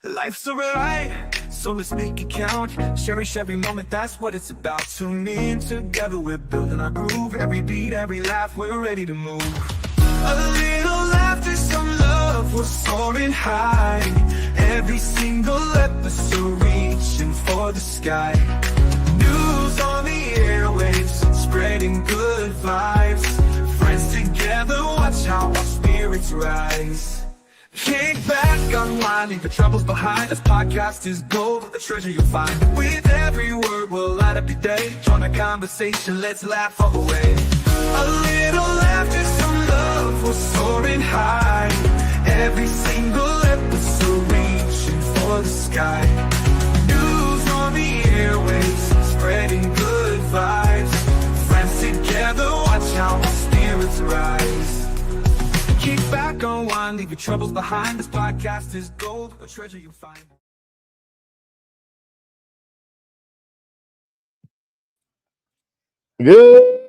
Life's a ride, so let's make it count. Cherish every moment, that's what it's about. Tune in, together we're building our groove. Every beat, every laugh, we're ready to move. A little laughter, some love, we're soaring high. Every single episode reaching for the sky. News on the airwaves, spreading good vibes. Friends together, watch how our spirits rise. Kick back, unwind, leave the troubles behind. This podcast is gold, the treasure you'll find. With every word, we'll light up your day. Join the conversation, let's laugh all the way. A little laughter, some love, we're soaring high. Every single episode reaching for the sky. News on the airwaves, spreading good vibes. Friends together, watch how our spirits rise. Kick back, unwind, leave your troubles behind. This podcast is gold, a treasure you'll find. Good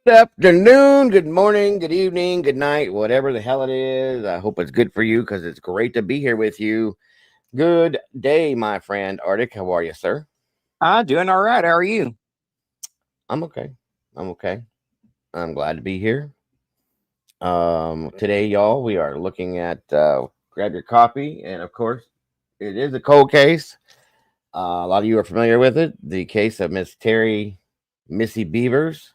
afternoon, good morning, good evening, good night, whatever the hell it is. I hope it's good for you because it's great to be here with you. Good day, my friend Arctic. How are you, sir? Doing all right. How are you? I'm okay. I'm okay. I'm glad to be here. Today, y'all, we are looking at grab your coffee, and of course, it is a cold case. A lot of you are familiar with it. The case of Missy Bevers,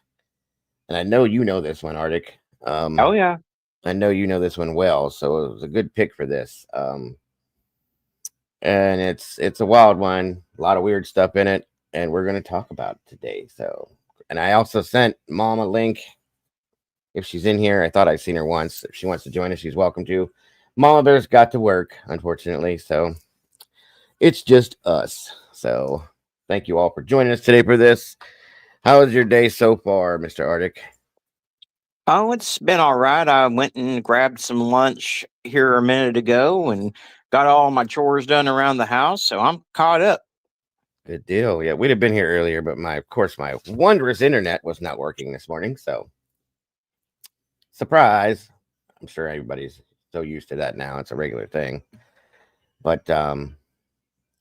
and I know you know this one, Arctic. Oh yeah. I know you know this one well, so it was a good pick for this. And it's a wild one, a lot of weird stuff in it, and we're going to talk about it today. So, and I also sent Mom a link. If she's in here, I thought I'd seen her once. If she wants to join us, she's welcome to. Mama Bear's got to work, unfortunately, so it's just us. So, thank you all for joining us today for this. How was your day so far, Mr. Arctic? Oh, it's been all right. I went and grabbed some lunch here a minute ago and got all my chores done around the house, so I'm caught up. Good deal. Yeah, we'd have been here earlier, but of course, my wondrous internet was not working this morning. So, surprise! I'm sure everybody's so used to that now; it's a regular thing. But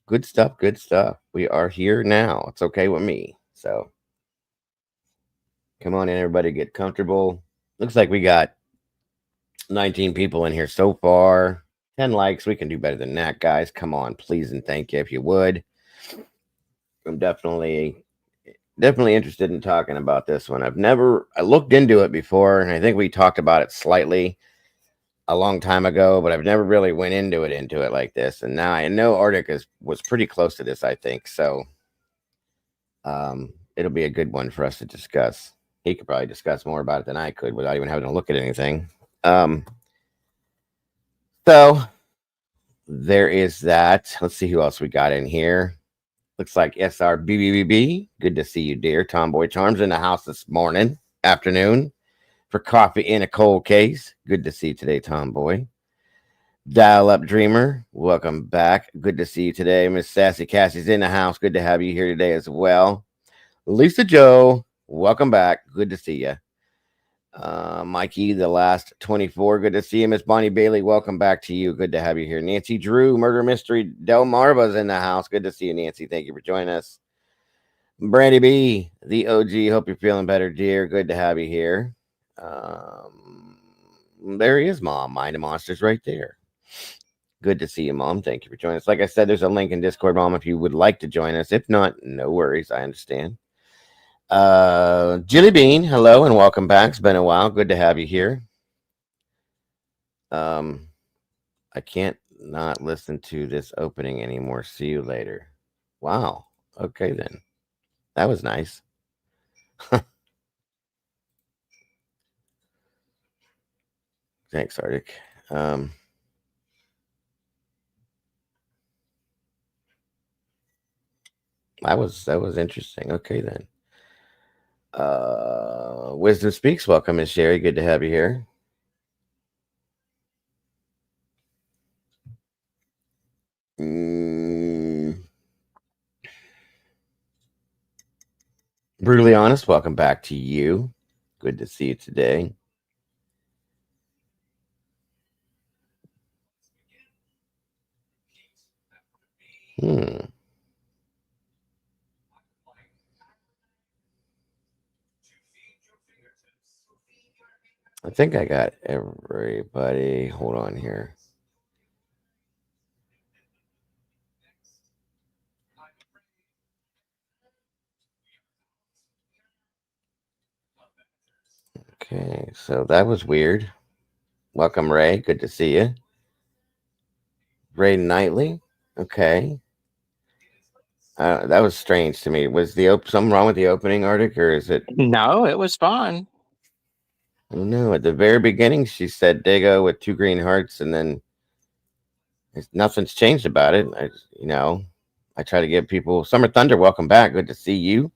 good stuff. Good stuff. We are here now. It's okay with me. So, come on in, everybody. Get comfortable. Looks like we got 19 people in here so far. 10 likes. We can do better than that, guys. Come on, please and thank you if you would. I'm definitely interested in talking about this one. I looked into it before, and I think we talked about it slightly a long time ago, but I've never really went into it like this. And now I know Arctic was pretty close to this, I think. So it'll be a good one for us to discuss. He could probably discuss more about it than I could without even having to look at anything. So there is that. Let's see who else we got in here. Looks like SRBBBB. Good to see you, dear. Tomboy Charms in the house this afternoon, for coffee in a cold case. Good to see you today, Tomboy. Dial Up Dreamer, welcome back. Good to see you today. Miss Sassy Cassie's in the house. Good to have you here today as well. Lisa Joe, welcome back. Good to see you. Mikey, the last 24. Good to see you. Miss Bonnie Bailey, welcome back to you. Good to have you here. Nancy Drew, Murder Mystery Delmarva's in the house. Good to see you, Nancy. Thank you for joining us. Brandy B, the OG. Hope you're feeling better, dear. Good to have you here. There he is, Mom. Mind of Monsters right there. Good to see you, Mom. Thank you for joining us. Like I said, there's a link in Discord, Mom, if you would like to join us. If not, no worries. I understand. Jilly Bean, hello and welcome back. It's been a while. Good to have you here. I can't not listen to this opening anymore. See you later. Wow. Okay then. That was nice. Thanks, Arctic. That was interesting. Okay then. Wisdom Speaks. Welcome, Miss Sherry. Good to have you here. Brutally Honest, welcome back to you. Good to see you today. Hmm. I think I got everybody. Hold on here. Okay, so that was weird. Welcome, Ray. Good to see you. Ray Knightley. Okay. That was strange to me. Was something wrong with the opening, Arctic, or is it? No, it was fine. I don't know. At the very beginning, she said Dago with 2 green hearts, and then nothing's changed about it. I try to give people Summer Thunder. Welcome back. Good to see you.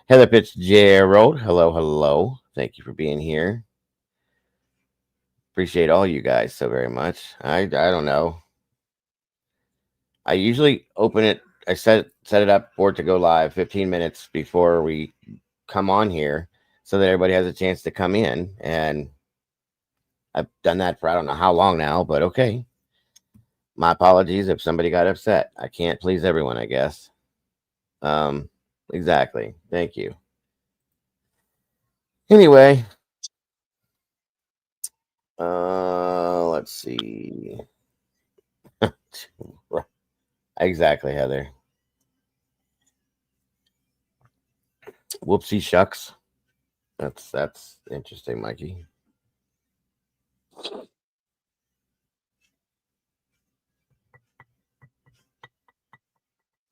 Heather Fitzgerald. Hello, hello. Thank you for being here. Appreciate all you guys so very much. I don't know. I usually open it. I set it up for it to go live 15 minutes before we come on here, so that everybody has a chance to come in. And I've done that for I don't know how long now, but okay. My apologies if somebody got upset. I can't please everyone, I guess. Exactly. Thank you. Anyway, let's see. Exactly, Heather. Whoopsie shucks. That's interesting, Mikey.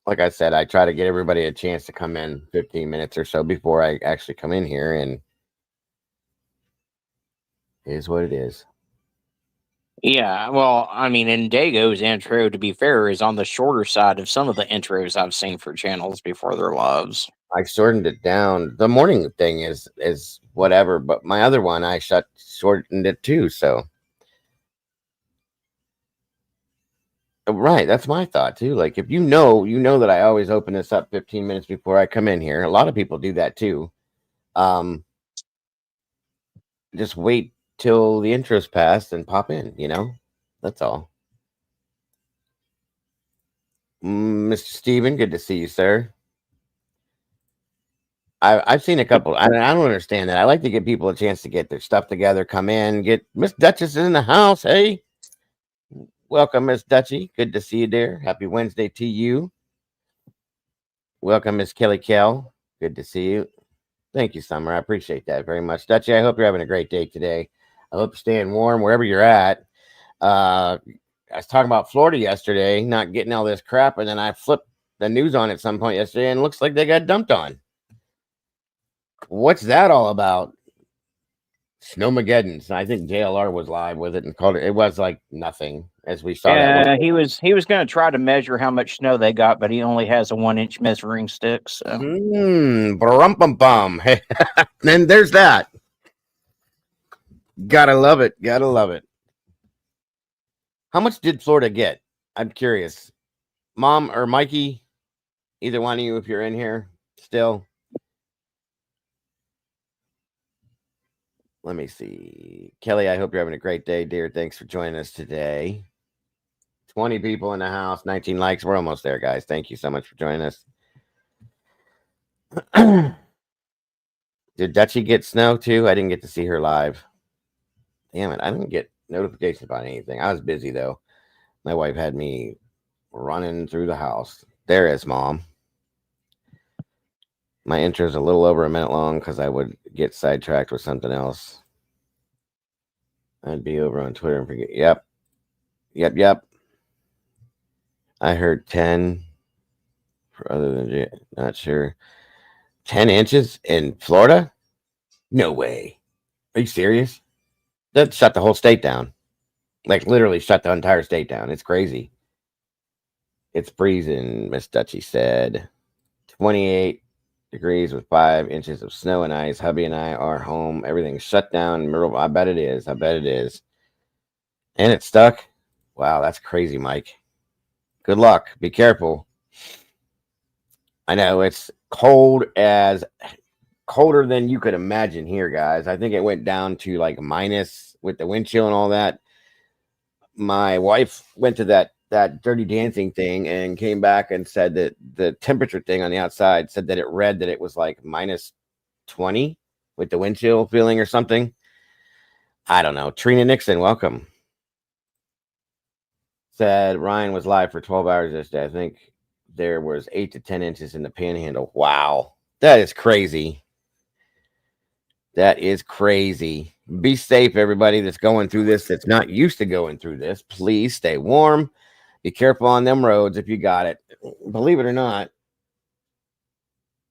Like I said, I try to get everybody a chance to come in 15 minutes or so before I actually come in here, and it is what it is. Yeah, well, I mean, and Dago's intro, to be fair, is on the shorter side of some of the intros I've seen for channels before their lives. I shortened it down. The morning thing is whatever, but my other one I shortened it too. So right, that's my thought too. Like if you know that I always open this up 15 minutes before I come in here. A lot of people do that too. Just wait till the intro's passed and pop in. That's all. Mr. Steven, good to see you, sir. I've seen a couple. I don't understand that. I like to give people a chance to get their stuff together, come in, get Miss Duchess in the house. Hey, welcome, Miss Dutchy. Good to see you, dear. Happy Wednesday to you. Welcome, Miss Kelly Kell. Good to see you. Thank you, Summer. I appreciate that very much. Dutchy, I hope you're having a great day today. I hope you're staying warm wherever you're at. I was talking about Florida yesterday, not getting all this crap, and then I flipped the news on at some point yesterday, and it looks like they got dumped on. What's that all about? Snowmageddon. I think JLR was live with it and called it. It was like nothing, as we saw. Yeah, he was going to try to measure how much snow they got, but he only has a 1-inch measuring stick. So, bum. Then there's that. Gotta love it. Gotta love it. How much did Florida get? I'm curious. Mom or Mikey, either one of you, if you're in here still. Let me see. Kelly, I hope you're having a great day, dear. Thanks for joining us today. 20 people in the house, 19 likes. We're almost there, guys. Thank you so much for joining us. Did Dutchie get snow too? I didn't get to see her live. Damn it. I didn't get notifications about anything. I was busy, though. My wife had me running through the house. There is, Mom. My intro is a little over a minute long because I would get sidetracked with something else. I'd be over on Twitter and forget. Yep. I heard 10 for other than not sure. 10 inches in Florida? No way. Are you serious? That shut the whole state down. Like literally shut the entire state down. It's crazy. It's freezing, Miss Dutchy said. 28 degrees with 5 inches of snow and ice. Hubby and I are home. Everything's shut down. I bet it is. And it's stuck. Wow, that's crazy, Mike. Good luck. Be careful. I know it's colder than you could imagine here, guys. I think it went down to like minus with the wind chill and all that. My wife went to that that Dirty Dancing thing and came back and said that the temperature thing on the outside said that it read that it was like minus 20 with the wind chill feeling or something. I don't know. Trina Nixon, welcome. Said Ryan was live for 12 hours this day. I think there was 8 to 10 inches in the panhandle. Wow. That is crazy. That is crazy. Be safe, everybody that's going through this, that's not used to going through this. Please stay warm. Be careful on them roads if you got it. Believe it or not,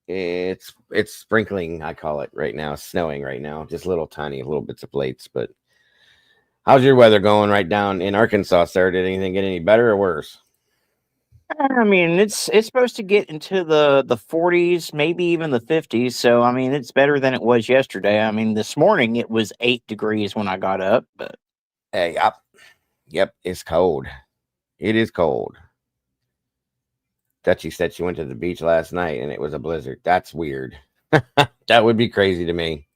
it's sprinkling, I call it right now, snowing right now. Just little tiny little bits of plates. But how's your weather going right down in Arkansas, sir? Did anything get any better or worse? I mean, it's supposed to get into the 40s, maybe even the 50s. So I mean, it's better than it was yesterday. I mean, this morning it was 8 degrees when I got up, but Hey, yep, it's cold. It is cold. Dutchie said she went to the beach last night and it was a blizzard. That's weird. That would be crazy to me.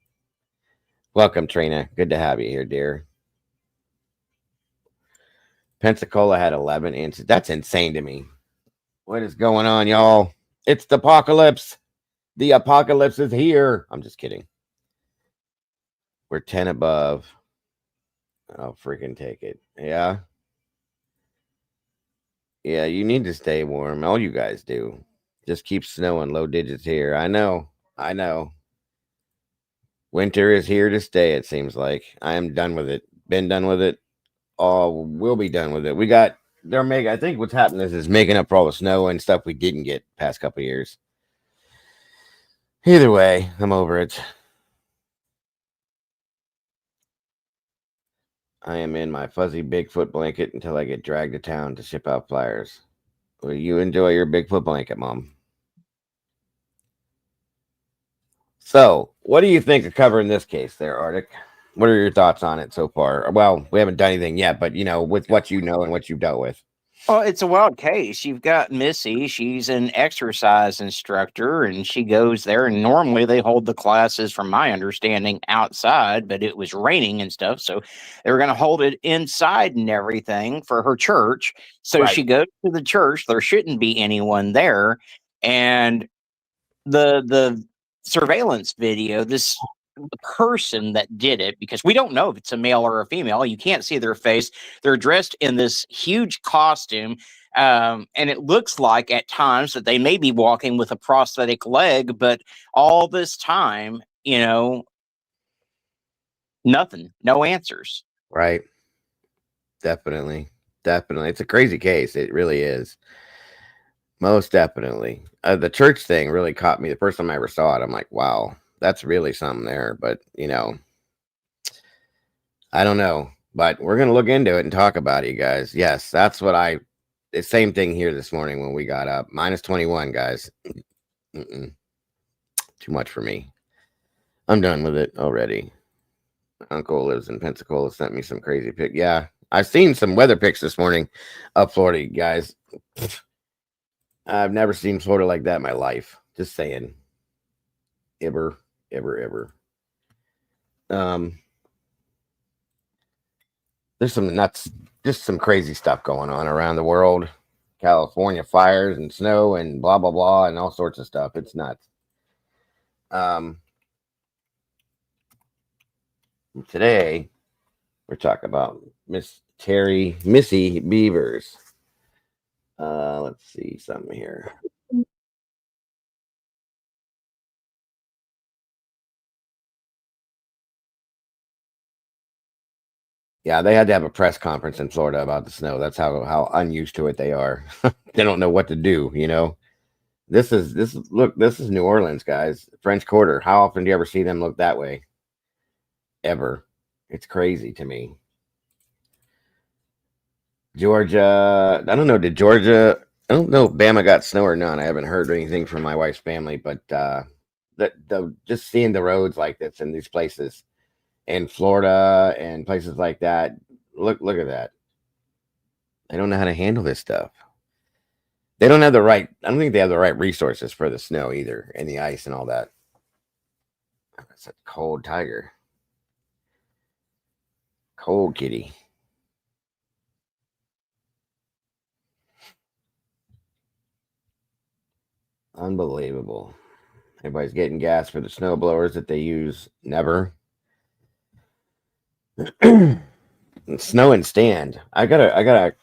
Welcome, Trina. Good to have you here, dear. Pensacola had 11 inches. That's insane to me. What is going on, y'all? It's the apocalypse. The apocalypse is here. I'm just kidding. We're 10 above. I'll freaking take it. Yeah. Yeah, you need to stay warm. All you guys do. Just keep snowing. Low digits here. I know. I know. Winter is here to stay, it seems like. I am done with it. Been done with it. Oh, we'll be done with it. I think what's happening is making up for all the snow and stuff we didn't get past couple of years. Either way, I'm over it. I am in my fuzzy Bigfoot blanket until I get dragged to town to ship out flyers. Will you enjoy your Bigfoot blanket, Mom? So, what do you think of covering this case there, Arctic? What are your thoughts on it so far? Well, we haven't done anything yet, but with what you know and what you've dealt with. well, it's a wild case. You've got Missy. She's an exercise instructor, and she goes there. And normally they hold the classes, from my understanding, outside, but it was raining and stuff, so they were going to hold it inside and everything for her church. So Right. she goes to the church. There shouldn't be anyone there, and the surveillance video, the person that did it, because we don't know if it's a male or a female, you can't see their face. They're dressed in this huge costume, and it looks like at times that they may be walking with a prosthetic leg, but all this time, nothing, no answers. Right. Definitely. Definitely. It's a crazy case. It really is. Most definitely. The church thing really caught me. The first time I ever saw it, I'm like, wow, that's really something there. But, I don't know. But we're going to look into it and talk about it, you guys. Yes, that's what the same thing here this morning when we got up. Minus 21, guys. Mm-mm. Too much for me. I'm done with it already. Uncle lives in Pensacola, sent me some crazy pic. Yeah, I've seen some weather pics this morning up Florida, guys. I've never seen Florida like that in my life. Just saying. Ever, ever, ever. There's some nuts, just some crazy stuff going on around the world. California fires and snow and blah blah blah and all sorts of stuff. It's nuts. Today we're talking about Missy Bevers. Let's see something here. Yeah, they had to have a press conference in Florida about the snow. That's how unused to it they are. They don't know what to do, This is New Orleans, guys. French Quarter. How often do you ever see them look that way? Ever. It's crazy to me. Georgia, I don't know. I don't know if Bama got snow or not. I haven't heard anything from my wife's family, but just seeing the roads like this in these places in Florida and places like that. Look at that. They don't know how to handle this stuff. They don't have I don't think they have the right resources for the snow either and the ice and all that. That's a cold tiger. Cold kitty. Unbelievable. Everybody's getting gas for the snow blowers that they use never. Snow and stand. I gotta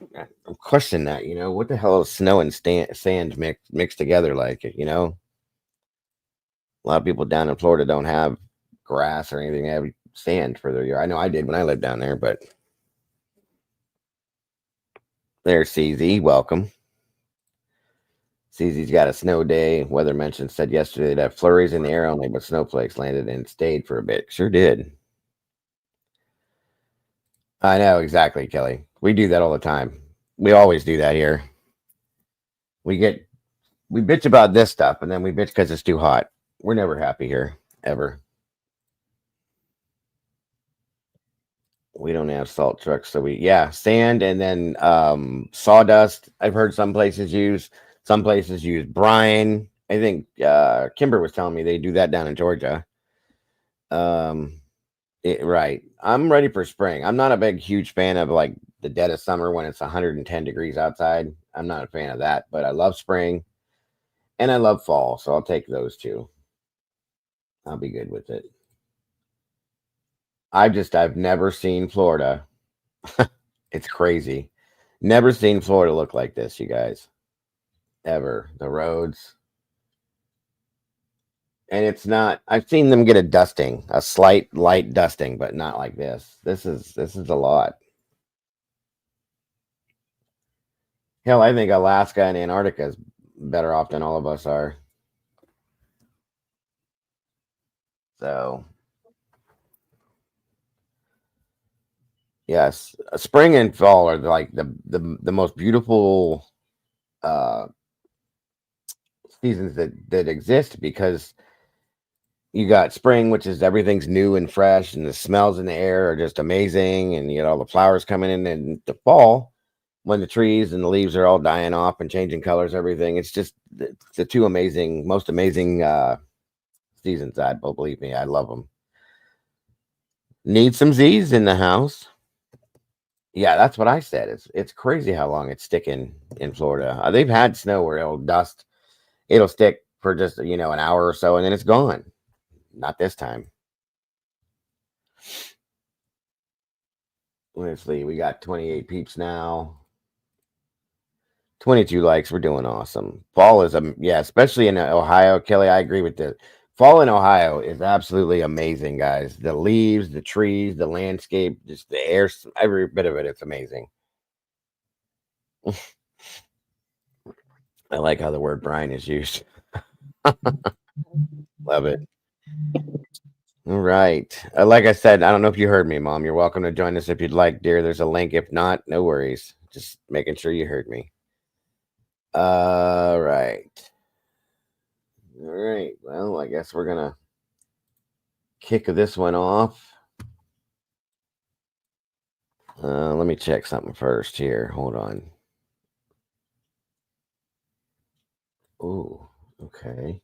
question that. What the hell is snow and sand mixed together like? A lot of people down in Florida don't have grass or anything. They have sand for their yard. I know I did when I lived down there, but there's CZ. Welcome. CZ's got a snow day. Weather mentioned said yesterday that flurries in the air only, but snowflakes landed and stayed for a bit. Sure did. I know exactly, Kelly. We do that all the time. We always do that here. We bitch about this stuff, and then we bitch because it's too hot. We're never happy here, ever. We don't have salt trucks, so sand and then sawdust. I've heard some places use brine. I think Kimber was telling me they do that down in Georgia. Right. I'm ready for spring. I'm not a huge fan of like the dead of summer when it's 110 degrees outside. I'm not a fan of that, but I love spring and I love fall, so I'll take those two. I'll be good with it. I've never seen Florida. It's crazy. Never seen Florida look like this, you guys. Ever. The roads. And it's not, I've seen them get a dusting, a slight light dusting, but not like this. This is a lot. Hell, I think Alaska and Antarctica is better off than all of us are. So, yes, spring and fall are like the most beautiful seasons that exist because you got spring, which is everything's new and fresh, and the smells in the air are just amazing, and you get all the flowers coming in. And the fall, when the trees and the leaves are all dying off and changing colors, everything. It's just the two most amazing seasons. Believe me, I love them. Need some Z's in the house. Yeah, that's what I said. It's crazy how long it's sticking in Florida. They've had snow where it'll stick for just an hour or so, and then it's gone. Not this time. Let's see. We got 28 peeps now. 22 likes. We're doing awesome. Fall is especially in Ohio. Kelly, I agree with this. Fall in Ohio is absolutely amazing, guys. The leaves, the trees, the landscape, just the air, every bit of it. It's amazing. I like how the word brine is used. Love it. All right. Like I said, I don't know if you heard me, Mom. You're welcome to join us if you'd like, dear. There's a link. If not, no worries. Just making sure you heard me. All right. All right. Well, I guess we're going to kick this one off. Let me check something first here. Hold on. Oh, okay.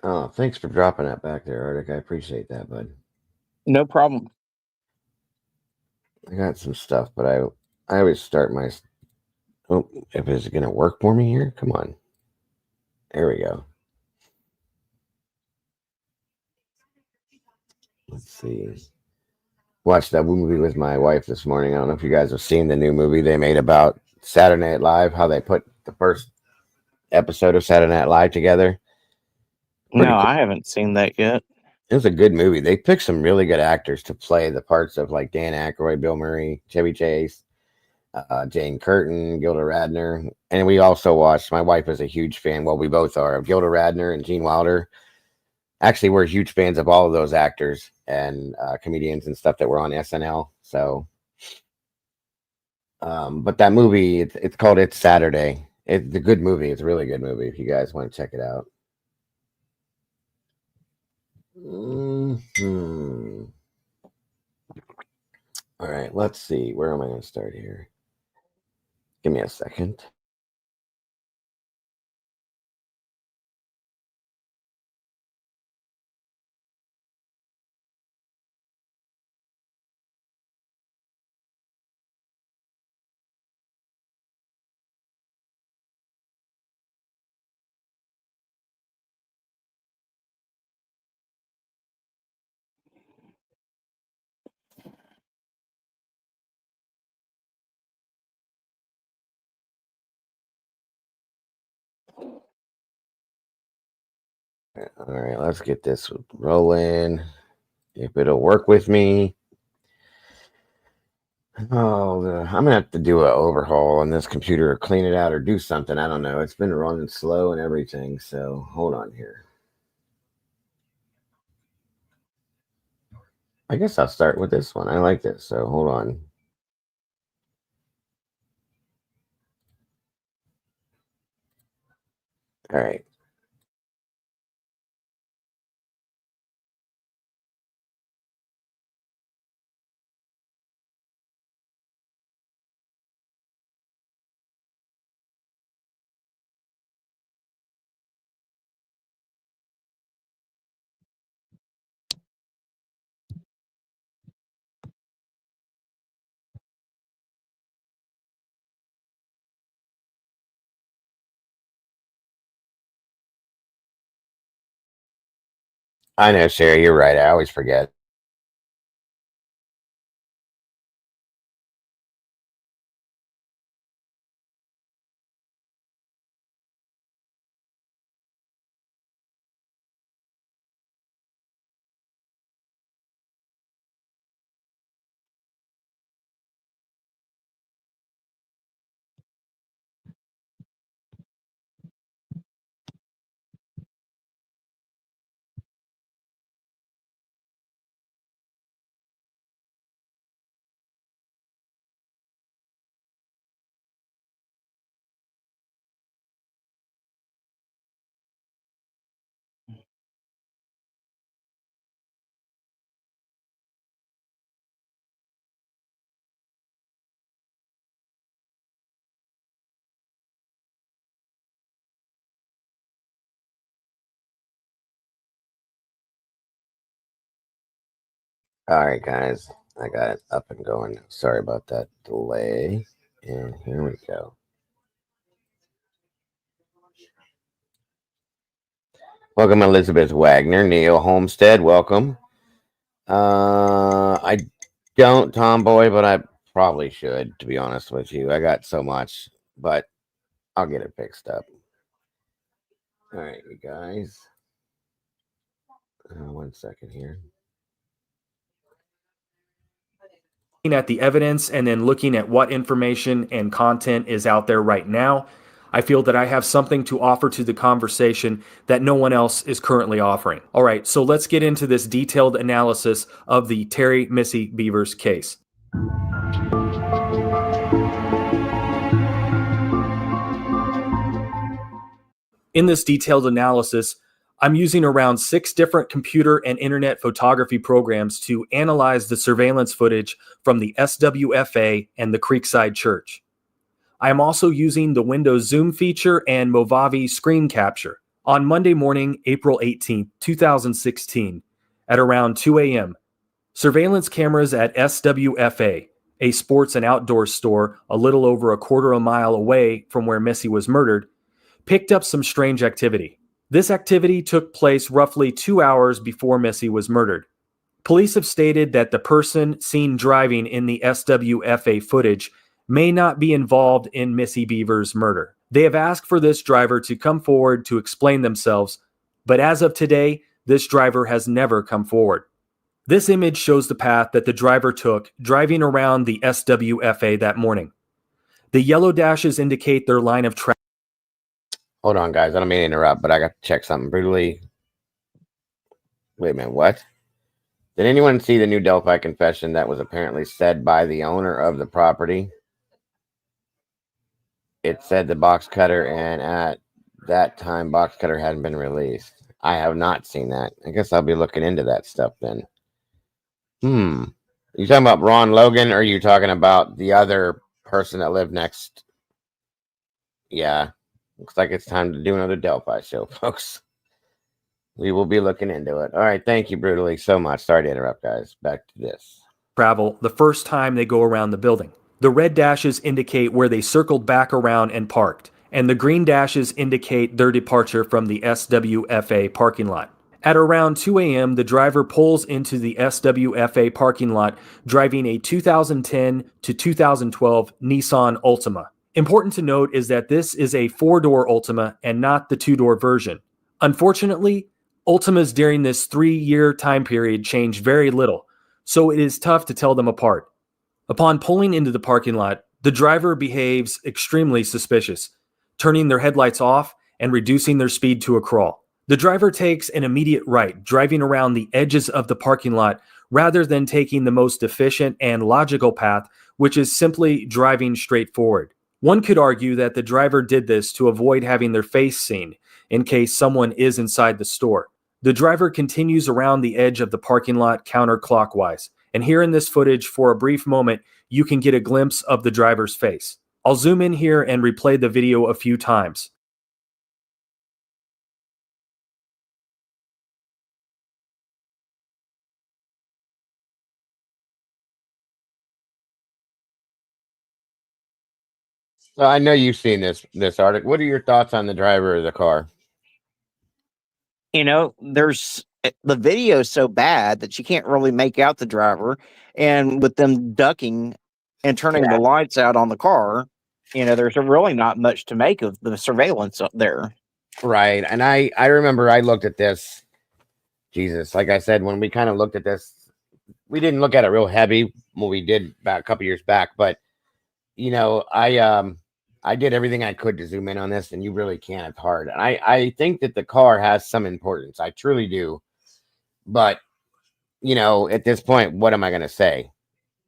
Oh, thanks for dropping that back there, Arctic. I appreciate that, bud. No problem. I got some stuff, but I always start my. Oh, if it's gonna work for me here, come on. There we go. Let's see. Watched that movie with my wife this morning. I don't know if you guys have seen the new movie they made about Saturday Night Live, how they put the first episode of Saturday Night Live together. Pretty cool. I haven't seen that yet. It was a good movie. They picked some really good actors to play the parts of like Dan Aykroyd, Bill Murray, Chevy Chase, Jane Curtin, Gilda Radner. And we also watched, my wife is a huge fan, well, we both are, of Gilda Radner and Gene Wilder. Actually, we're huge fans of all of those actors and comedians and stuff that were on SNL. So, but that movie, it's called It's Saturday. It's a good movie. It's a really good movie if you guys want to check it out. All right, let's see. Where am I going to start here? Give me a second. All right, let's get this rolling. If it'll work with me. Oh, I'm gonna have to do an overhaul on this computer or clean it out or do something. I don't know. It's been running slow and everything. So hold on here. I guess I'll start with this one. I like this. So hold on. All right. I know, Sherry, you're right. I always forget. All right, guys. I got it up and going. Sorry about that delay. And here we go. Welcome, Elizabeth Wagner, Neil Homestead. Welcome. I don't, Tomboy, but I probably should, to be honest with you. I got so much, but I'll get it fixed up. All right, you guys. 1 second here. Looking at the evidence and then looking at what information and content is out there right now, I feel that I have something to offer to the conversation that no one else is currently offering. All right, so let's get into this detailed analysis of the Terry Missy Bevers case. In this detailed analysis, I'm using around 6 different computer and internet photography programs to analyze the surveillance footage from the SWFA and the Creekside Church. I am also using the Windows Zoom feature and Movavi screen capture. On Monday morning, April 18, 2016, at around 2 a.m., surveillance cameras at SWFA, a sports and outdoor store a little over a quarter of a mile away from where Missy was murdered, picked up some strange activity. This activity took place roughly 2 hours before Missy was murdered. Police have stated that the person seen driving in the SWFA footage may not be involved in Missy Bevers' murder. They have asked for this driver to come forward to explain themselves, but as of today, this driver has never come forward. This image shows the path that the driver took driving around the SWFA that morning. The yellow dashes indicate their line of travel. Hold on, guys. I don't mean to interrupt, but I got to check something brutally. Wait a minute. What? Did anyone see the new Delphi confession that was apparently said by the owner of the property? It said the box cutter, and at that time, box cutter hadn't been released. I have not seen that. I guess I'll be looking into that stuff then. You talking about Ron Logan, or are you talking about the other person that lived next? Yeah. Looks like it's time to do another Delphi show, folks. We will be looking into it. All right. Thank you, Brutally, so much. Sorry to interrupt, guys. Back to this. Travel the first time they go around the building. The red dashes indicate where they circled back around and parked, and the green dashes indicate their departure from the SWFA parking lot. At around 2 a.m., the driver pulls into the SWFA parking lot driving a 2010 to 2012 Nissan Altima. Important to note is that this is a 4-door Altima and not the 2-door version. Unfortunately, Ultimas during this 3-year time period changed very little, so it is tough to tell them apart. Upon pulling into the parking lot, the driver behaves extremely suspicious, turning their headlights off and reducing their speed to a crawl. The driver takes an immediate right, driving around the edges of the parking lot rather than taking the most efficient and logical path, which is simply driving straight forward. One could argue that the driver did this to avoid having their face seen in case someone is inside the store. The driver continues around the edge of the parking lot counterclockwise, and here in this footage, for a brief moment, you can get a glimpse of the driver's face. I'll zoom in here and replay the video a few times. So I know you've seen this article. What are your thoughts on the driver of the car? There's the video is so bad that you can't really make out the driver, and with them ducking and turning the lights out on the car, there's really not much to make of the surveillance up there. Right. And I remember I looked at this. Jesus, like I said, when we kind of looked at this, we didn't look at it real heavy when we did back a couple years back, but I did everything I could to zoom in on this, and you really can't. It's hard. And I think that the car has some importance. I truly do. But, at this point, what am I going to say?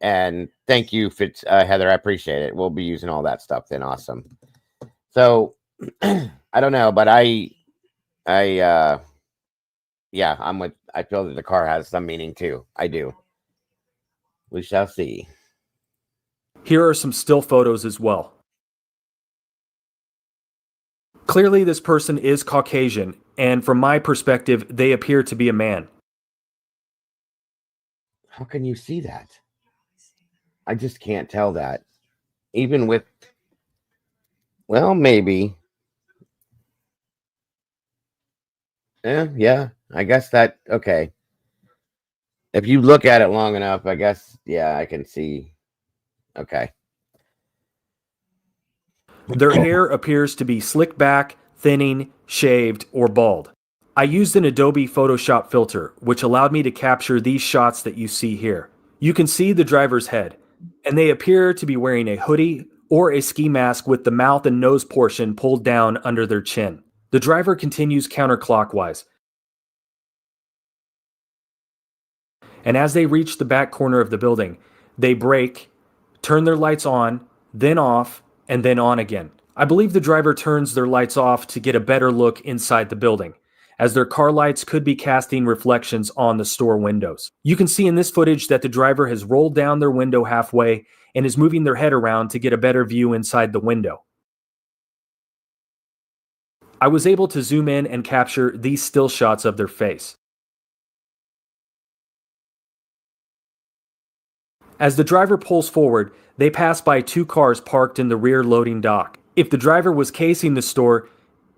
And thank you, Heather. I appreciate it. We'll be using all that stuff then. Awesome. So, I don't know, but I feel that the car has some meaning too. I do. We shall see. Here are some still photos as well. Clearly, this person is Caucasian, and from my perspective, they appear to be a man. How can you see that? I just can't tell that. Even with, well, maybe. Yeah, I guess that, okay. If you look at it long enough, I guess, yeah, I can see. Okay. Their hair appears to be slicked back, thinning, shaved, or bald. I used an Adobe Photoshop filter, which allowed me to capture these shots that you see here. You can see the driver's head, and they appear to be wearing a hoodie or a ski mask with the mouth and nose portion pulled down under their chin. The driver continues counterclockwise, and as they reach the back corner of the building, they brake, turn their lights on, then off, and then on again. I believe the driver turns their lights off to get a better look inside the building, as their car lights could be casting reflections on the store windows. You can see in this footage that the driver has rolled down their window halfway and is moving their head around to get a better view inside the window. I was able to zoom in and capture these still shots of their face. As the driver pulls forward, they pass by 2 cars parked in the rear loading dock. If the driver was casing the store,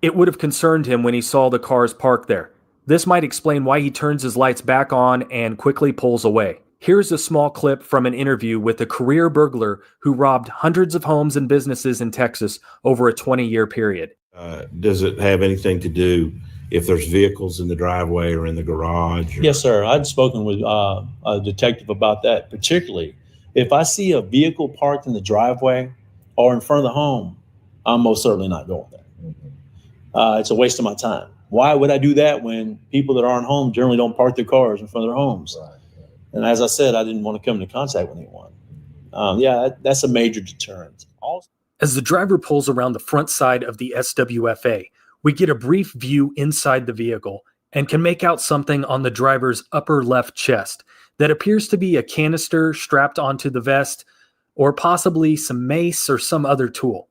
it would have concerned him when he saw the cars parked there. This might explain why he turns his lights back on and quickly pulls away. Here's a small clip from an interview with a career burglar who robbed hundreds of homes and businesses in Texas over a 20-year period. Does it have anything to do if there's vehicles in the driveway or in the garage? Yes, sir. I'd spoken with a detective about that, particularly if I see a vehicle parked in the driveway or in front of the home, I'm most certainly not going there. It's a waste of my time. Why would I do that when people that aren't home generally don't park their cars in front of their homes? Right. And as I said, I didn't want to come into contact with anyone. That's a major deterrent. As the driver pulls around the front side of the SWFA, we get a brief view inside the vehicle and can make out something on the driver's upper left chest that appears to be a canister strapped onto the vest, or possibly some mace or some other tool.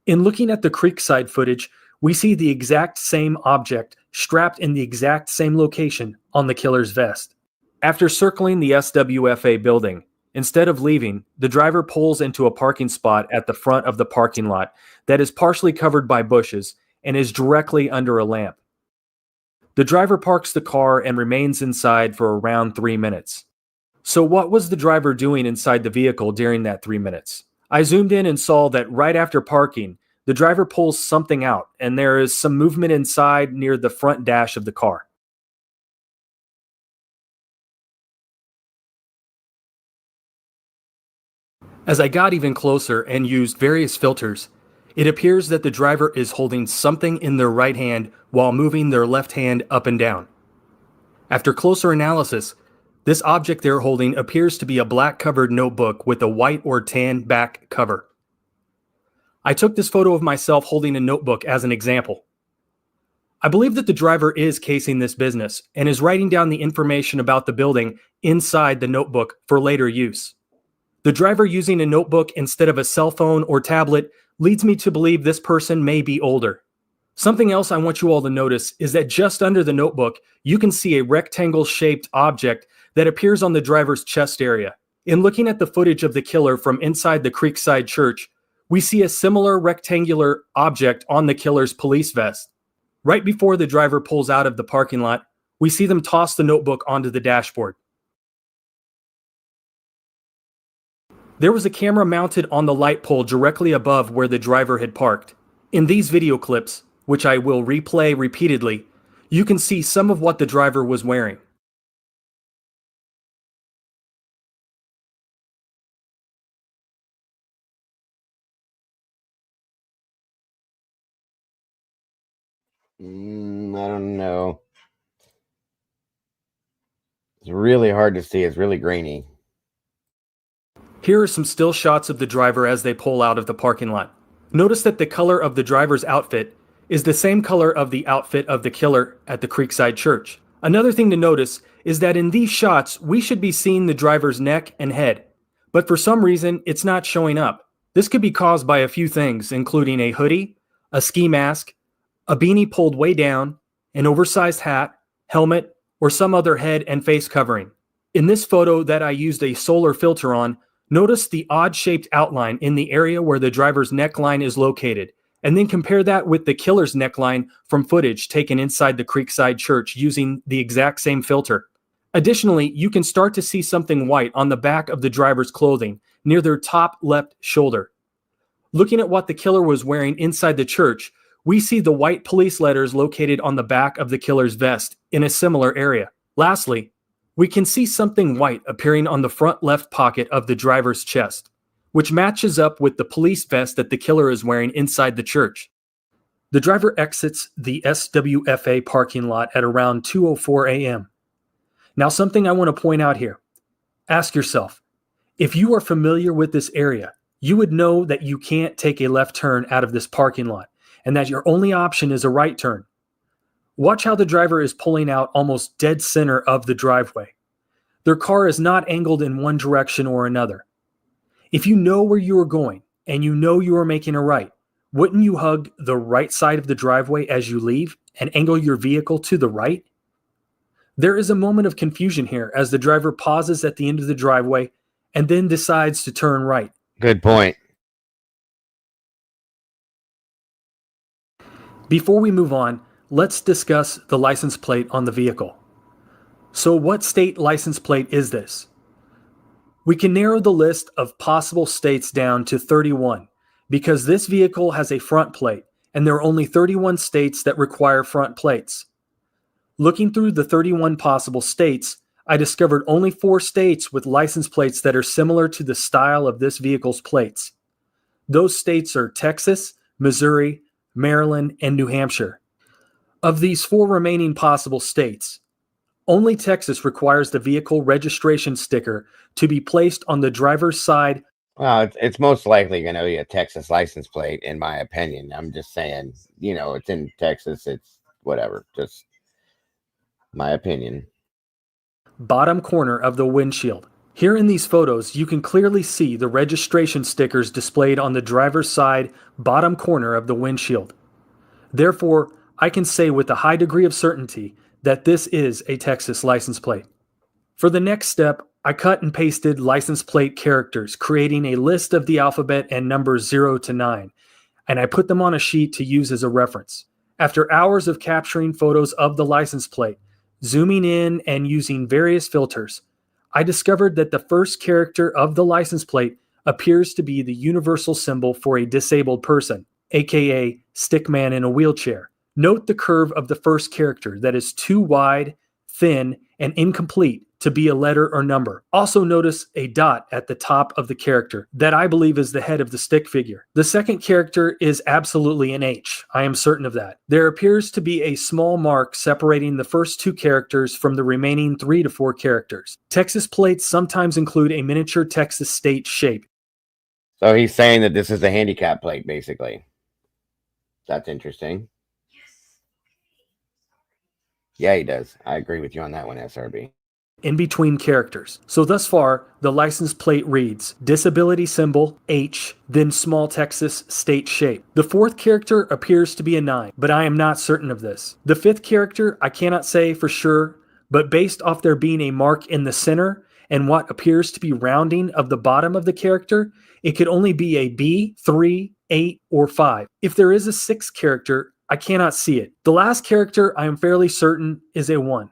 In looking at the Creekside footage, we see the exact same object strapped in the exact same location on the killer's vest. After circling the SWFA building, instead of leaving, the driver pulls into a parking spot at the front of the parking lot that is partially covered by bushes and is directly under a lamp. The driver parks the car and remains inside for around 3 minutes. So what was the driver doing inside the vehicle during that 3 minutes? I zoomed in and saw that right after parking, the driver pulls something out and there is some movement inside near the front dash of the car. As I got even closer and used various filters, it appears that the driver is holding something in their right hand while moving their left hand up and down. After closer analysis, this object they're holding appears to be a black covered notebook with a white or tan back cover. I took this photo of myself holding a notebook as an example. I believe that the driver is casing this business and is writing down the information about the building inside the notebook for later use. The driver using a notebook instead of a cell phone or tablet leads me to believe this person may be older. Something else I want you all to notice is that just under the notebook, you can see a rectangle-shaped object that appears on the driver's chest area. In looking at the footage of the killer from inside the Creekside Church, we see a similar rectangular object on the killer's police vest. Right before the driver pulls out of the parking lot, we see them toss the notebook onto the dashboard. There was a camera mounted on the light pole directly above where the driver had parked. In these video clips, which I will replay repeatedly, you can see some of what the driver was wearing. I don't know. It's really hard to see. It's really grainy. Here are some still shots of the driver as they pull out of the parking lot. Notice that the color of the driver's outfit is the same color of the outfit of the killer at the Creekside Church. Another thing to notice is that in these shots, we should be seeing the driver's neck and head, but for some reason, it's not showing up. This could be caused by a few things, including a hoodie, a ski mask, a beanie pulled way down, an oversized hat, helmet, or some other head and face covering. In this photo that I used a solar filter on, notice the odd-shaped outline in the area where the driver's neckline is located, and then compare that with the killer's neckline from footage taken inside the Creekside Church using the exact same filter. Additionally, you can start to see something white on the back of the driver's clothing near their top left shoulder. Looking at what the killer was wearing inside the church, we see the white police letters located on the back of the killer's vest in a similar area. Lastly, we can see something white appearing on the front left pocket of the driver's chest, which matches up with the police vest that the killer is wearing inside the church. The driver exits the SWFA parking lot at around 2:04 a.m. Now, something I want to point out here. Ask yourself, if you are familiar with this area, you would know that you can't take a left turn out of this parking lot and that your only option is a right turn. Watch how the driver is pulling out almost dead center of the driveway. Their car is not angled in one direction or another. If you know where you are going and you know you are making a right, wouldn't you hug the right side of the driveway as you leave and angle your vehicle to the right? There is a moment of confusion here as the driver pauses at the end of the driveway and then decides to turn right. Good point. Before we move on, let's discuss the license plate on the vehicle. So what state license plate is this? We can narrow the list of possible states down to 31 because this vehicle has a front plate and there are only 31 states that require front plates. Looking through the 31 possible states, I discovered only 4 states with license plates that are similar to the style of this vehicle's plates. Those states are Texas, Missouri, Maryland, and New Hampshire. Of these 4 remaining possible states, only Texas requires the vehicle registration sticker to be placed on the driver's side. Well, it's most likely going to be a Texas license plate, in my opinion. I'm just saying, it's in Texas. It's whatever. Just my opinion. Bottom corner of the windshield. Here in these photos, you can clearly see the registration stickers displayed on the driver's side bottom corner of the windshield. Therefore, I can say with a high degree of certainty that this is a Texas license plate. For the next step, I cut and pasted license plate characters, creating a list of the alphabet and numbers 0 to 9, and I put them on a sheet to use as a reference. After hours of capturing photos of the license plate, zooming in and using various filters, I discovered that the first character of the license plate appears to be the universal symbol for a disabled person, aka stickman in a wheelchair. Note the curve of the first character that is too wide, thin, and incomplete to be a letter or number. Also notice a dot at the top of the character that I believe is the head of the stick figure. The second character is absolutely an H. I am certain of that. There appears to be a small mark separating the first two characters from the remaining 3 to 4 characters. Texas plates sometimes include a miniature Texas state shape. So he's saying that this is a handicap plate, basically. That's interesting. Yeah, he does. I agree with you on that one, SRB. In between characters. So thus far, the license plate reads disability symbol H, then small Texas state shape. The fourth character appears to be a 9, but I am not certain of this. The fifth character, I cannot say for sure, but based off there being a mark in the center and what appears to be rounding of the bottom of the character, it could only be a B, 3, 8, or 5. If there is a sixth character, I cannot see it. The last character, I am fairly certain, is a 1.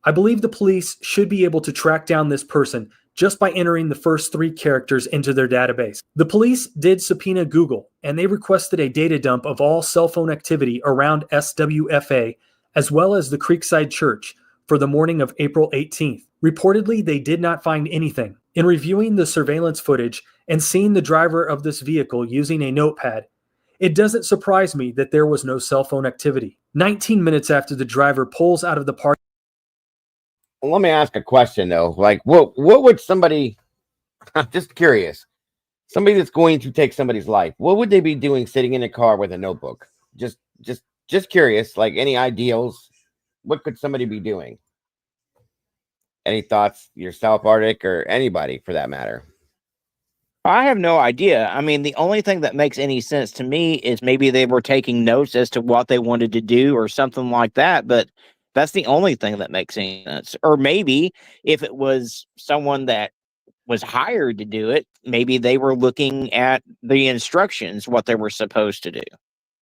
I believe the police should be able to track down this person just by entering the first 3 characters into their database. The police did subpoena Google, and they requested a data dump of all cell phone activity around SWFA, as well as the Creekside Church, for the morning of April 18th. Reportedly, they did not find anything. In reviewing the surveillance footage and seeing the driver of this vehicle using a notepad, it doesn't surprise me that there was no cell phone activity. 19 minutes after the driver pulls out of the park. Well, let me ask a question though. Like, what would somebody? I'm just curious. Somebody that's going to take somebody's life, what would they be doing sitting in a car with a notebook? Just curious. Like, any ideals? What could somebody be doing? Any thoughts yourself, Arctic, or anybody for that matter? I have no idea. I mean, the only thing that makes any sense to me is maybe they were taking notes as to what they wanted to do or something like that, but that's the only thing that makes any sense. Or maybe if it was someone that was hired to do it, maybe they were looking at the instructions, what they were supposed to do.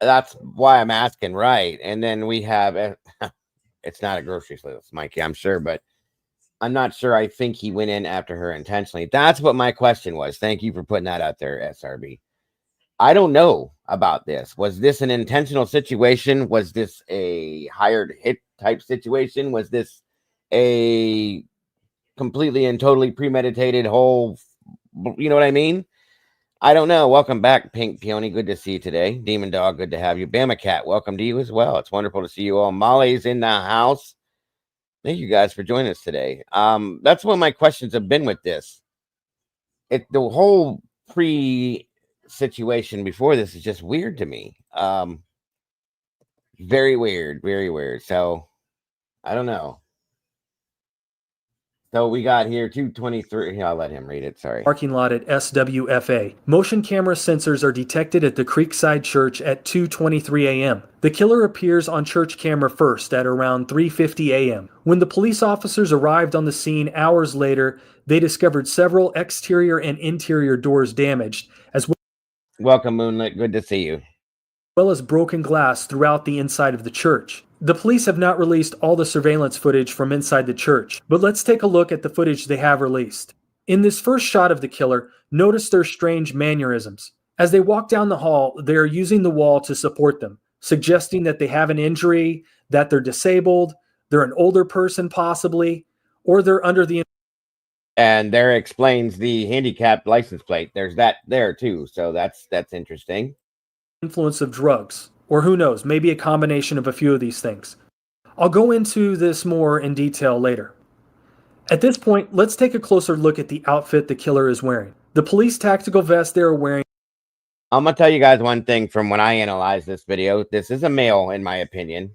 That's why I'm asking, right? And then we have, it's not a grocery list, Mikey, I'm sure, but I'm not sure. I think he went in after her intentionally. That's what my question was. Thank you for putting that out there, SRB. I don't know about this. Was this an intentional situation? Was this a hired hit type situation? Was this a completely and totally premeditated whole, you know what I mean? I don't know. Welcome back, Pink Peony. Good to see you today. Demon Dog, good to have you. Bama Cat, welcome to you as well. It's wonderful to see you all. Molly's in the house. Thank you guys for joining us today. That's what my questions have been with this. The whole situation before this is just weird to me. Very weird, very weird. So I don't know. So we got here 223. Here, I'll let him read it. Sorry. Parking lot at SWFA. Motion camera sensors are detected at the Creekside Church at 2:23 a.m. The killer appears on church camera first at around 3:50 a.m. When the police officers arrived on the scene hours later, they discovered several exterior and interior doors damaged, as well. Welcome, Moonlit. Good to see you. Well as broken glass throughout the inside of the church. The police have not released all the surveillance footage from inside the church, but let's take a look at the footage they have released. In this first shot of the killer, notice their strange mannerisms. As they walk down the hall, they are using the wall to support them, suggesting that they have an injury, that they're disabled, they're an older person possibly, or they're under the. And there explains the handicapped license plate. There's that there too, so that's interesting. Influence of drugs, or who knows, maybe a combination of a few of these things. I'll go into this more in detail later. At this point, let's take a closer look at the outfit the killer is wearing. The police tactical vest they are wearing. I'm going to tell you guys one thing from when I analyzed this video. This is a male, in my opinion.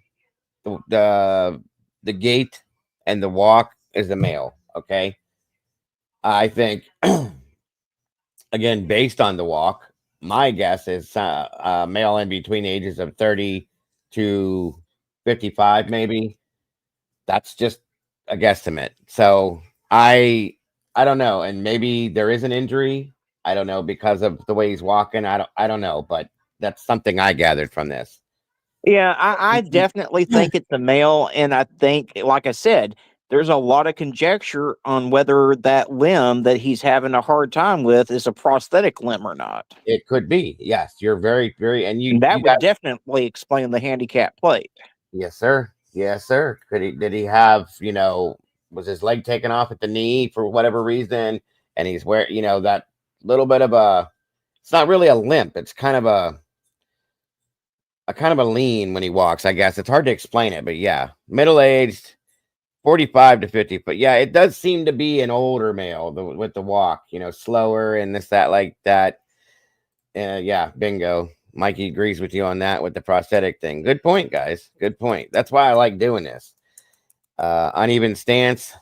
The gait and the walk is a male, okay? I think, again, based on the walk, my guess is male in between ages of 30 to 55, maybe. That's just a guesstimate. So I don't know. And maybe there is an injury. I don't know, because of the way he's walking. I don't know, but that's something I gathered from this. Yeah, I definitely think it's a male. And I think, like I said, there's a lot of conjecture on whether that limb that he's having a hard time with is a prosthetic limb or not. It could be. Yes, you're very, very, and you. That you would guys, definitely explain the handicap plate. yes, sir. Yes, sir. Did he have, was his leg taken off at the knee for whatever reason, and he's wearing, that little bit of a. It's not really a limp. It's kind of a lean when he walks. I guess it's hard to explain it, but yeah, middle aged, 45 to 50. But yeah, it does seem to be an older male with the walk. Slower and this that like that. Yeah, bingo. Mikey agrees with you on that with the prosthetic thing. Good point, guys. Good point. That's why I like doing this. Uneven stance.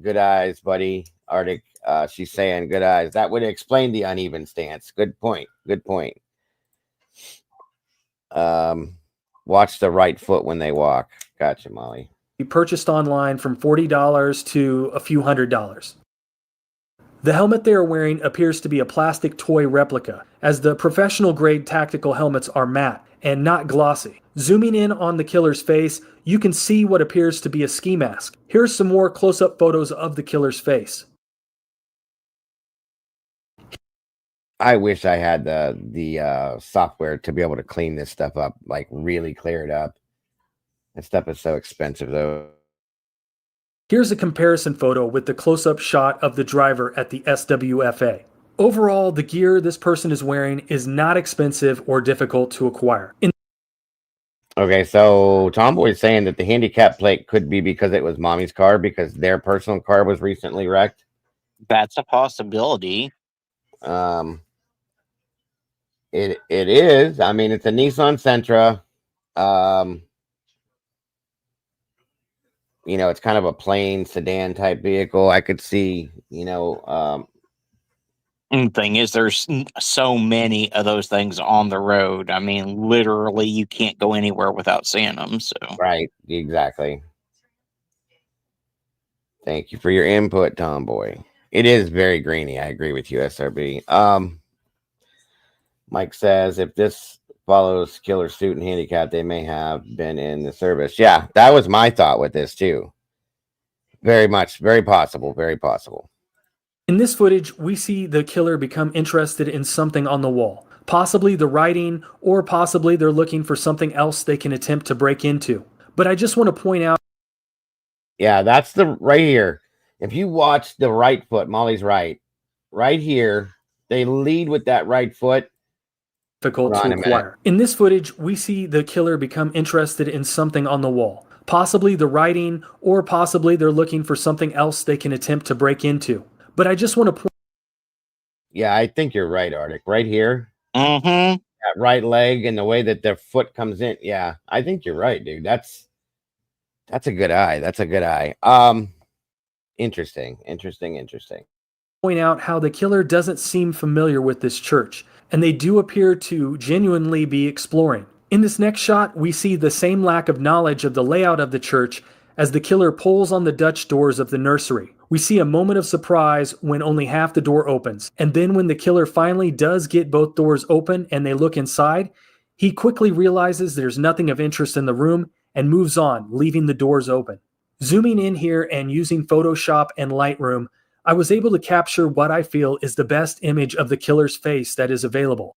Good eyes, buddy. Arctic. She's saying good eyes. That would explain the uneven stance. Good point. Good point. Watch the right foot when they walk. Gotcha, Molly. You purchased online from $40 to a few $100s. The helmet they are wearing appears to be a plastic toy replica, as the professional grade tactical helmets are matte and not glossy. Zooming in on the killer's face, you can see what appears to be a ski mask. Here's some more close-up photos of the killer's face. I wish I had the software to be able to clean this stuff up, like really clear it up. That stuff is so expensive, though. Here's a comparison photo with the close-up shot of the driver at the SWFA. Overall, the gear this person is wearing is not expensive or difficult to acquire. Okay, so Tomboy's saying that the handicap plate could be because it was mommy's car because their personal car was recently wrecked. That's a possibility. It is. I mean, it's a Nissan Sentra. It's kind of a plain sedan type vehicle. I could see, And the thing is, there's so many of those things on the road. I mean, literally, you can't go anywhere without seeing them. So, right, exactly. Thank you for your input, Tomboy. It is very greeny. I agree with you, SRB. Mike says if this follows killer suit and handicap, they may have been in the service. Yeah, that was my thought with this too. Very much, very possible, very possible. In this footage, we see the killer become interested in something on the wall. Possibly the writing, or possibly they're looking for something else they can attempt to break into. But I just want to point out. Yeah, that's the right here. If you watch the right foot, Molly's right here, they lead with that right foot. Difficult to acquire. In this footage, we see the killer become interested in something on the wall. Possibly the writing, or possibly they're looking for something else they can attempt to break into. But I just want to point. Yeah, I think you're right, Arctic. Right here. mm-hmm. That right leg and the way that their foot comes in. Yeah, I think you're right, dude. That's a good eye. That's a good eye. Interesting. Point out how the killer doesn't seem familiar with this church, and they do appear to genuinely be exploring. In this next shot, we see the same lack of knowledge of the layout of the church as the killer pulls on the Dutch doors of the nursery. We see a moment of surprise when only half the door opens, and then when the killer finally does get both doors open and they look inside, he quickly realizes there's nothing of interest in the room and moves on, leaving the doors open. Zooming in here and using Photoshop and Lightroom, I was able to capture what I feel is the best image of the killer's face that is available.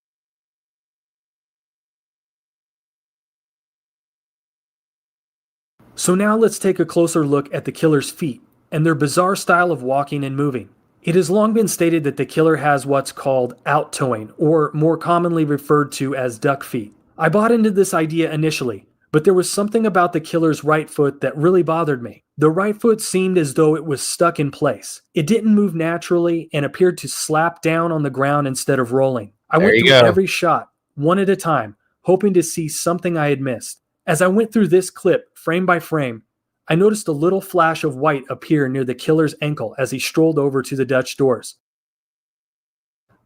So now let's take a closer look at the killer's feet and their bizarre style of walking and moving. It has long been stated that the killer has what's called out-toeing, or more commonly referred to as duck feet. I bought into this idea initially, but there was something about the killer's right foot that really bothered me. The right foot seemed as though it was stuck in place. It didn't move naturally and appeared to slap down on the ground instead of rolling. I went through every shot, one at a time, hoping to see something I had missed. As I went through this clip, frame by frame, I noticed a little flash of white appear near the killer's ankle as he strolled over to the Dutch doors.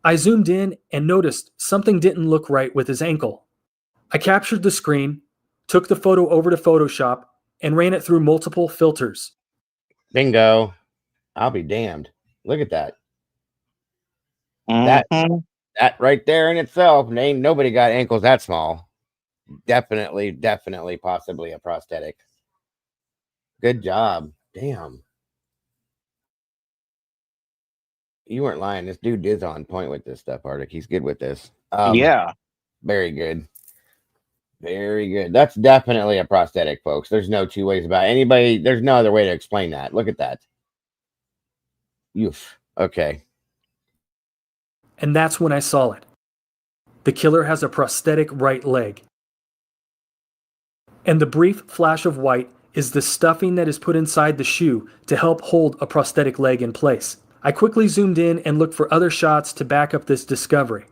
I zoomed in and noticed something didn't look right with his ankle. I captured the screen, took the photo over to Photoshop, and ran it through multiple filters. Bingo. I'll be damned. Look at that. Mm-hmm. That right there in itself, ain't nobody got ankles that small. Definitely, possibly a prosthetic. Good job. Damn. You weren't lying. This dude is on point with this stuff, Arctic. He's good with this. Yeah. Very good. Very good. That's definitely a prosthetic, folks. There's no two ways about it. Anybody. There's no other way to explain that. Look at that. Oof. Okay. And that's when I saw it. The killer has a prosthetic right leg. And the brief flash of white is the stuffing that is put inside the shoe to help hold a prosthetic leg in place. I quickly zoomed in and looked for other shots to back up this discovery.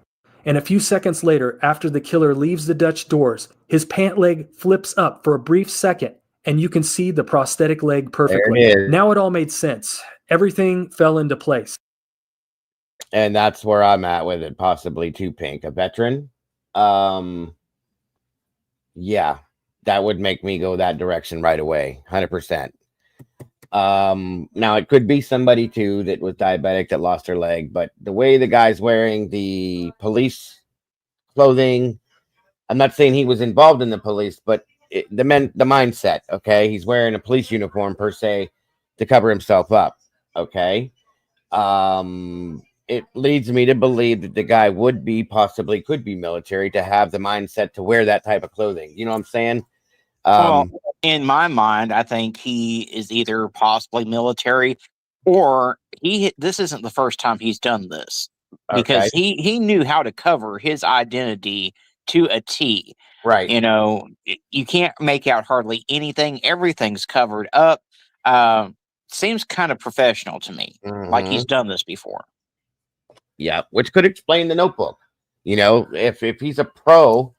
And a few seconds later, after the killer leaves the Dutch doors, his pant leg flips up for a brief second, and you can see the prosthetic leg perfectly. There it is. Now it all made sense. Everything fell into place. And that's where I'm at with it, possibly too, Pink. A veteran. Yeah, that would make me go that direction right away. 100%. Now it could be somebody too that was diabetic that lost her leg, but the way the guy's wearing the police clothing, I'm not saying he was involved in the police, but the mindset, okay? He's wearing a police uniform per se to cover himself up, okay? It leads me to believe that the guy could be military to have the mindset to wear that type of clothing. You know what I'm saying? Well, in my mind, I think he is either possibly military or this isn't the first time he's done this, because he knew how to cover his identity to a T. Right. You know, you can't make out hardly anything. Everything's covered up. Seems kind of professional to me, like he's done this before. Yeah, which could explain the notebook. You know, if he's a pro,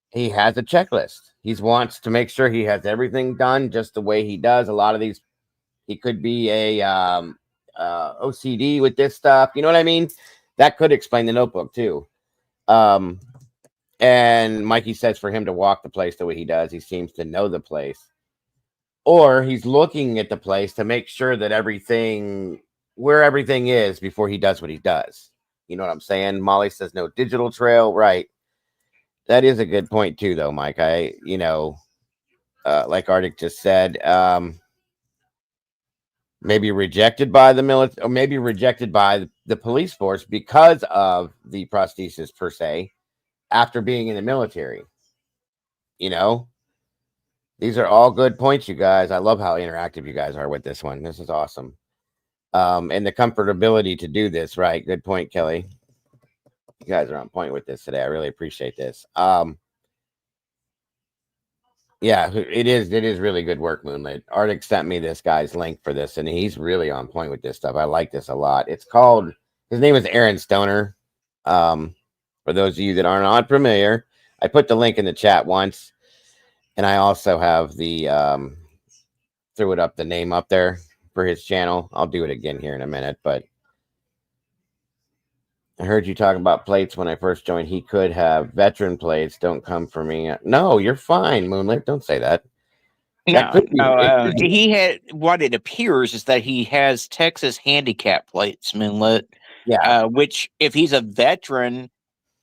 he has a checklist. He wants to make sure he has everything done just the way he does. A lot of these, he could be a OCD with this stuff. You know what I mean? That could explain the notebook too. And Mikey says for him to walk the place the way he does, he seems to know the place. Or he's looking at the place to make sure that where everything is before he does what he does. You know what I'm saying? Molly says no digital trail. Right. That is a good point too, though, Mike. Like Arctic just said, maybe rejected by the military, or maybe rejected by the police force because of the prosthesis per se, after being in the military. You know, these are all good points, you guys. I love how interactive you guys are with this one. This is awesome. And the comfortability to do this, right? Good point, Kelly. You guys are on point with this today. I really appreciate this. Yeah, it is really good work, Moonlit. Arctic sent me this guy's link for this, and he's really on point with this stuff. I like this a lot. It's called, his name is Aaron Stoner. For those of you that are not familiar, I put the link in the chat once, and I also have the threw it up, the name up there for his channel. I'll do it again here in a minute, but I heard you talking about plates when I first joined. He could have veteran plates. Don't come for me. No, you're fine, Moonlit. Don't say that. He had, what it appears is that he has Texas handicap plates, Moonlit. Yeah. Which, if he's a veteran,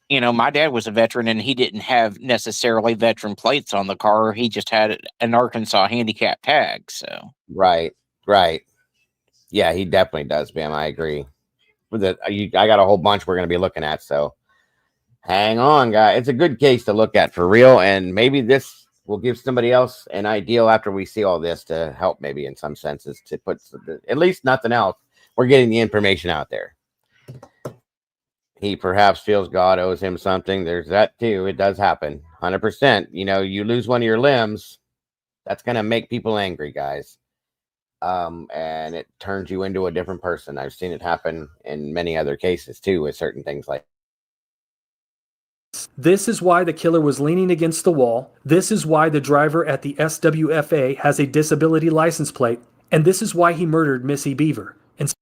you know, my dad was a veteran and he didn't have necessarily veteran plates on the car. He just had an Arkansas handicap tag. So right. Yeah, he definitely does, Bam. I agree. I got a whole bunch we're going to be looking at, so hang on, guys. It's a good case to look at for real, and maybe this will give somebody else an idea after we see all this to help, maybe in some senses, to put, at least nothing else, we're getting the information out there. He perhaps feels God owes him something. There's that too. It does happen. 100%. You know, you lose one of your limbs, that's going to make people angry, guys. And it turns you into a different person. I've seen it happen in many other cases too, with certain things like. This is why the killer was leaning against the wall. This is why the driver at the SWFA has a disability license plate. And this is why he murdered Missy Beaver. And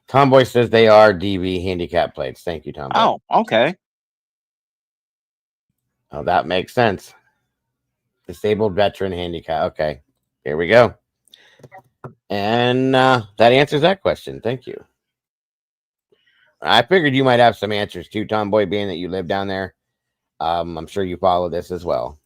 Tomboy says they are DV handicap plates. Thank you, Tomboy. Oh, okay. Oh, that makes sense. Disabled veteran handicap. Okay, here we go. And that answers that question. Thank you. I figured you might have some answers too, Tomboy, being that you live down there. I'm sure you follow this as well.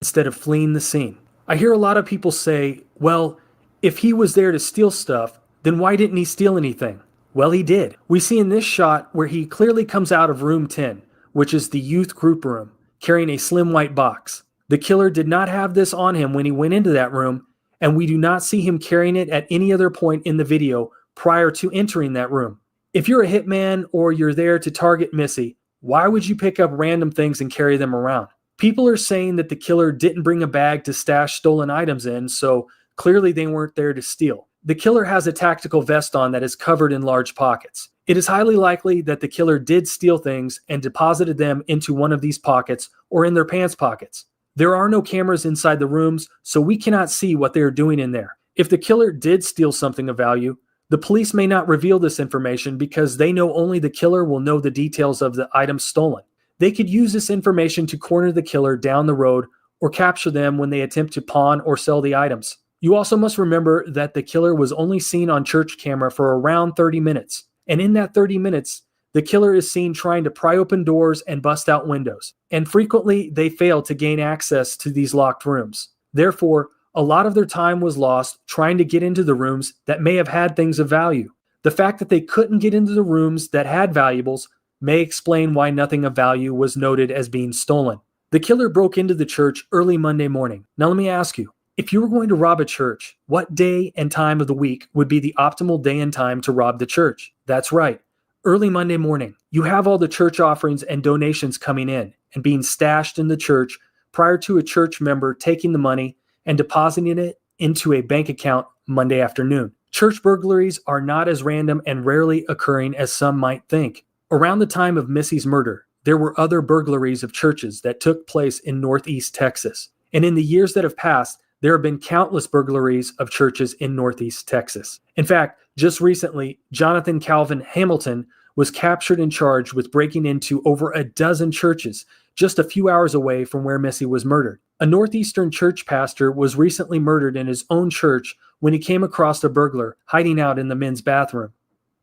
instead of fleeing the scene. I hear a lot of people say, well, if he was there to steal stuff, then why didn't he steal anything? Well, he did. We see in this shot where he clearly comes out of room 10, which is the youth group room. carrying a slim white box. The killer did not have this on him when he went into that room, and we do not see him carrying it at any other point in the video prior to entering that room. If you're a hitman or you're there to target Missy, why would you pick up random things and carry them around? People are saying that the killer didn't bring a bag to stash stolen items in, so clearly they weren't there to steal. The killer has a tactical vest on that is covered in large pockets. It is highly likely that the killer did steal things and deposited them into one of these pockets or in their pants pockets. There are no cameras inside the rooms, so we cannot see what they are doing in there. If the killer did steal something of value, the police may not reveal this information because they know only the killer will know the details of the items stolen. They could use this information to corner the killer down the road or capture them when they attempt to pawn or sell the items. You also must remember that the killer was only seen on church camera for around 30 minutes. And in that 30 minutes, the killer is seen trying to pry open doors and bust out windows. And frequently, they fail to gain access to these locked rooms. Therefore, a lot of their time was lost trying to get into the rooms that may have had things of value. The fact that they couldn't get into the rooms that had valuables may explain why nothing of value was noted as being stolen. The killer broke into the church early Monday morning. Now let me ask you, if you were going to rob a church, what day and time of the week would be the optimal day and time to rob the church? That's right, early Monday morning. You have all the church offerings and donations coming in and being stashed in the church prior to a church member taking the money and depositing it into a bank account Monday afternoon. Church burglaries are not as random and rarely occurring as some might think. Around the time of Missy's murder, there were other burglaries of churches that took place in Northeast Texas. And in the years that have passed, there have been countless burglaries of churches in Northeast Texas. In fact, just recently, Jonathan Calvin Hamilton was captured and charged with breaking into over a dozen churches just a few hours away from where Missy was murdered. A Northeastern church pastor was recently murdered in his own church when he came across a burglar hiding out in the men's bathroom.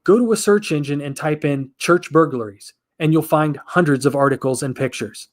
Go to a search engine and type in church burglaries, and you'll find hundreds of articles and pictures.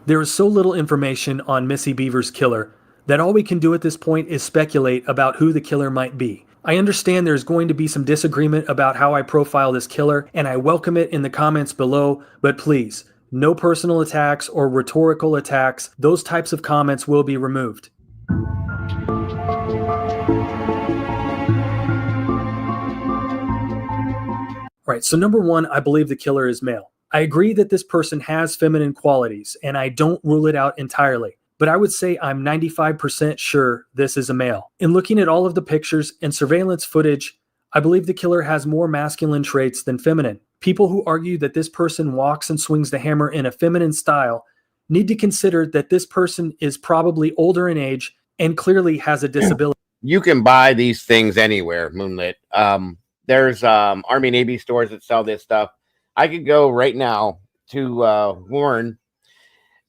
There is so little information on Missy Bevers' killer that all we can do at this point is speculate about who the killer might be. I understand there's going to be some disagreement about how I profile this killer, and I welcome it in the comments below, but please, no personal attacks or rhetorical attacks. Those types of comments will be removed. All right, so number one, I believe the killer is male. I agree that this person has feminine qualities, and I don't rule it out entirely. But I would say I'm 95% sure this is a male. In looking at all of the pictures and surveillance footage, I believe the killer has more masculine traits than feminine. People who argue that this person walks and swings the hammer in a feminine style need to consider that this person is probably older in age and clearly has a disability. You can buy these things anywhere, Moonlit. There's Army Navy stores that sell this stuff. I could go right now to Warren.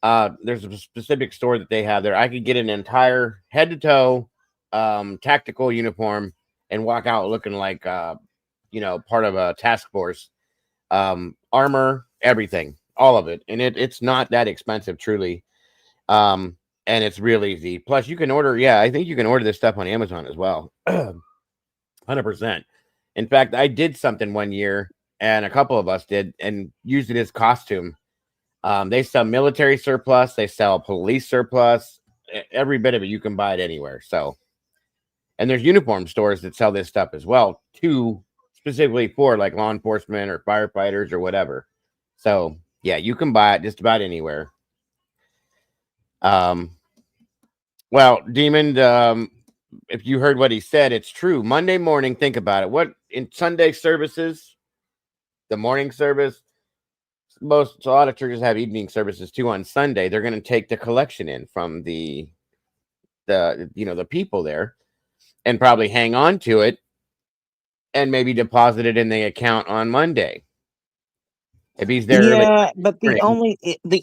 There's a specific store that they have there. I could get an entire head to toe tactical uniform and walk out looking like part of a task force. Armor, everything, all of it, and it's not that expensive, truly. And it's real easy. Plus, you can order. Yeah, I think you can order this stuff on Amazon as well. 100%. In fact, I did something one year, and a couple of us did, and used it as costume. They sell military surplus. They sell police surplus. Every bit of it, you can buy it anywhere. So, and there's uniform stores that sell this stuff as well, too, specifically for like law enforcement or firefighters or whatever. So, yeah, you can buy it just about anywhere. Well, Demon, if you heard what he said, it's true. Monday morning, think about it. What in Sunday services, the morning service, a lot of churches have evening services too on Sunday. They're going to take the collection in from the people there and probably hang on to it and maybe deposit it in the account on Monday. If he's there, yeah, but the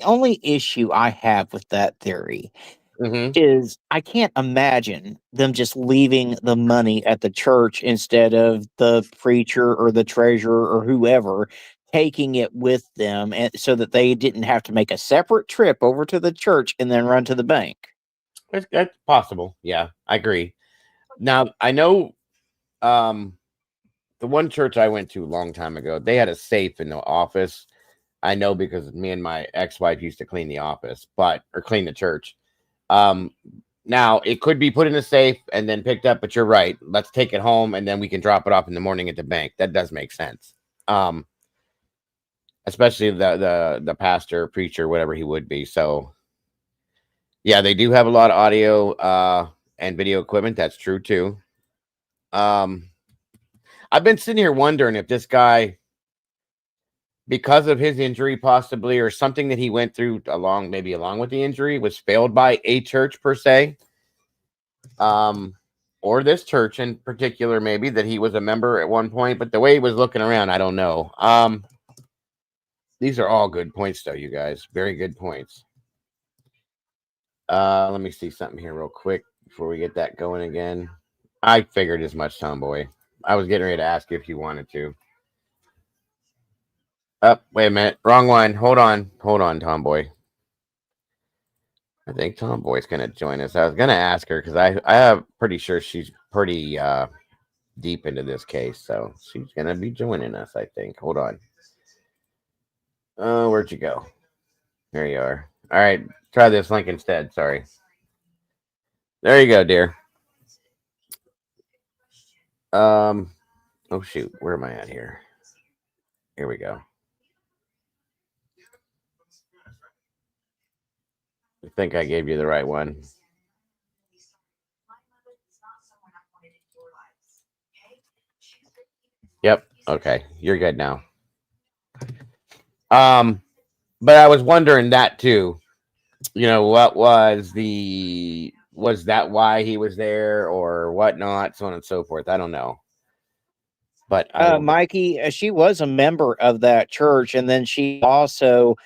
only issue I have with that theory is I can't imagine them just leaving the money at the church instead of the preacher or the treasurer or whoever taking it with them, and so that they didn't have to make a separate trip over to the church and then run to the bank. That's possible. Yeah, I agree. Now, I know The one church I went to a long time ago, they had a safe in the office. I know because me and my ex-wife used to clean the office, or clean the church. Now it could be put in a safe and then picked up, but you're right. Let's take it home and then we can drop it off in the morning at the bank. That does make sense. Especially the pastor, preacher, whatever he would be. So yeah, they do have a lot of audio and video equipment. That's true too. I've been sitting here wondering if this guy, because of his injury possibly, or something that he went through along with the injury, was failed by a church per se, or this church in particular, maybe that he was a member at one point, but the way he was looking around, I don't know. These are all good points though, you guys. Very good points. Let me see something here real quick before we get that going again. I figured as much, Tomboy. I was getting ready to ask you if you wanted to. Oh, wait a minute. Wrong one. Hold on, Tomboy. I think Tomboy's going to join us. I was going to ask her because I am pretty sure she's pretty deep into this case. So she's going to be joining us, I think. Hold on. Where'd you go? There you are. All right. Try this link instead. Sorry. There you go, dear. Oh, shoot. Where am I at here? Here we go. I think I gave you the right one. Yep. Okay. You're good now. But I was wondering that too. You know, what was that why he was there or whatnot, so on and so forth. I don't know. But Mikey, she was a member of that church, and then she also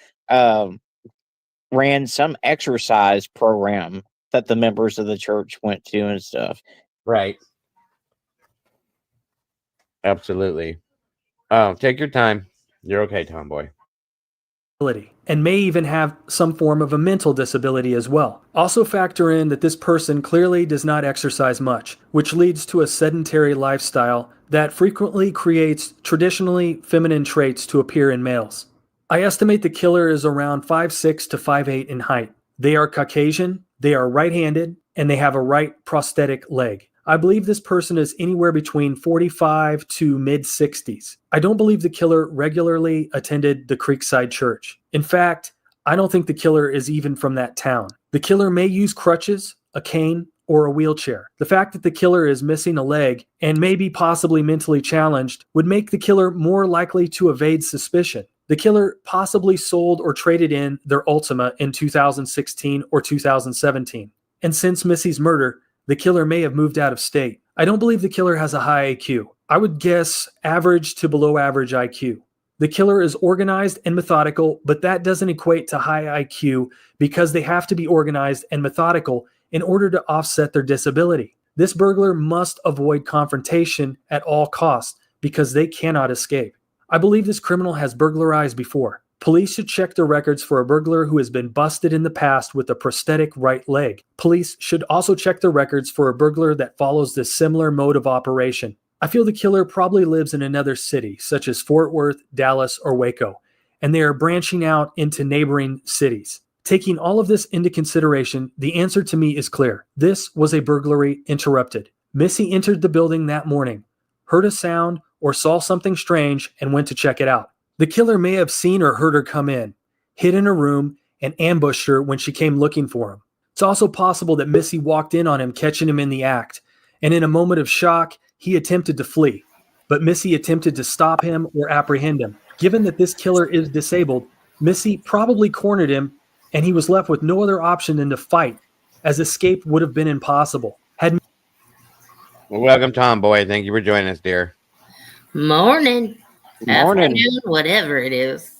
ran some exercise program that the members of the church went to and stuff. Right. Absolutely. Oh, take your time. You're okay, Tomboy. And may even have some form of a mental disability as well. Also factor in that this person clearly does not exercise much, which leads to a sedentary lifestyle that frequently creates traditionally feminine traits to appear in males. I estimate the killer is around 5'6" to 5'8" in height. They are Caucasian, they are right-handed, and they have a right prosthetic leg. I believe this person is anywhere between 45 to mid-60s. I don't believe the killer regularly attended the Creekside Church. In fact, I don't think the killer is even from that town. The killer may use crutches, a cane, or a wheelchair. The fact that the killer is missing a leg and may be possibly mentally challenged would make the killer more likely to evade suspicion. The killer possibly sold or traded in their Ultima in 2016 or 2017. And since Missy's murder, the killer may have moved out of state. I don't believe the killer has a high IQ. I would guess average to below average IQ. The killer is organized and methodical, but that doesn't equate to high IQ because they have to be organized and methodical in order to offset their disability. This burglar must avoid confrontation at all costs because they cannot escape. I believe this criminal has burglarized before. Police should check their records for a burglar who has been busted in the past with a prosthetic right leg. Police should also check their records for a burglar that follows this similar mode of operation. I feel the killer probably lives in another city, such as Fort Worth, Dallas, or Waco, and they are branching out into neighboring cities. Taking all of this into consideration, the answer to me is clear. This was a burglary interrupted. Missy entered the building that morning, heard a sound, or saw something strange, and went to check it out. The killer may have seen or heard her come in, hid in a room, and ambushed her when she came looking for him. It's also possible that Missy walked in on him, catching him in the act, and in a moment of shock, he attempted to flee, but Missy attempted to stop him or apprehend him. Given that this killer is disabled, Missy probably cornered him, and he was left with no other option than to fight, as escape would have been impossible. Well, welcome, Tomboy. Thank you for joining us, dear. Morning. Morning. Afternoon, whatever it is.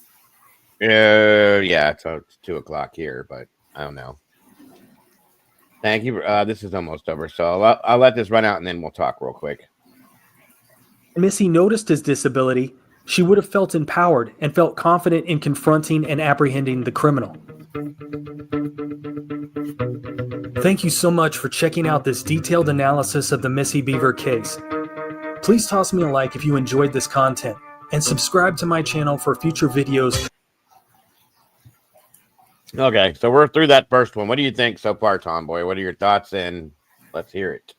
Yeah, it's 2 o'clock here, but I don't know. Thank you. This is almost over, so I'll let this run out, and then we'll talk real quick. Missy noticed his disability, she would have felt empowered and felt confident in confronting and apprehending the criminal. Thank you so much for checking out this detailed analysis of the Missy Beaver case. Please toss me a like if you enjoyed this content, and subscribe to my channel for future videos. Okay, so we're through that first one. What do you think so far, Tomboy? What are your thoughts? And let's hear it.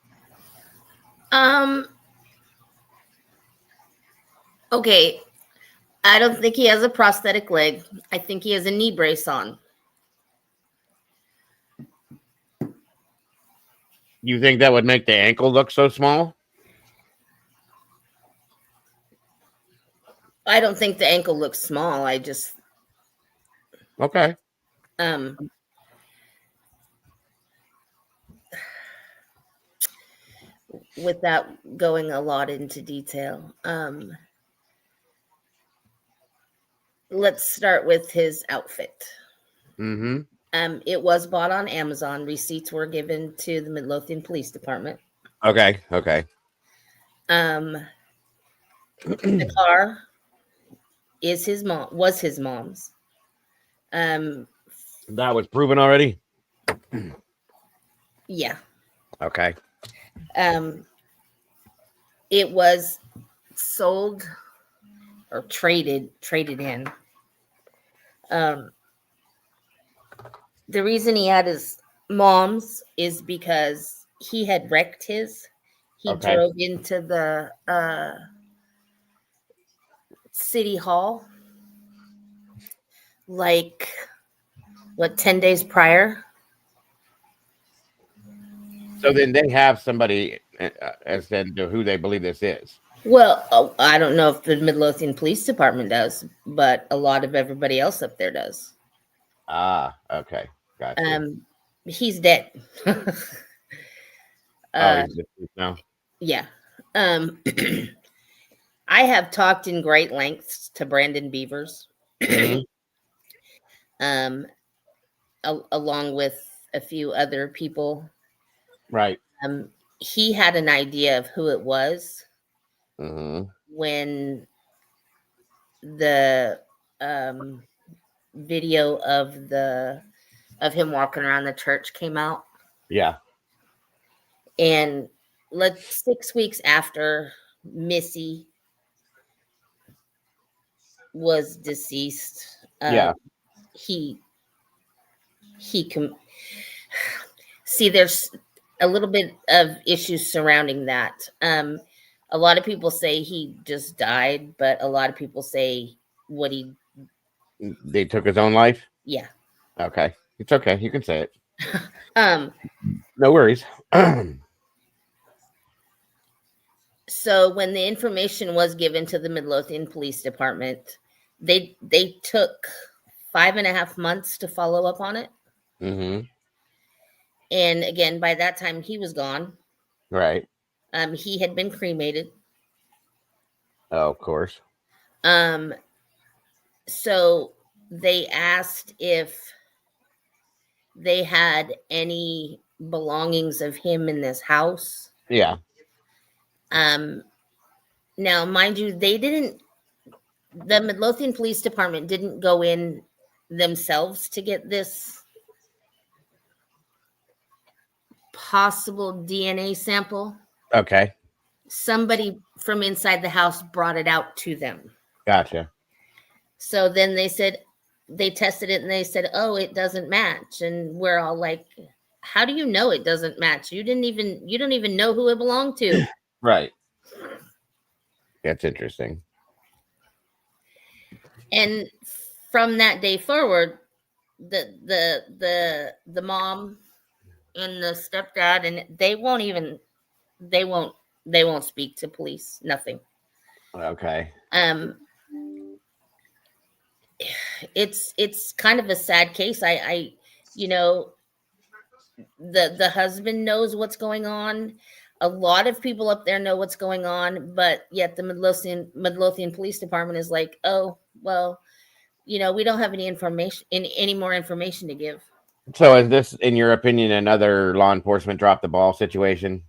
Okay. I don't think he has a prosthetic leg. I think he has a knee brace on. You think that would make the ankle look so small? I don't think the ankle looks small. I just Okay. without going a lot into detail. Let's start with his outfit. Mm-hmm. It was bought on Amazon. Receipts were given to the Midlothian Police Department. Okay. Okay. The car is was his mom's. That was proven already? Yeah. Okay. It was sold or traded in. The reason he had his mom's is because he had wrecked his. He Okay. drove into the city hall like 10 days prior. So then they have somebody as then to who they believe this is. Well, I don't know if the Midlothian Police Department does, but a lot of everybody else up there does. Ah, okay. Gotcha. He's dead. He's deceased now. Yeah. I have talked in great lengths to Brandon Bevers, Mhm. Along with a few other people. Right. He had an idea of who it was Mm-hmm. when the video of him walking around the church came out. Yeah. And 6 weeks after Missy was deceased, Yeah. he can see there's a little bit of issues surrounding that. A lot of people say he just died, but a lot of people say They took his own life? yeah. Okay. It's okay. You can say it. No worries. So when the information was given to the Midlothian Police Department, they took 5.5 months to follow up on it. Mm-hmm. And again, by that time he was gone. Right. He had been cremated. Oh, of course. So they asked if they had any belongings of him in this house. Yeah. Now, mind you, the Midlothian Police Department didn't go in themselves to get this possible DNA sample. Okay. Somebody from inside the house brought it out to them. Gotcha. So then they tested it and they said, oh, it doesn't match. And we're all like, how do you know it doesn't match? You don't even know who it belonged to. Right. That's interesting. And from that day forward, the mom and the stepdad, and they won't speak to police. Nothing. Okay. It's kind of a sad case. The husband knows what's going on. A lot of people up there know what's going on, but yet the Midlothian Police Department is like, oh, well, we don't have any more information to give. So is this, in your opinion, another law enforcement drop the ball situation?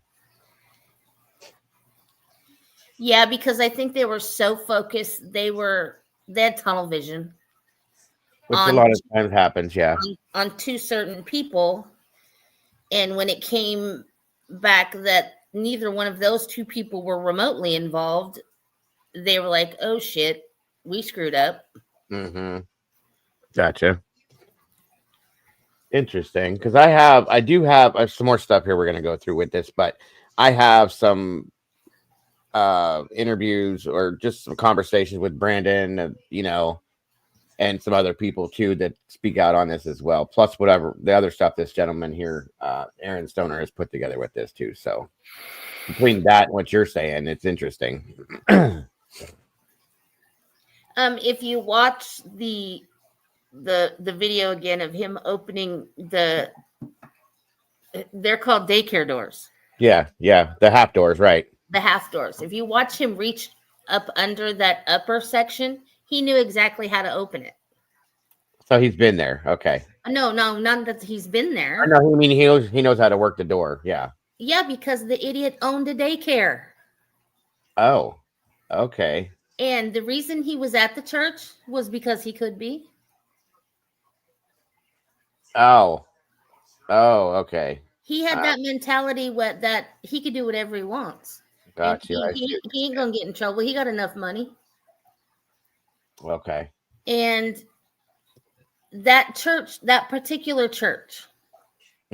Yeah, because I think they were so focused. They had tunnel vision. Which a lot of times happens, yeah. On two certain people. And when it came back that neither one of those two people were remotely involved, they were like, oh shit, we screwed up. Mm-hmm. Gotcha. Interesting. Because I do have some more stuff here we're going to go through with this, but I have some interviews or just some conversations with Brandon, and some other people too that speak out on this as well. Plus whatever the other stuff this gentleman here, Aaron Stoner, has put together with this too. So between that and what you're saying, it's interesting. If you watch the video again of him opening they're called daycare doors. Yeah, the half doors, right? The half doors. If you watch him reach up under that upper section, he knew exactly how to open it. So he's been there. Okay. No, not that he's been there. I know. I mean, he knows how to work the door. Yeah. Yeah, because the idiot owned a daycare. Oh, okay. And the reason he was at the church was because he could be. Oh, okay. He had that mentality that he could do whatever he wants. Gotcha. He ain't gonna get in trouble. He got enough money. Okay. And that church, that particular church,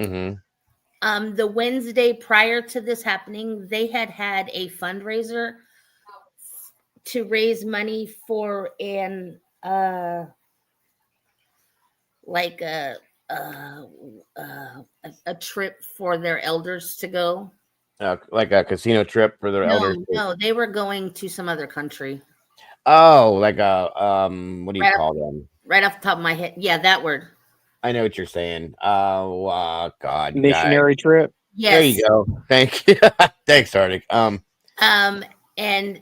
Mm-hmm. the Wednesday prior to this happening, they had a fundraiser to raise money for a trip for their elders to go. Like a casino trip for their elders. No, they were going to some other country. Oh, like a what do you call them? Right off the top of my head, yeah, that word. I know what you're saying. Oh, God, Missionary trip. Yes. There you go. Thank you. Thanks, Arctic. And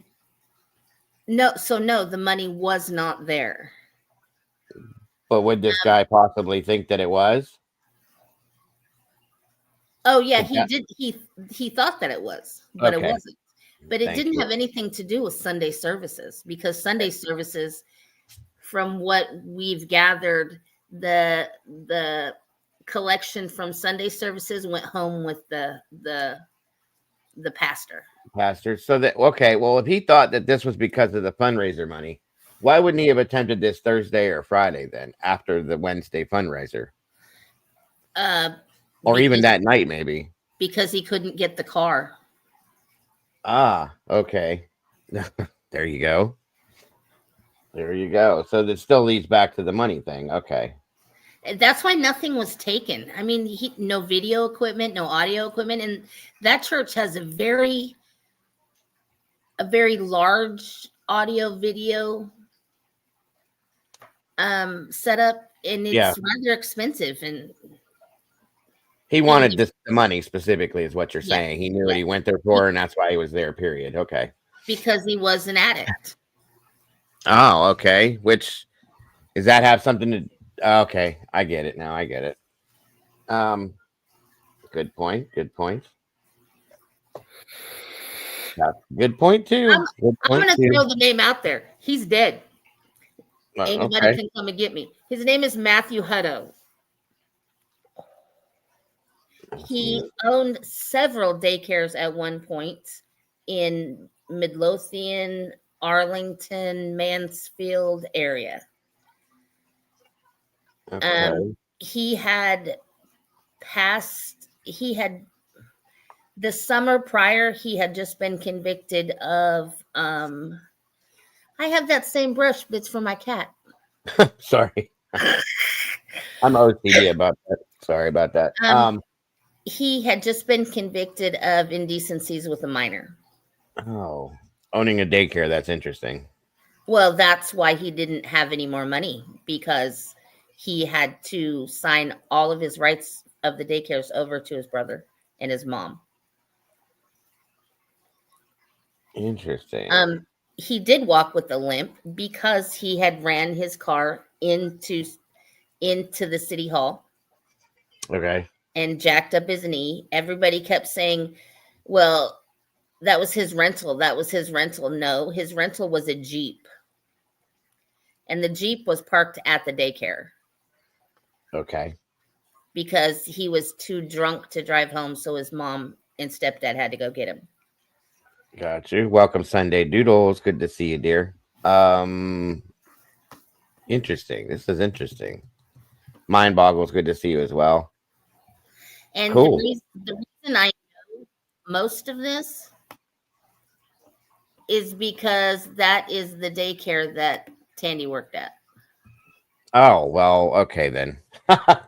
no, the money was not there. But would this guy possibly think that it was? Oh yeah, he did. He thought that it was, but it wasn't. But it didn't have anything to do with Sunday services, because Sunday services, from what we've gathered, the collection from Sunday services went home with the pastor. So that well, if he thought that this was because of the fundraiser money, why wouldn't he have attempted this Thursday or Friday then, after the Wednesday fundraiser? Or even that night, maybe. Because he couldn't get the car. Ah, okay. There you go. So that still leads back to the money thing. Okay. That's why nothing was taken. I mean, no video equipment, no audio equipment. And that church has a very large audio video setup, and it's rather expensive. And he wanted the money specifically, is what you're saying. He knew what he went there for, and that's why he was there, period. Okay. Because he was an addict. Oh, okay. Which, does that have something to... Okay, I get it now. I get it. Good point. That's good point, too. I'm going to throw the name out there. He's dead. Anybody can come and get me. His name is Matthew Hutto. He owned several daycares at one point in Midlothian, Arlington, Mansfield area. Okay. The summer prior, he had just been convicted of, I have that same brush, but it's for my cat. Sorry. I'm OCD about that. Sorry about that. He had just been convicted of indecencies with a minor. Oh, owning a daycare. That's interesting. Well, that's why he didn't have any more money, because he had to sign all of his rights of the daycares over to his brother and his mom. Interesting. He did walk with a limp because he had ran his car into the city hall. Okay. And jacked up his knee. Everybody kept saying, well, that was his rental. No, his rental was a Jeep. And the Jeep was parked at the daycare. Okay. Because he was too drunk to drive home, so his mom and stepdad had to go get him. Got you. Welcome, Sunday Doodles. Good to see you, dear. Interesting. This is interesting. Mind boggles. Good to see you as well. And Cool. the reason I know most of this is because that is the daycare that Tandy worked at. Oh, well, okay then.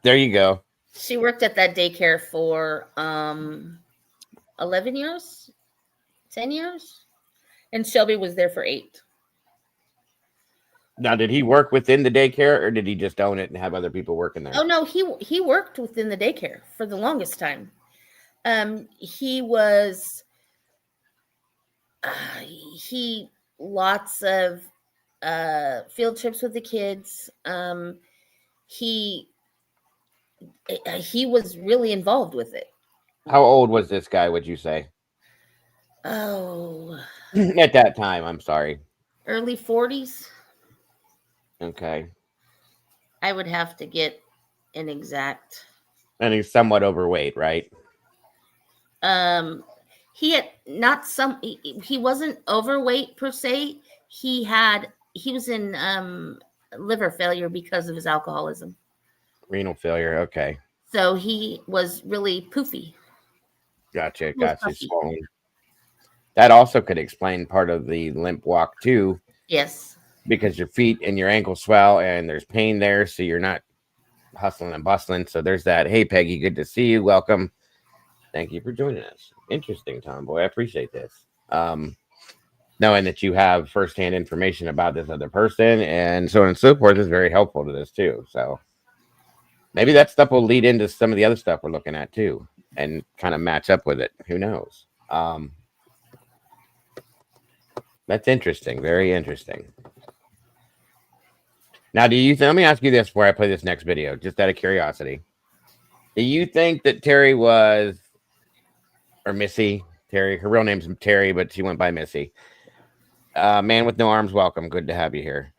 There you go. She worked at that daycare for 11 years, 10 years, and Shelby was there for 8. Now, did he work within the daycare, or did he just own it and have other people working there? Oh no, he worked within the daycare for the longest time. He was lots of field trips with the kids. He was really involved with it. How old was this guy, would you say? Oh, At that time, I'm sorry. early 40s. Okay. I would have to get an exact. And he's somewhat overweight, right? He had not some. He wasn't overweight per se. He was in liver failure because of his alcoholism. Renal failure. Okay. So he was really poofy. Gotcha. was Gotcha. puffy. Swollen. That also could explain part of the limp walk too, Yes. because your feet and your ankles swell and there's pain there, so you're not hustling and bustling. So there's that. Hey, Peggy, good to see you. Welcome. Thank you for joining us. Interesting, Tomboy. I appreciate this. Knowing that you have firsthand information about this other person and so on and so forth is very helpful to this too. So maybe that stuff will lead into some of the other stuff we're looking at too and kind of match up with it. Who knows? That's interesting. Very interesting. Now, let me ask you this before I play this next video, just out of curiosity. Do you think that Terry was, or Missy, Terry, her real name's Terry, but she went by Missy. Man with no arms, welcome. Good to have you here.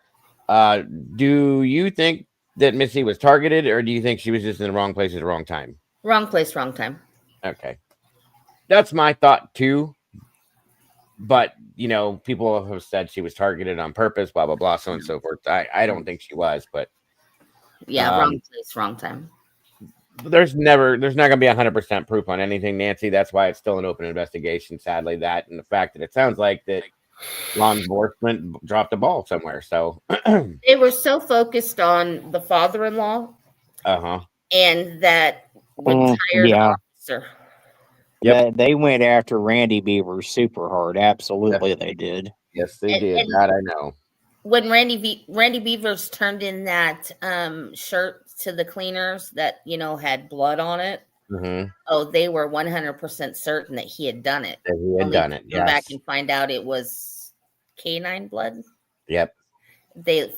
Do you think that Missy was targeted, or do you think she was just in the wrong place at the wrong time? Wrong place, wrong time. Okay. That's my thought too. But, you know, people have said she was targeted on purpose, blah, blah, blah, so on and so forth. I don't think she was, but. Yeah, wrong place, wrong time. There's not going to be 100% proof on anything, Nancy. That's why it's still an open investigation, sadly, that and the fact that it sounds like that law enforcement dropped the ball somewhere. So they were so focused on the father-in-law and that retired officer. Yep. They went after Randy Bevers super hard. Absolutely, they did. Yes, they did. That I know. When Randy Bevers turned in that shirt to the cleaners that, you know, had blood on it, they were 100% certain that he had done it. That he had done it. Come back and find out it was canine blood. Yep. They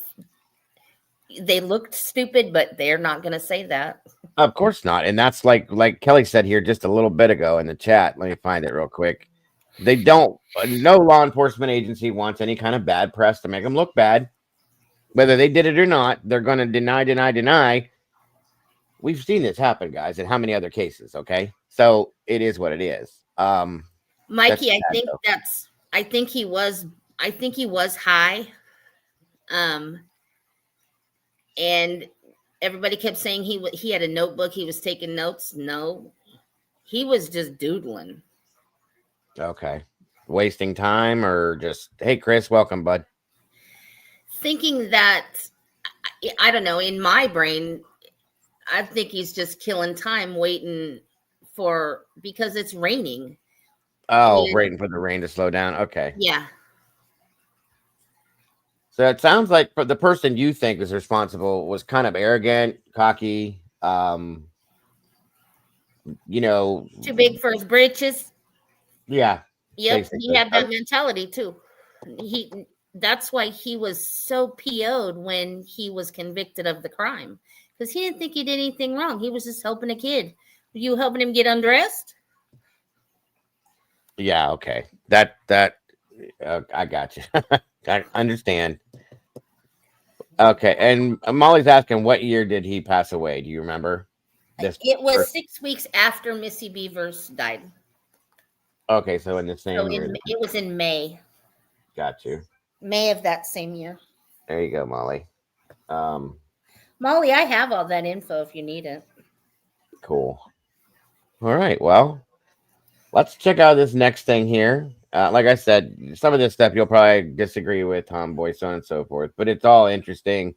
looked stupid, but they're not going to say that. Of course not. And that's like Kelly said here just a little bit ago in the chat. Let me find it real quick. No law enforcement agency wants any kind of bad press to make them look bad. Whether they did it or not, they're going to deny. We've seen this happen, guys, in how many other cases, okay? So it is what it is. Mikey, I think he was high. And everybody kept saying he had a notebook, he was taking notes. No, he was just doodling. Okay. Wasting time or just, hey, Chris, welcome, bud. Thinking that, I don't know, in my brain, I think he's just killing time waiting because it's raining. Oh, waiting for the rain to slow down. Okay. Yeah. So it sounds like the person you think is responsible was kind of arrogant, cocky, too big for his britches. Yeah. Yep. Basically. He had that mentality too. That's why he was so PO'd when he was convicted of the crime, because he didn't think he did anything wrong. He was just helping a kid. Were you helping him get undressed? Yeah. Okay. That I got you. I understand. Okay. And Molly's asking, what year did he pass away? Do you remember? It was 6 weeks after Missy Bevers died. Okay, so in the same So year. it was in May, Got you. May of that same year. There you go, Molly. Molly, I have all that info if you need it. Cool. All right. Well, let's check out this next thing here. Like I said, some of this stuff you'll probably disagree with, Tomboy, so on and so forth, but it's all interesting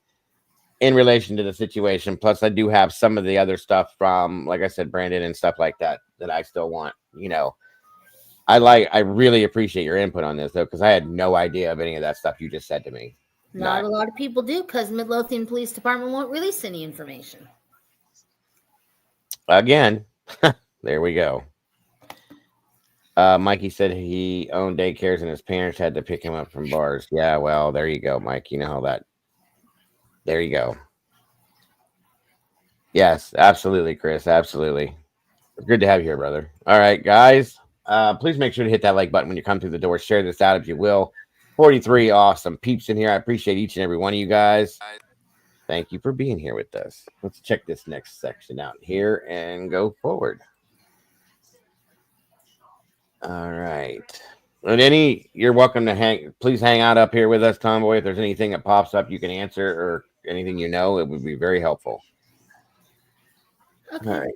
in relation to the situation. Plus, I do have some of the other stuff from, like I said, Brandon and stuff like that that I still want. I really appreciate your input on this though, because I had no idea of any of that stuff you just said to me. Not a lot of people do, because Midlothian Police Department won't release any information. Again, there we go. Mikey said he owned daycares and his parents had to pick him up from bars. Yeah, well, there you go, Mike. You know how that. There you go. Yes, absolutely, Chris. Absolutely. It's good to have you here, brother. All right, guys. Please make sure to hit that like button when you come through the door. Share this out if you will. 43 awesome peeps in here. I appreciate each and every one of you guys. Thank you for being here with us. Let's check this next section out here and go forward. All right. And you're welcome to please hang out up here with us, Tomboy. If there's anything that pops up you can answer or anything it would be very helpful. Okay. All right.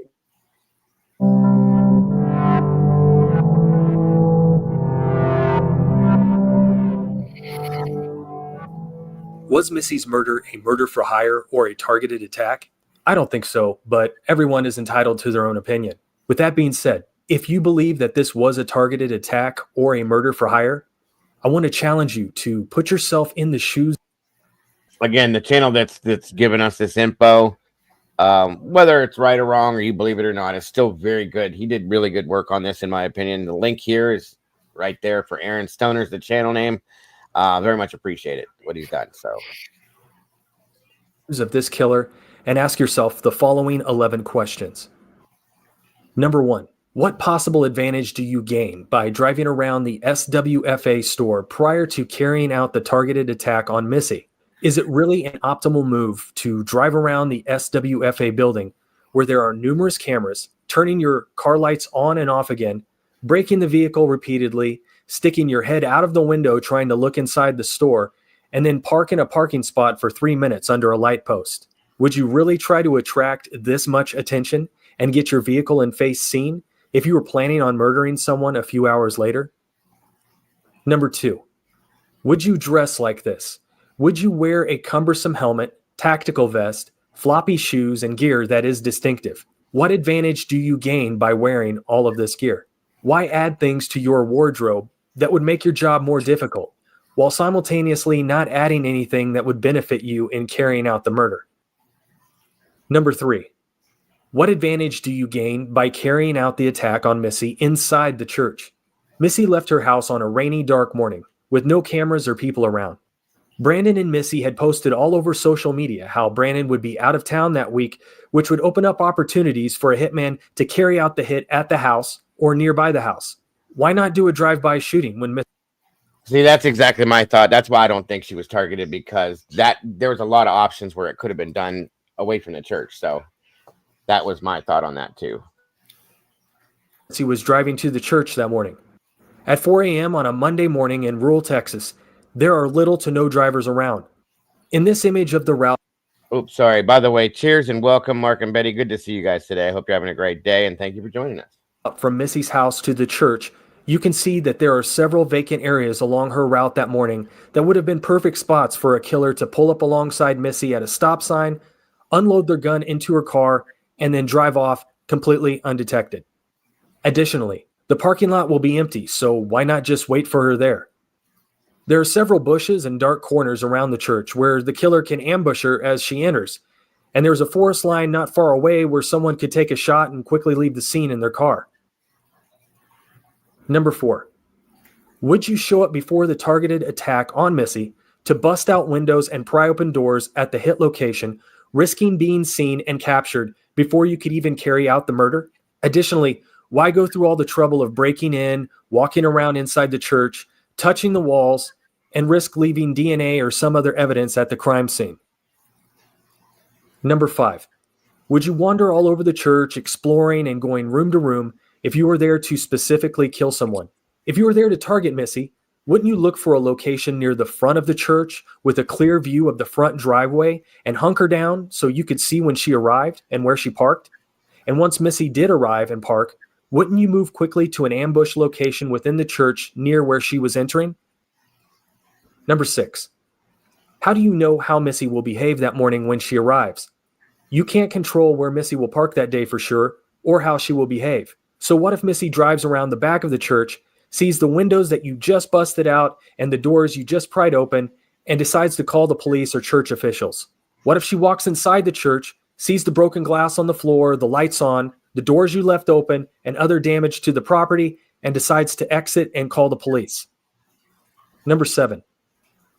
Was Missy's murder a murder for hire or a targeted attack? I don't think so, but everyone is entitled to their own opinion. With that being said, if you believe that this was a targeted attack or a murder for hire, I want to challenge you to put yourself in the shoes. Again, the channel that's given us this info, whether it's right or wrong or you believe it or not, is still very good. He did really good work on this, in my opinion. The link here is right there for Aaron Stoner's the channel name. Very much appreciate it, what he's done. So, Of this killer and ask yourself the following 11 questions. Number 1, what possible advantage do you gain by driving around the SWFA store prior to carrying out the targeted attack on Missy? Is it really an optimal move to drive around the SWFA building where there are numerous cameras, turning your car lights on and off again, braking the vehicle repeatedly, sticking your head out of the window trying to look inside the store, and then park in a parking spot for 3 minutes under a light post? Would you really try to attract this much attention and get your vehicle and face seen if you were planning on murdering someone a few hours later? Number 2, would you dress like this? Would you wear a cumbersome helmet, tactical vest, floppy shoes, and gear that is distinctive? What advantage do you gain by wearing all of this gear? Why add things to your wardrobe that would make your job more difficult, while simultaneously not adding anything that would benefit you in carrying out the murder? Number 3, what advantage do you gain by carrying out the attack on Missy inside the church? Missy left her house on a rainy, dark morning with no cameras or people around. Brandon and Missy had posted all over social media how Brandon would be out of town that week, which would open up opportunities for a hitman to carry out the hit at the house or nearby the house. Why not do a drive-by shooting when Missy... see, that's exactly my thought. That's why I don't think she was targeted, because there was a lot of options where it could have been done away from the church. So that was my thought on that too. He was driving to the church that morning. At 4 a.m. on a Monday morning in rural Texas, there are little to no drivers around. In this image of the route... Oops, sorry. By the way, cheers and welcome, Mark and Betty. Good to see you guys today. I hope you're having a great day, and thank you for joining us. From Missy's house to the church, you can see that there are several vacant areas along her route that morning that would have been perfect spots for a killer to pull up alongside Missy at a stop sign, unload their gun into her car, and then drive off completely undetected. Additionally, the parking lot will be empty, so why not just wait for her there? There are several bushes and dark corners around the church where the killer can ambush her as she enters, and there's a forest line not far away where someone could take a shot and quickly leave the scene in their car. Number 4, would you show up before the targeted attack on Missy to bust out windows and pry open doors at the hit location, risking being seen and captured before you could even carry out the murder? Additionally, why go through all the trouble of breaking in, walking around inside the church, touching the walls, and risk leaving DNA or some other evidence at the crime scene? Number 5, would you wander all over the church, exploring and going room to room, if you were there to specifically kill someone? If you were there to target Missy, wouldn't you look for a location near the front of the church with a clear view of the front driveway and hunker down so you could see when she arrived and where she parked? And once Missy did arrive and park, wouldn't you move quickly to an ambush location within the church near where she was entering? Number 6. How do you know how Missy will behave that morning when she arrives? You can't control where Missy will park that day for sure, or how she will behave. So what if Missy drives around the back of the church, sees the windows that you just busted out and the doors you just pried open, and decides to call the police or church officials? What if she walks inside the church, sees the broken glass on the floor, the lights on, the doors you left open, and other damage to the property, and decides to exit and call the police? Number 7.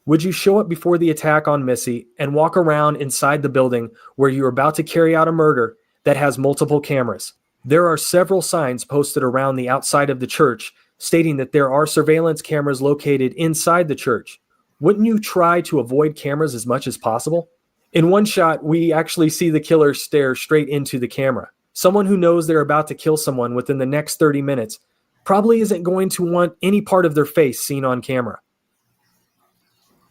Would you show up before the attack on Missy and walk around inside the building where you're about to carry out a murder that has multiple cameras? There are several signs posted around the outside of the church stating that there are surveillance cameras located inside the church. Wouldn't you try to avoid cameras as much as possible? In one shot, we actually see the killer stare straight into the camera. Someone who knows they're about to kill someone within the next 30 minutes probably isn't going to want any part of their face seen on camera.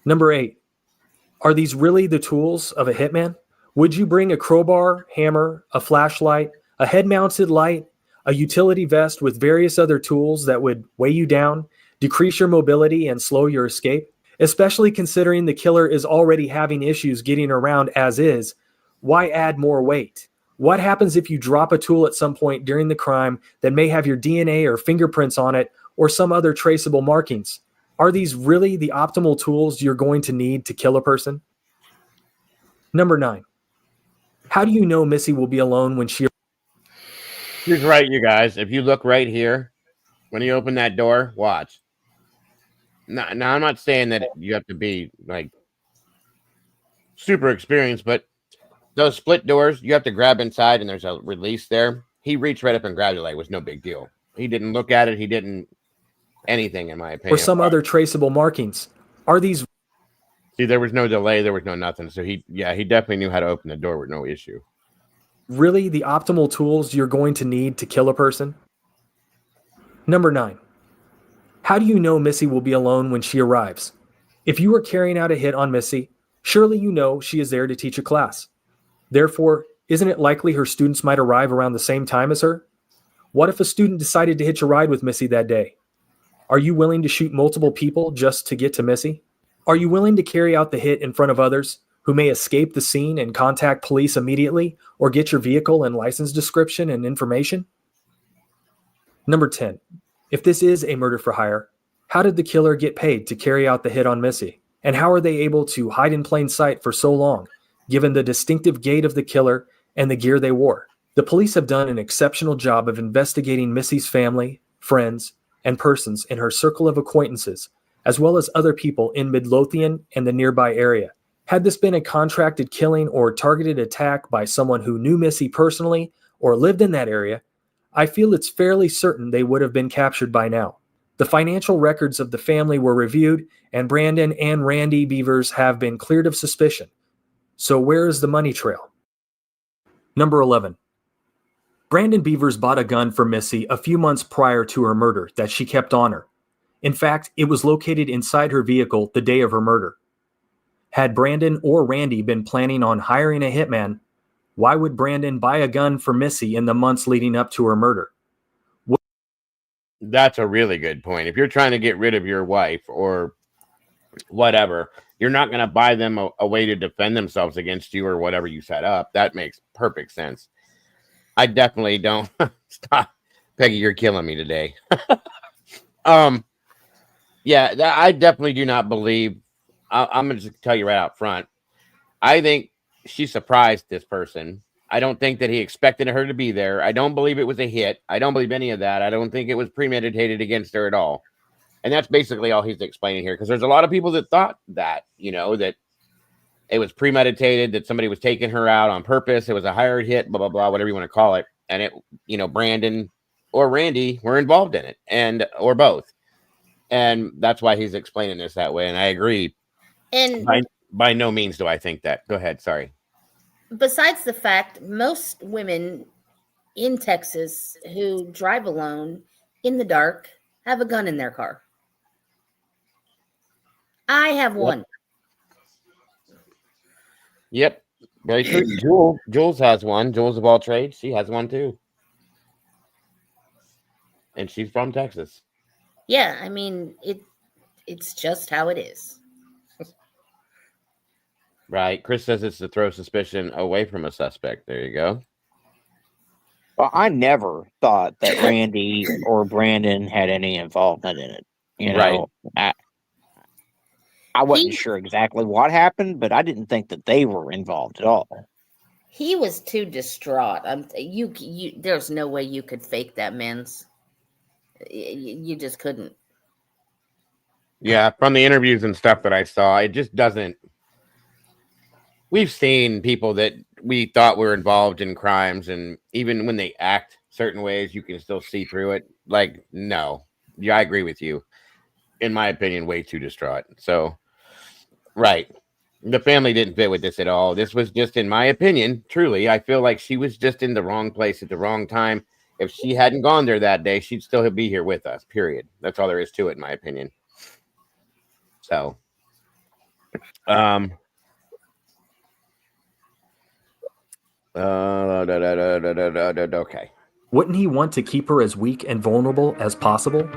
Number 8. Are these really the tools of a hitman? Would you bring a crowbar, hammer, a flashlight, a head-mounted light, a utility vest with various other tools that would weigh you down, decrease your mobility, and slow your escape? Especially considering the killer is already having issues getting around as is, why add more weight? What happens if you drop a tool at some point during the crime that may have your DNA or fingerprints on it or some other traceable markings? Are these really the optimal tools you're going to need to kill a person? Number 9. How do you know Missy will be alone when she... He's right, you guys. If you look right here, when you open that door, watch. Now, I'm not saying that you have to be like super experienced, but those split doors, you have to grab inside and there's a release there. He reached right up and grabbed it like it was no big deal. He didn't look at it. He didn't anything, in my opinion. Or some other traceable markings. Are these... See, there was no delay. There was no nothing. So he definitely knew how to open the door with no issue. really the optimal tools you're going to need to kill a person? Number 9. How do you know Missy will be alone when she arrives? If you are carrying out a hit on Missy, surely you know she is there to teach a class. Therefore, isn't it likely her students might arrive around the same time as her? What if a student decided to hitch a ride with Missy that day? Are you willing to shoot multiple people just to get to Missy? Are you willing to carry out the hit in front of others who may escape the scene and contact police immediately or get your vehicle and license description and information? Number 10. If this is a murder for hire, how did the killer get paid to carry out the hit on Missy? And how are they able to hide in plain sight for so long, given the distinctive gait of the killer and the gear they wore? The police have done an exceptional job of investigating Missy's family, friends, and persons in her circle of acquaintances, as well as other people in Midlothian and the nearby area. Had this been a contracted killing or targeted attack by someone who knew Missy personally or lived in that area, I feel it's fairly certain they would have been captured by now. The financial records of the family were reviewed, and Brandon and Randy Bevers have been cleared of suspicion. So where is the money trail? Number 11. Brandon Bevers bought a gun for Missy a few months prior to her murder that she kept on her. In fact, it was located inside her vehicle the day of her murder. Had Brandon or Randy been planning on hiring a hitman, why would Brandon buy a gun for Missy in the months leading up to her murder? That's a really good point. If you're trying to get rid of your wife or whatever, you're not going to buy them a way to defend themselves against you or whatever you set up. That makes perfect sense. I definitely don't. Stop, Peggy, you're killing me today. Yeah, I definitely do not believe. I'm going to just tell you right out front. I think she surprised this person. I don't think that he expected her to be there. I don't believe it was a hit. I don't believe any of that. I don't think it was premeditated against her at all. And that's basically all he's explaining here, because there's a lot of people that thought that, that it was premeditated, that somebody was taking her out on purpose. It was a hired hit, blah, blah, blah, whatever you want to call it. And it, Brandon or Randy were involved in it, or both. And that's why he's explaining this that way. And I agree. And by no means do I think that. Go ahead. Sorry. Besides the fact, most women in Texas who drive alone in the dark have a gun in their car. I have one. Yep. Very true. Jules has one. Jules of all trades. She has one too. And she's from Texas. Yeah, I mean it's just how it is. Right. Chris says it's to throw suspicion away from a suspect. There you go. Well, I never thought that Randy or Brandon had any involvement in it. You know, I wasn't sure exactly what happened, but I didn't think that they were involved at all. He was too distraught. You there's no way you could fake that man's. You just couldn't. Yeah, from the interviews and stuff that I saw, it just doesn't. We've seen people that we thought were involved in crimes, and even when they act certain ways, you can still see through it. Like, no. Yeah, I agree with you. In my opinion, way too distraught. So, right. The family didn't fit with this at all. This was just, in my opinion, truly, I feel like she was just in the wrong place at the wrong time. If she hadn't gone there that day, she'd still be here with us, period. That's all there is to it, in my opinion. So, okay. Wouldn't he want to keep her as weak and vulnerable as possible?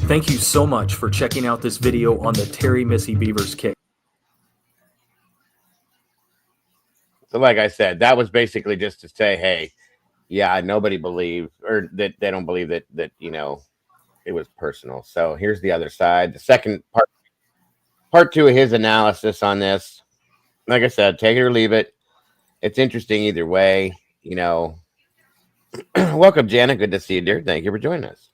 Thank you so much for checking out this video on the Terry Missy Bevers case. So like I said, that was basically just to say, hey, yeah, nobody believes, or that they don't believe that, you know, it was personal. So here's the other side. The second part 2 of his analysis on this. Like I said, take it or leave it. It's interesting either way, you know. Welcome, Janet. Good to see you, dear. Thank you for joining us.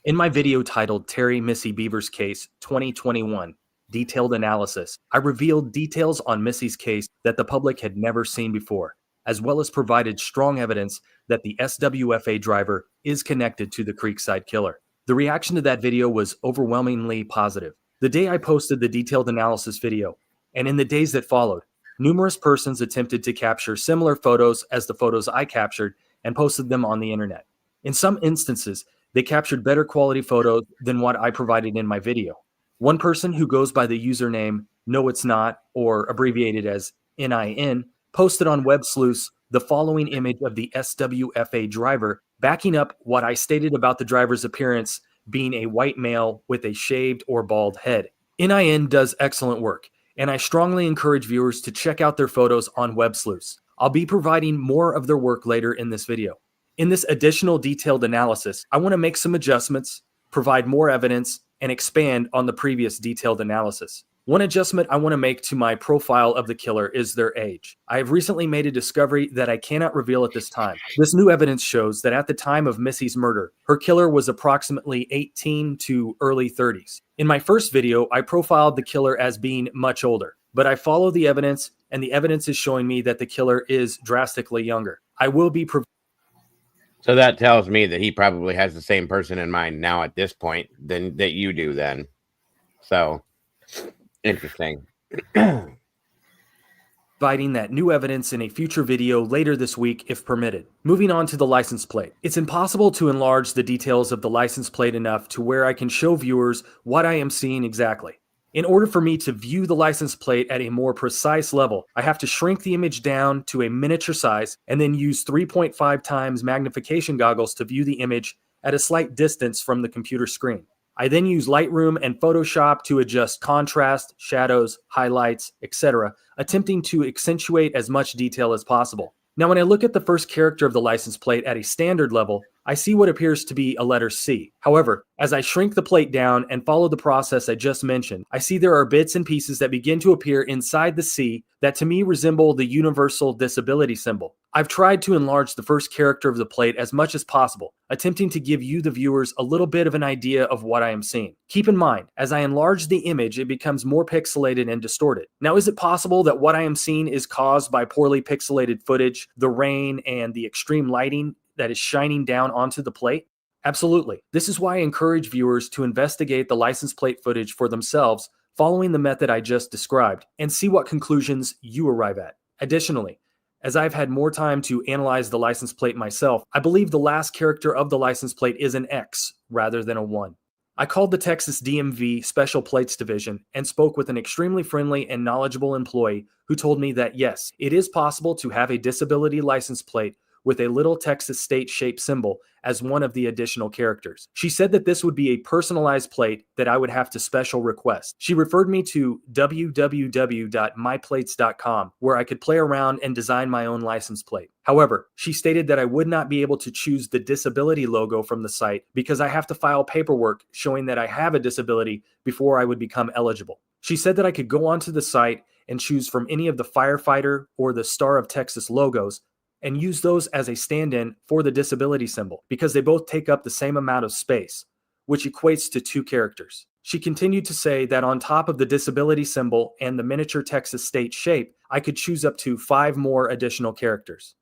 In my video titled Terry Missy Bevers Case 2021 Detailed Analysis, I revealed details on Missy's case that the public had never seen before, as well as provided strong evidence that the SWFA driver is connected to the Creekside Killer. The reaction to that video was overwhelmingly positive. The day I posted the detailed analysis video, and in the days that followed, numerous persons attempted to capture similar photos as the photos I captured and posted them on the internet. In some instances, they captured better quality photos than what I provided in my video. One person who goes by the username No It's Not, or abbreviated as NIN, posted on Web Sleuths the following image of the SWFA driver, backing up what I stated about the driver's appearance being a white male with a shaved or bald head. NIN does excellent work, and I strongly encourage viewers to check out their photos on Web Sleuths. I'll be providing more of their work later in this video. In this additional detailed analysis, I want to make some adjustments, provide more evidence, and expand on the previous detailed analysis. One adjustment I want to make to my profile of the killer is their age. I have recently made a discovery that I cannot reveal at this time. This new evidence shows that at the time of Missy's murder, her killer was approximately 18 to early 30s. In my first video, I profiled the killer as being much older, but I follow the evidence, and the evidence is showing me that the killer is drastically younger. I will be So that tells me that he probably has the same person in mind now at this point than that you do then. So, interesting. providing that new evidence in a future video later this week if permitted. Moving on to the license plate. It's impossible to enlarge the details of the license plate enough to where I can show viewers what I am seeing exactly. In order for me to view the license plate at a more precise level, I have to shrink the image down to a miniature size and then use 3.5 times magnification goggles to view the image at a slight distance from the computer screen. I then use Lightroom and Photoshop to adjust contrast, shadows, highlights, etc., attempting to accentuate as much detail as possible. Now, when I look at the first character of the license plate at a standard level, I see what appears to be a letter C. However, as I shrink the plate down and follow the process I just mentioned, I see there are bits and pieces that begin to appear inside the C that to me resemble the universal disability symbol. I've tried to enlarge the first character of the plate as much as possible, attempting to give you, the viewers, a little bit of an idea of what I am seeing. Keep in mind, as I enlarge the image, it becomes more pixelated and distorted. Now, is it possible that what I am seeing is caused by poorly pixelated footage, the rain, and the extreme lighting that is shining down onto the plate? Absolutely. This is why I encourage viewers to investigate the license plate footage for themselves following the method I just described and see what conclusions you arrive at. Additionally, as I've had more time to analyze the license plate myself, I believe the last character of the license plate is an X rather than a 1. I called the Texas DMV Special Plates Division and spoke with an extremely friendly and knowledgeable employee who told me that yes, it is possible to have a disability license plate with a little Texas state-shaped symbol as one of the additional characters. She said that this would be a personalized plate that I would have to special request. She referred me to www.myplates.com, where I could play around and design my own license plate. However, she stated that I would not be able to choose the disability logo from the site because I have to file paperwork showing that I have a disability before I would become eligible. She said that I could go onto the site and choose from any of the firefighter or the Star of Texas logos and use those as a stand-in for the disability symbol because they both take up the same amount of space, which equates to 2 characters. She continued to say that on top of the disability symbol and the miniature Texas state shape, I could choose up to 5 more additional characters.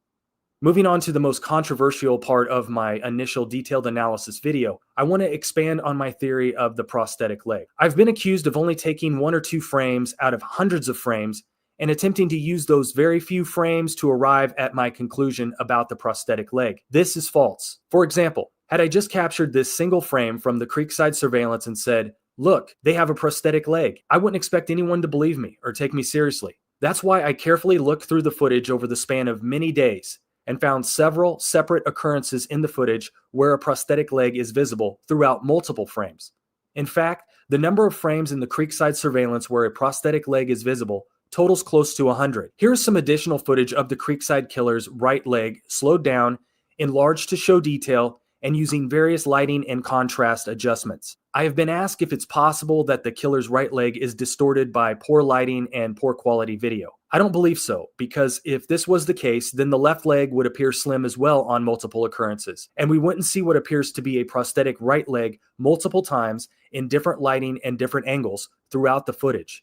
Moving on to the most controversial part of my initial detailed analysis video, I want to expand on my theory of the prosthetic leg. I've been accused of only taking 1 or 2 frames out of hundreds of frames and attempting to use those very few frames to arrive at my conclusion about the prosthetic leg. This is false. For example, had I just captured this single frame from the Creekside surveillance and said, "Look, they have a prosthetic leg," I wouldn't expect anyone to believe me or take me seriously. That's why I carefully looked through the footage over the span of many days and found several separate occurrences in the footage where a prosthetic leg is visible throughout multiple frames. In fact, the number of frames in the Creekside surveillance where a prosthetic leg is visible totals close to 100. Here's some additional footage of the Creekside killer's right leg slowed down, enlarged to show detail, and using various lighting and contrast adjustments. I have been asked if it's possible that the killer's right leg is distorted by poor lighting and poor quality video. I don't believe so, because if this was the case, then the left leg would appear slim as well on multiple occurrences, and we wouldn't see what appears to be a prosthetic right leg multiple times in different lighting and different angles throughout the footage.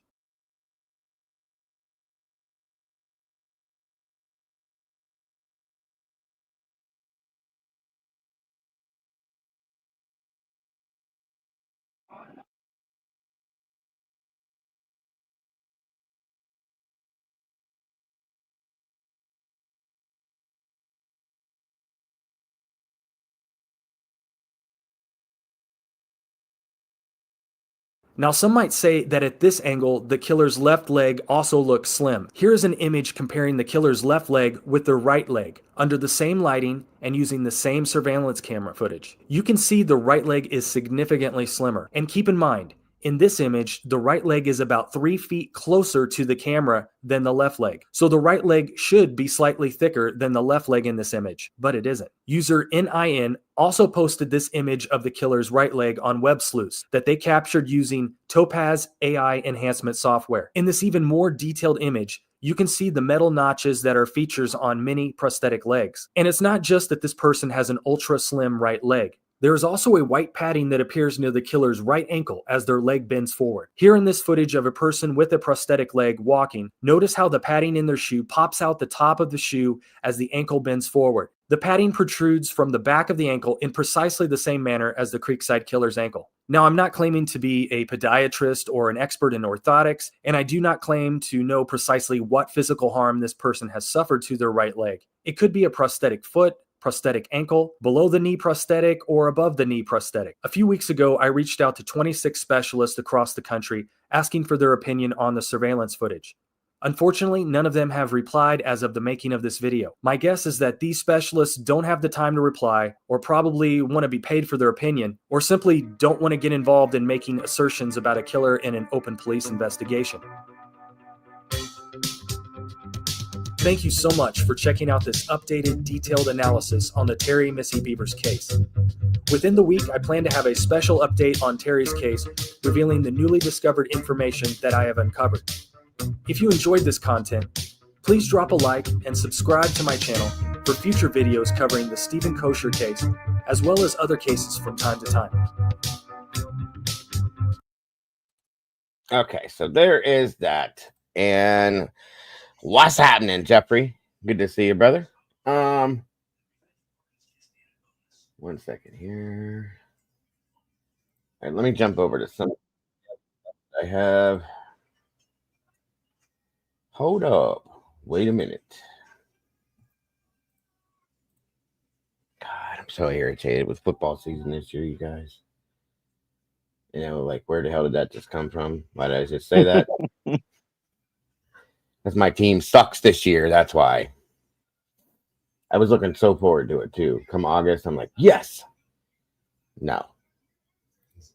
Now, some might say that at this angle, the killer's left leg also looks slim. Here is an image comparing the killer's left leg with their right leg, under the same lighting and using the same surveillance camera footage. You can see the right leg is significantly slimmer. And keep in mind, in this image, the right leg is about 3 feet closer to the camera than the left leg. So the right leg should be slightly thicker than the left leg in this image, but it isn't. User NIN also posted this image of the killer's right leg on web sleuths that they captured using Topaz AI enhancement software. In this even more detailed image, you can see the metal notches that are features on many prosthetic legs. And it's not just that this person has an ultra slim right leg. There is also a white padding that appears near the killer's right ankle as their leg bends forward. Here in this footage of a person with a prosthetic leg walking, notice how the padding in their shoe pops out the top of the shoe as the ankle bends forward. The padding protrudes from the back of the ankle in precisely the same manner as the Creekside killer's ankle. Now, I'm not claiming to be a podiatrist or an expert in orthotics, and I do not claim to know precisely what physical harm this person has suffered to their right leg. It could be a prosthetic foot, prosthetic ankle, below the knee prosthetic, or above the knee prosthetic. A few weeks ago, I reached out to 26 specialists across the country asking for their opinion on the surveillance footage. Unfortunately, none of them have replied as of the making of this video. My guess is that these specialists don't have the time to reply, or probably want to be paid for their opinion, or simply don't want to get involved in making assertions about a killer in an open police investigation. Thank you so much for checking out this updated, detailed analysis on the Terry Missy Bevers case. Within the week, I plan to have a special update on Terry's case, revealing the newly discovered information that I have uncovered. If you enjoyed this content, Please drop a like and subscribe to my channel for future videos covering the Stephen Kosher case, as well as other cases from time to time. Okay, so there is that. And what's happening, Jeffrey? Good to see you, brother. 1 second here. All right, let me jump over to some I have. Hold up. Wait a minute. God, I'm so irritated with football season this year, you guys. You know, like, where the hell did that just come from? Why did I just say that? Because my team sucks this year. That's why. I was looking so forward to it, too. Come August, I'm like, yes. No.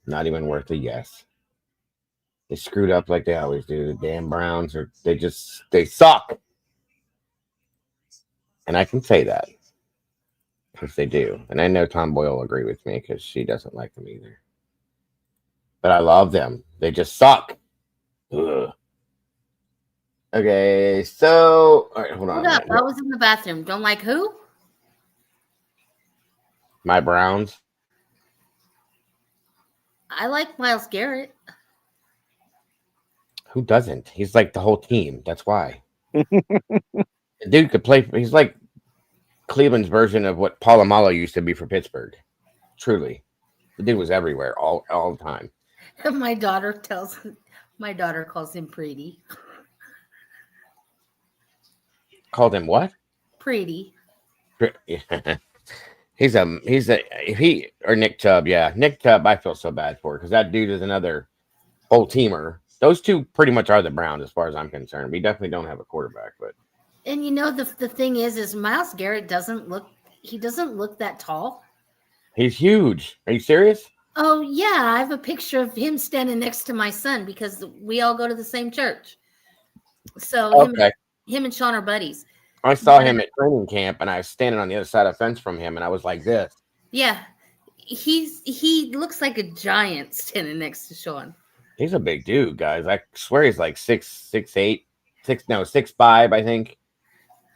Not even worth a yes. They screwed up like they always do. The damn Browns, they suck. And I can say that. Because they do. And I know Tom Boyle will agree with me because she doesn't like them either. But I love them. They just suck. Ugh. Okay, so all right, hold on. Hold up. I was in the bathroom. Don't like who? My Browns. I like Myles Garrett. Who doesn't? He's like the whole team. That's why. The dude could play. He's like Cleveland's version of what Polamalu used to be for Pittsburgh. Truly, the dude was everywhere all the time. My daughter calls him pretty. Called him what? Pretty. He's Nick Chubb. Yeah, Nick Chubb. I feel so bad for because that dude is another whole teamer. Those two pretty much are the Browns as far as I'm concerned. We definitely don't have a quarterback, but. And you know the thing is Myles Garrett doesn't look that tall. He's huge. Are you serious? Oh yeah, I have a picture of him standing next to my son because we all go to the same church. So okay. Him and Sean are buddies. I saw him at training camp, and I was standing on the other side of the fence from him, and I was like this. Yeah, he looks like a giant standing next to Sean. He's a big dude, guys. I swear he's like 6'5", I think.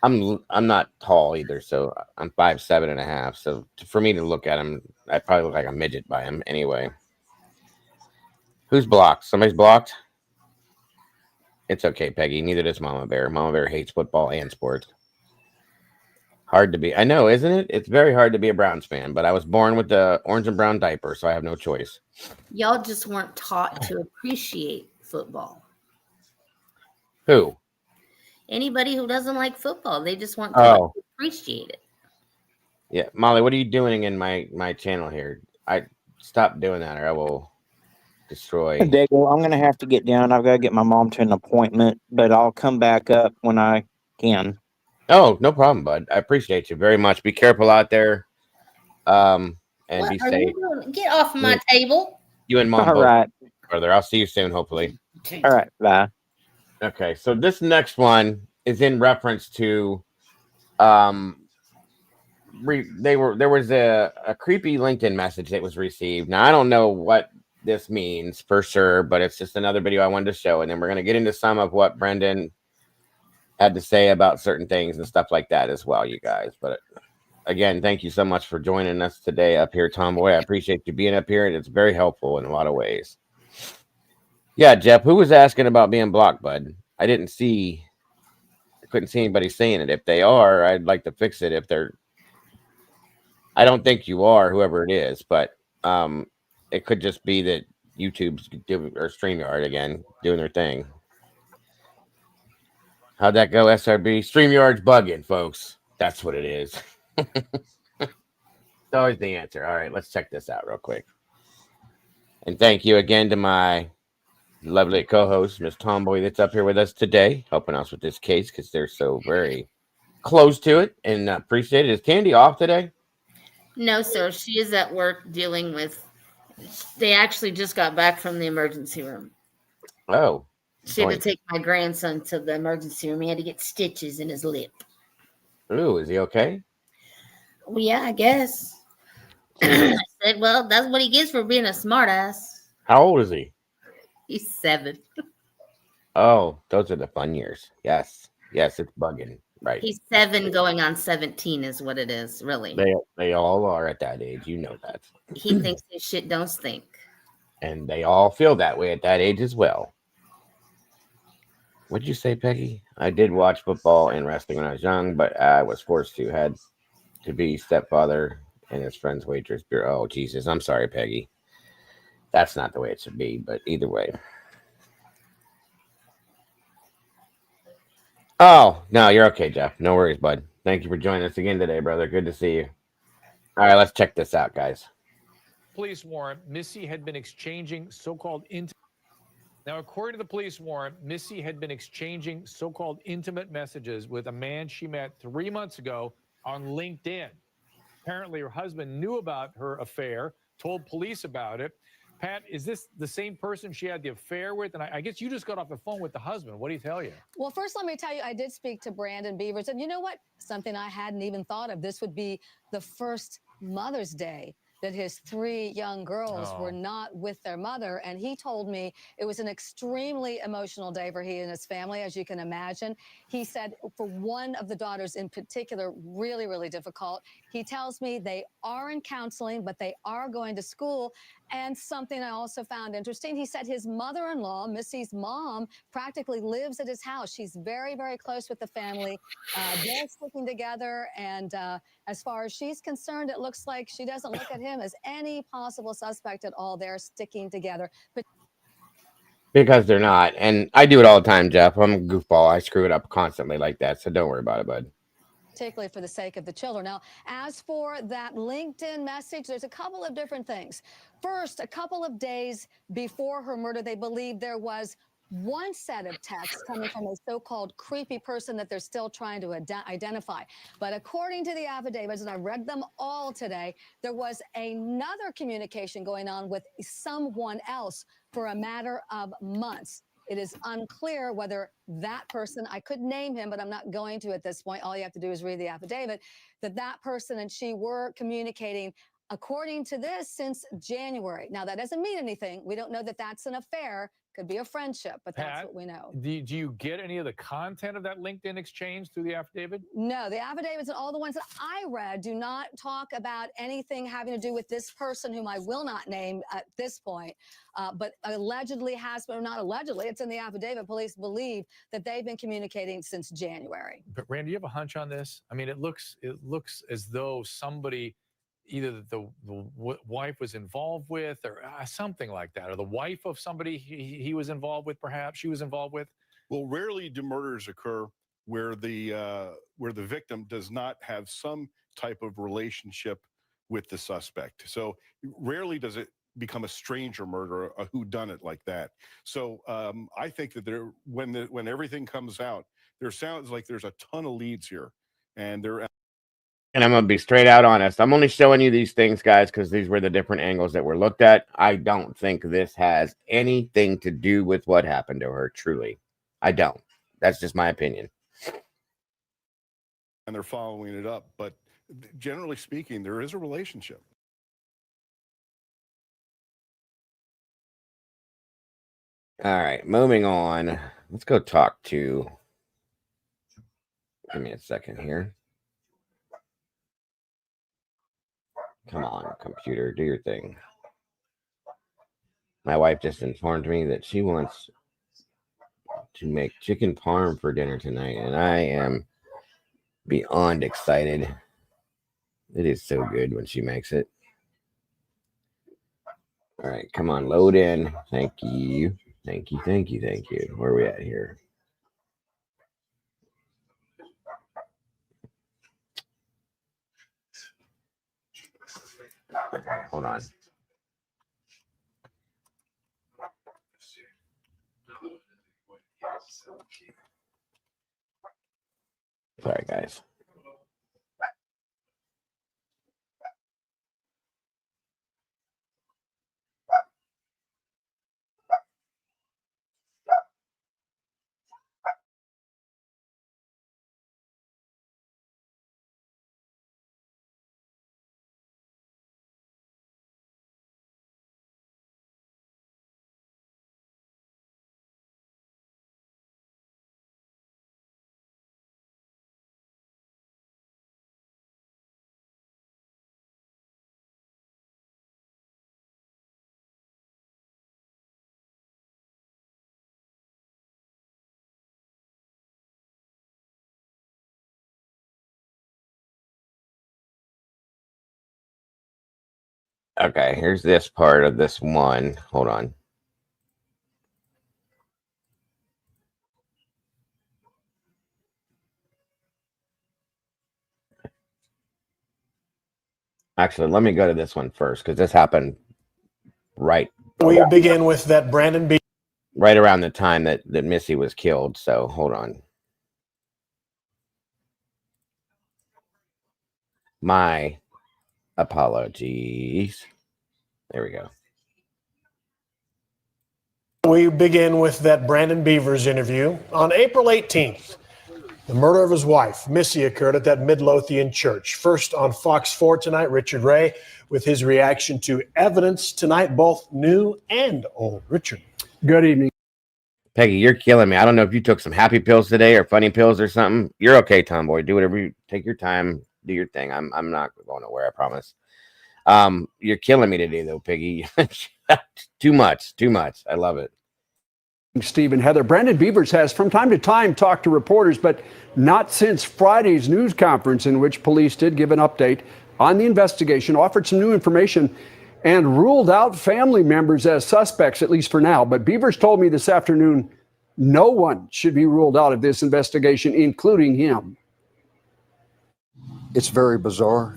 I'm not tall either, so I'm 5'7.5". So for me to look at him, I probably look like a midget by him anyway. Who's blocked? Somebody's blocked? It's okay, Peggy. Neither does Mama Bear. Mama Bear hates football and sports. Hard to be. I know, isn't it? It's very hard to be a Browns fan, but I was born with the orange and brown diaper, so I have no choice. Y'all just weren't taught to appreciate football. Who? Anybody who doesn't like football, they just want to appreciate it. Yeah, Molly, what are you doing in my channel here? I stop doing that, or I will destroy. Dago, I'm gonna have to get down. I've got to get my mom to an appointment, but I'll come back up when I can. Oh, no problem, bud. I appreciate you very much. Be careful out there, and what be are safe. you doing? Get off my table. You and Mom. All right, brother. I'll see you soon, hopefully. all right, bye. Okay, so this next one is in reference to there was a creepy LinkedIn message that was received. Now I don't know what this means for sure, but it's just another video I wanted to show, and then we're going to get into some of what Brendan had to say about certain things and stuff like that as well, you guys. But again, thank you so much for joining us today up here, Tomboy. I appreciate you being up here, and it's very helpful in a lot of ways. Yeah, Jeff, who was asking about being blocked, bud? I couldn't see anybody saying it. If they are, I'd like to fix it. If they're, I don't think you are, whoever it is, but it could just be that YouTube's or StreamYard again doing their thing. How'd that go, SRB? StreamYard's bugging, folks. That's what it is. It's always the answer. All right, let's check this out real quick. And thank you again to my lovely co-host, Miss Tomboy, that's up here with us today, helping us with this case because they're so very close to it and appreciate it. Is Candy off today? No, sir. She is at work dealing with. They actually just got back from the emergency room. Oh. She had to take my grandson to the emergency room. He had to get stitches in his lip. Ooh, is he okay? Well, yeah, I guess. I said, well, that's what he gets for being a smartass. How old is he? He's 7. Oh, those are the fun years. Yes. Yes, it's bugging. Right. He's 7 going on 17 is what it is, really. They all are at that age. You know that. He thinks his shit don't stink. And they all feel that way at that age as well. What'd you say, Peggy? I did watch football and wrestling when I was young, but I was forced to. Had to be stepfather and his friend's waitress. Oh, Jesus. I'm sorry, Peggy. That's not the way it should be, but either way. Oh, no, you're okay, Jeff. No worries, bud. Thank you for joining us again today, brother. Good to see you. All right, let's check this out, guys. Police warrant, Missy had been exchanging so-called Now, according to the police warrant, Missy had been exchanging so-called intimate messages with a man she met 3 months ago on LinkedIn. Apparently, her husband knew about her affair, told police about it. Pat, is this the same person she had the affair with? And I guess you just got off the phone with the husband. What did he tell you? Well, first, let me tell you, I did speak to Brandon Bevers. And you know what? Something I hadn't even thought of. This would be the first Mother's Day that his 3 young girls were not with their mother. And he told me it was an extremely emotional day for he and his family, as you can imagine. He said for one of the daughters in particular, really, really difficult. He tells me they are in counseling, but they are going to school. And something I also found interesting, he said his mother-in-law, Missy's mom, practically lives at his house. She's very, very close with the family. They're sticking together. And as far as she's concerned, it looks like she doesn't look at him as any possible suspect at all. They're sticking together. But Because they're not. And I do it all the time, Jeff. I'm a goofball. I screw it up constantly like that. So don't worry about it, bud. particularly for the sake of the children. Now, as for that LinkedIn message, there's a couple of different things. First, a couple of days before her murder, they believe there was one set of texts coming from a so-called creepy person that they're still trying to identify. But according to the affidavits, and I read them all today, there was another communication going on with someone else for a matter of months. It is unclear whether that person, I could name him, but I'm not going to at this point. All you have to do is read the affidavit, that person and she were communicating, according to this, since January. Now, that doesn't mean anything. We don't know that that's an affair. Could be a friendship, but Pat, that's what we know. Do you get any of the content of that LinkedIn exchange through the affidavit? No, the affidavits and all the ones that I read do not talk about anything having to do with this person whom I will not name at this point, but allegedly has been, or not allegedly, it's in the affidavit. Police believe that they've been communicating since January. But Randy, you have a hunch on this? I mean, it looks as though somebody, either the wife was involved with, or something like that, or the wife of somebody he was involved with, perhaps she was involved with. Well, rarely do murders occur where the victim does not have some type of relationship with the suspect. So rarely does it become a stranger murder, a whodunit like that. So I think that when everything comes out, there sounds like there's a ton of leads here, and they're. And I'm going to be straight out honest. I'm only showing you these things, guys, because these were the different angles that were looked at. I don't think this has anything to do with what happened to her, truly. I don't. That's just my opinion. And they're following it up. But generally speaking, there is a relationship. All right, moving on. Let's go talk to... Give me a second here. Come on, computer, do your thing. My wife just informed me that she wants to make chicken parm for dinner tonight, and I am beyond excited. It is so good when she makes it. All right, come on, load in. Thank you. Thank you, thank you, thank you. Where are we at here? Hold on. Sorry, guys. Okay, here's this part of this one. Hold on. Actually, let me go to this one first because this happened right. We begin with that Brandon B. Right around the time that Missy was killed. So hold on. My apologies. There we go. We begin with that Brandon Bevers interview. On April 18th, the murder of his wife, Missy, occurred at that Midlothian church. First on Fox 4 tonight, Richard Ray with his reaction to evidence tonight, both new and old. Richard. Good evening. Peggy, you're killing me. I don't know if you took some happy pills today or funny pills or something. You're okay, Tomboy. Do whatever you take your time. Do your thing. I'm not going nowhere, I promise. You're killing me today, though, Peggy. Too much. I love it. Steve and Heather. Brandon Bevers has from time to time talked to reporters, but not since Friday's news conference in which police did give an update on the investigation, offered some new information, and ruled out family members as suspects, at least for now. But Bevers told me this afternoon no one should be ruled out of this investigation, including him. It's very bizarre,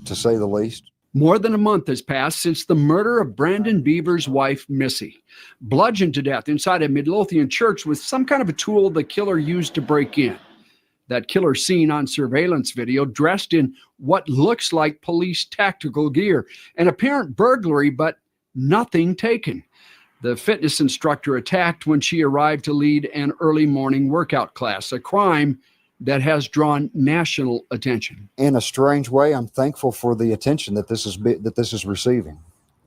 to say the least. More than a month has passed since the murder of Brandon Bevers' wife, Missy, bludgeoned to death inside a Midlothian church with some kind of a tool the killer used to break in. That killer seen on surveillance video dressed in what looks like police tactical gear. An apparent burglary, but nothing taken. The fitness instructor attacked when she arrived to lead an early morning workout class, a crime that has drawn national attention. In a strange way, I'm thankful for the attention that this is receiving.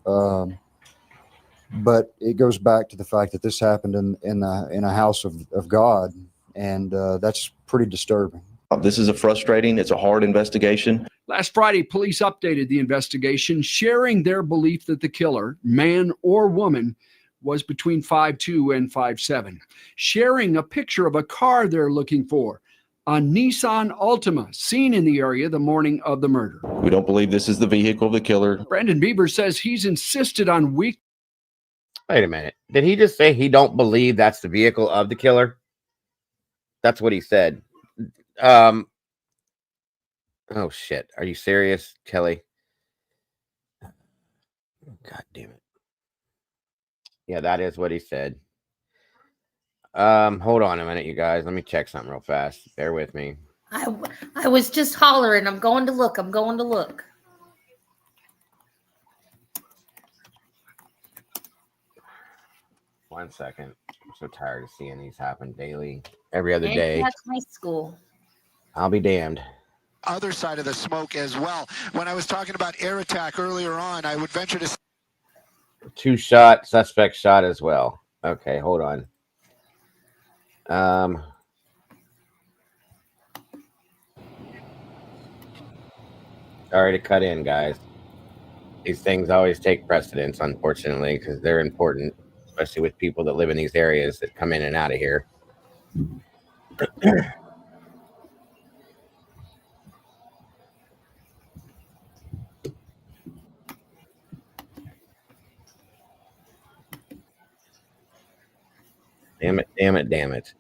But it goes back to the fact that this happened in a house of God, and that's pretty disturbing. This is it's a hard investigation. Last Friday, police updated the investigation, sharing their belief that the killer, man or woman, was between 5'2" and 5'7", sharing a picture of a car they're looking for, a Nissan Altima, seen in the area the morning of the murder. We don't believe this is the vehicle of the killer. Brandon Bevers says he's insisted on Wait a minute. Did he just say he don't believe that's the vehicle of the killer? That's what he said. Oh, shit. Are you serious, Kelly? God damn it. Yeah, that is what he said. Hold on a minute, you guys. Let me check something real fast. Bear with me. I was just hollering. I'm going to look. 1 second. I'm so tired of seeing these happen daily, every other day. That's high school. I'll be damned. Other side of the smoke as well. When I was talking about air attack earlier on, I would venture to 2 shot, suspect shot as well. Okay, hold on. Sorry to cut in, guys. These things always take precedence, unfortunately, because they're important, especially with people that live in these areas that come in and out of here. Damn it.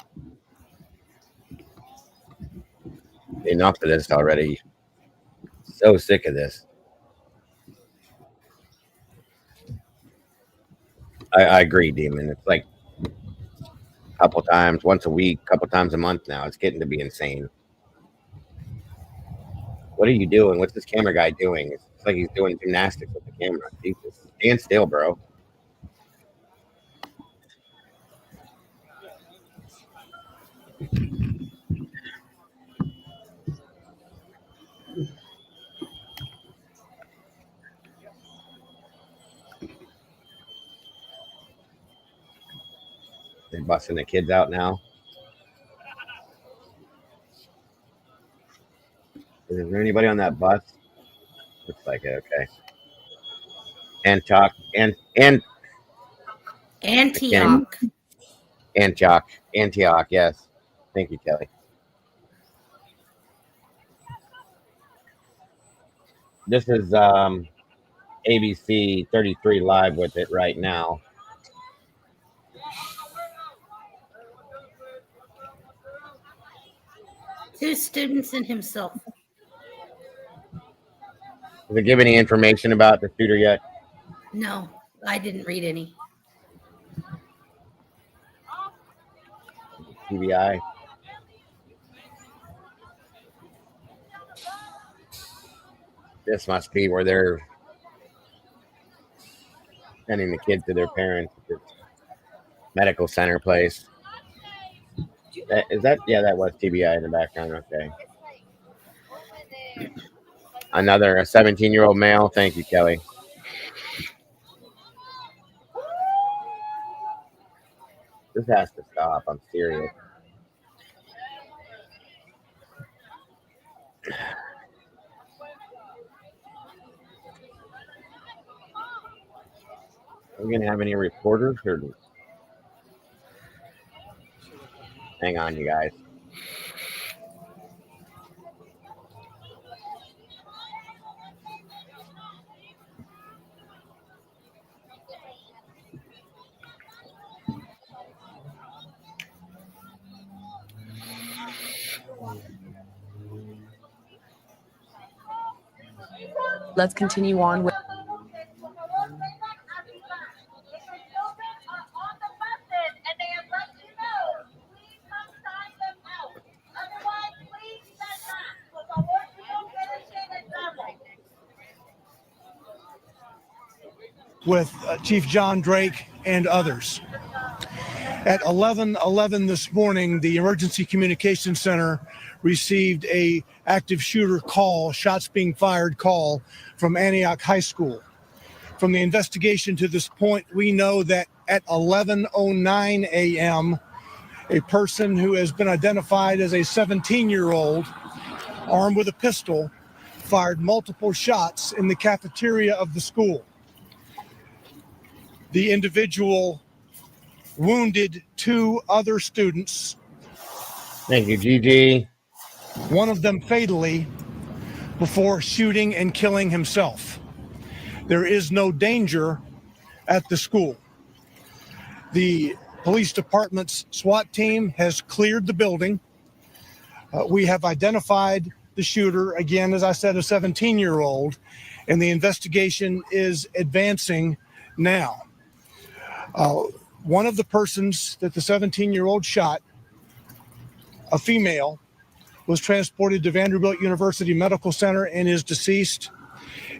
Enough of this already. So sick of this. I agree, Demon. It's like a couple times, once a week, couple times a month now. It's getting to be insane. What are you doing? What's this camera guy doing? It's like he's doing gymnastics with the camera. Jesus. Stand still, bro. They're busting the kids out now. Is there anybody on that bus? Looks like it. Okay. Antioch. Yes. Thank you, Kelly. This is ABC 33 live with it right now. Two students and himself. Does it give any information about the shooter yet? No, I didn't read any. TBI. This must be where they're sending the kid to their parents at this medical center place. Is that? Yeah, that was TBI in the background. Okay. Another 17-year-old male. Thank you, Kelly. This has to stop. I'm serious. Are we gonna have any reporters? Or... Hang on, you guys. Let's continue on with. With Chief John Drake and others. At 11:11 this morning, the Emergency Communications Center received a active shooter call, shots being fired call from Antioch High School. From the investigation to this point, we know that at 11:09 a.m., a person who has been identified as a 17-year-old, armed with a pistol, fired multiple shots in the cafeteria of the school. The individual wounded two other students. Thank you, Gigi. One of them fatally before shooting and killing himself. There is no danger at the school. The police department's SWAT team has cleared the building. We have identified the shooter, again, as I said, a 17-year-old, and the investigation is advancing now. One of the persons that the 17-year-old shot, a female, was transported to Vanderbilt University Medical Center and is deceased.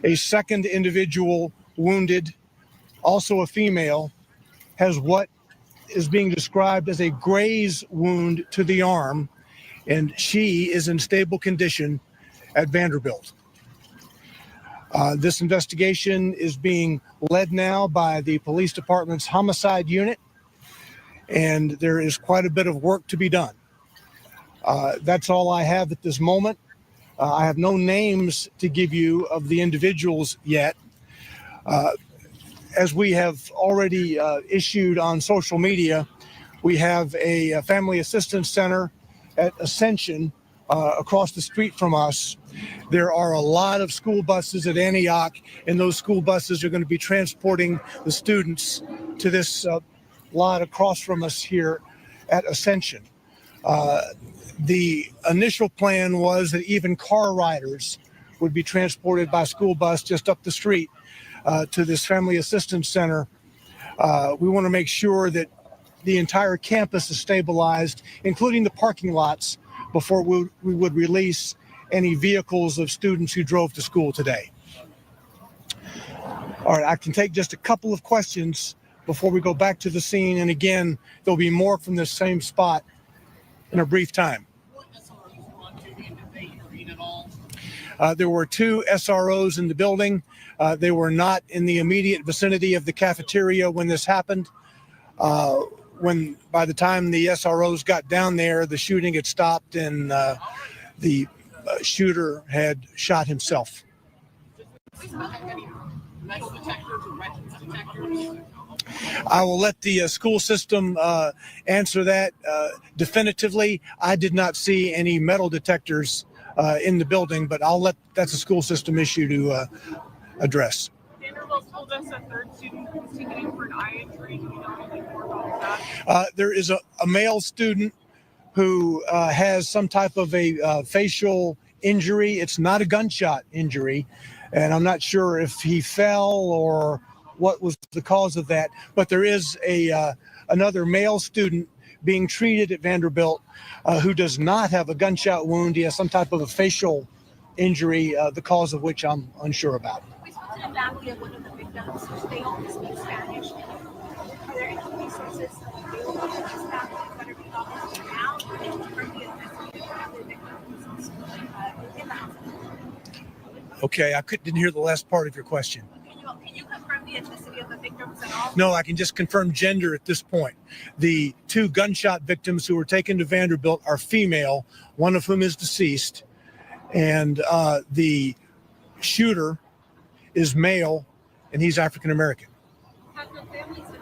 A second individual wounded, also a female, has what is being described as a graze wound to the arm, and she is in stable condition at Vanderbilt. This investigation is being led now by the police department's homicide unit, and there is quite a bit of work to be done. That's all I have at this moment. I have no names to give you of the individuals yet. As we have already issued on social media, we have a family assistance center at Ascension across the street from us. There are a lot of school buses at Antioch, and those school buses are going to be transporting the students to this lot across from us here at Ascension. The initial plan was that even car riders would be transported by school bus just up the street to this family assistance center. We want to make sure that the entire campus is stabilized, including the parking lots, before we would release any vehicles of students who drove to school today. All right, I can take just a couple of questions before we go back to the scene. And again, there'll be more from this same spot in a brief time. There were two SROs in the building. They were not in the immediate vicinity of the cafeteria when this happened. By the time the SROs got down there, the shooting had stopped and the shooter had shot himself. I will let the school system answer that definitively. I did not see any metal detectors in the building, but that's a school system issue to address. also told us a third student was taken in for an eye injury. Do you know anything more about that? There is a male student who has some type of a facial injury. It's not a gunshot injury, and I'm not sure if he fell or what was the cause of that. But there is another male student being treated at Vanderbilt who does not have a gunshot wound. He has some type of a facial injury, the cause of which I'm unsure about. We spoke to the family of one of the victims. They only speak Spanish. Are there any resources available to these families that are being offered now from the investigation of the victims in the house? Okay, I didn't hear the last part of your question. Can you confirm the ethnicity of the victims at all? No, I can just confirm gender at this point. The 2 gunshot victims who were taken to Vanderbilt are female, one of whom is deceased, and the shooter is male, and he's African American. Have the families been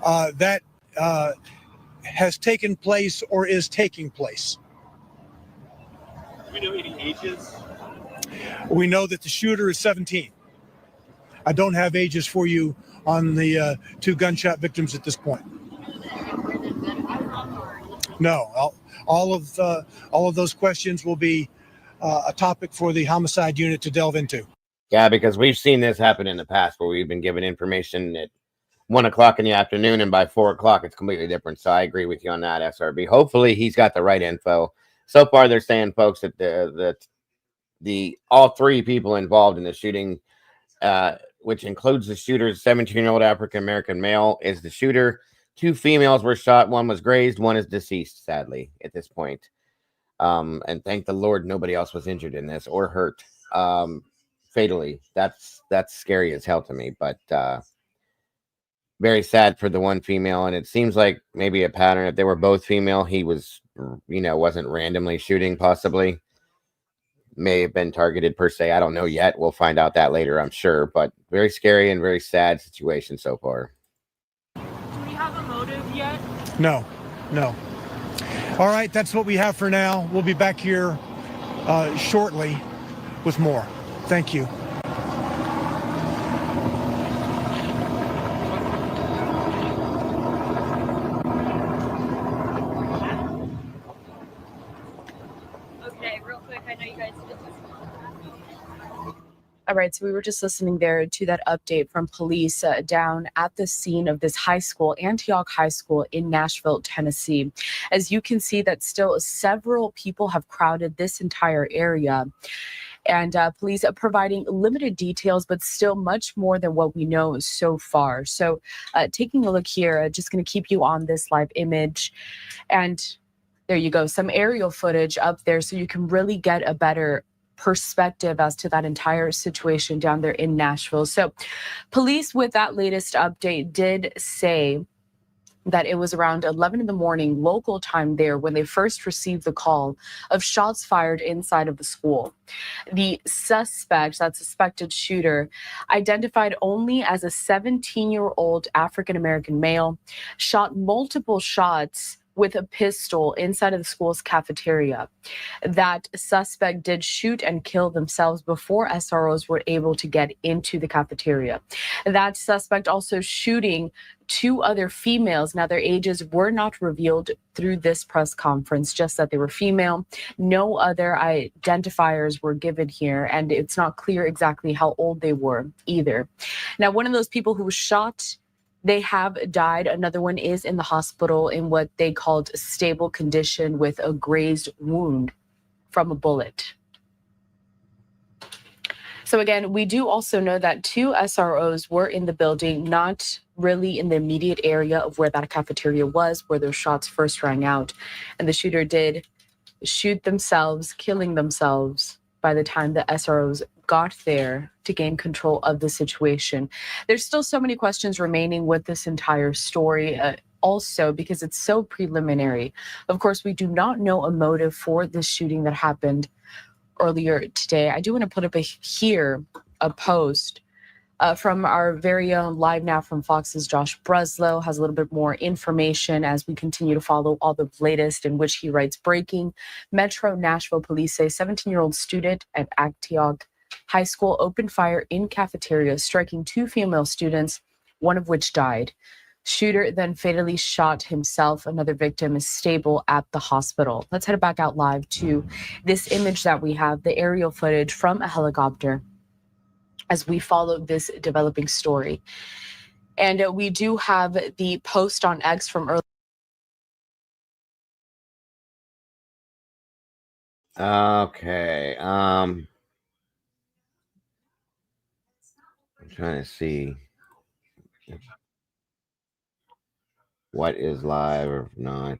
notified? That has taken place or is taking place. Do we know any ages? We know that the shooter is 17. I don't have ages for you on the 2 gunshot victims at this point. No, all of those questions will be a topic for the homicide unit to delve into. Yeah, because we've seen this happen in the past where we've been given information at 1 o'clock in the afternoon, and by 4 o'clock it's completely different. So I agree with you on that, SRB. Hopefully he's got the right info. So far, they're saying, folks, that the all 3 people involved in the shooting, which includes the shooter's 17-year-old African American male, is the shooter. 2 females were shot. 1 was grazed. 1 is deceased, sadly, at this point. And thank the Lord nobody else was injured in this or hurt fatally. That's scary as hell to me, but very sad for the 1 female. And it seems like maybe a pattern. If they were both female, he was, wasn't randomly shooting, possibly. May have been targeted per se. I don't know yet. We'll find out that later, I'm sure. But very scary and very sad situation so far. Do we have a motive yet? No. All right, that's what we have for now. We'll be back here shortly with more. Thank you. Okay, real quick, I know you guys did this. All right, so we were just listening there to that update from police down at the scene of this high school, Antioch High School in Nashville, Tennessee. As you can see, that still several people have crowded this entire area. And police are providing limited details, but still much more than what we know so far. So taking a look here, just going to keep you on this live image. And there you go, some aerial footage up there so you can really get a better perspective as to that entire situation down there in Nashville. So police with that latest update did say that it was around 11 in the morning local time there when they first received the call of shots fired inside of the school. The suspect, that suspected shooter, identified only as a 17-year-old African-American male, shot multiple shots with a pistol inside of the school's cafeteria. That suspect did shoot and kill themselves before SROs were able to get into the cafeteria. That suspect also shooting 2 other females. Now, their ages were not revealed through this press conference, just that they were female. No other identifiers were given here, and it's not clear exactly how old they were either. Now, one of those people who was shot, they have died. Another one is in the hospital in what they called stable condition with a grazed wound from a bullet. So again, we do also know that 2 SROs were in the building, not really in the immediate area of where that cafeteria was, where those shots first rang out. And the shooter did shoot themselves, killing themselves by the time the SROs got there to gain control of the situation. There's still so many questions remaining with this entire story, also because it's so preliminary. Of course, we do not know a motive for this shooting that happened earlier today. I do want to put up here a post From our very own Live Now from Fox's Josh Breslow has a little bit more information as we continue to follow all the latest, in which he writes, breaking Metro Nashville police say 17-year-old student at Antioch High School opened fire in cafeteria, striking 2 female students, one of which died. Shooter then fatally shot himself. Another victim is stable at the hospital. Let's head back out live to this image that we have, the aerial footage from a helicopter, as we follow this developing story. And we do have the post on X from earlier. Okay. I'm trying to see what is live or not.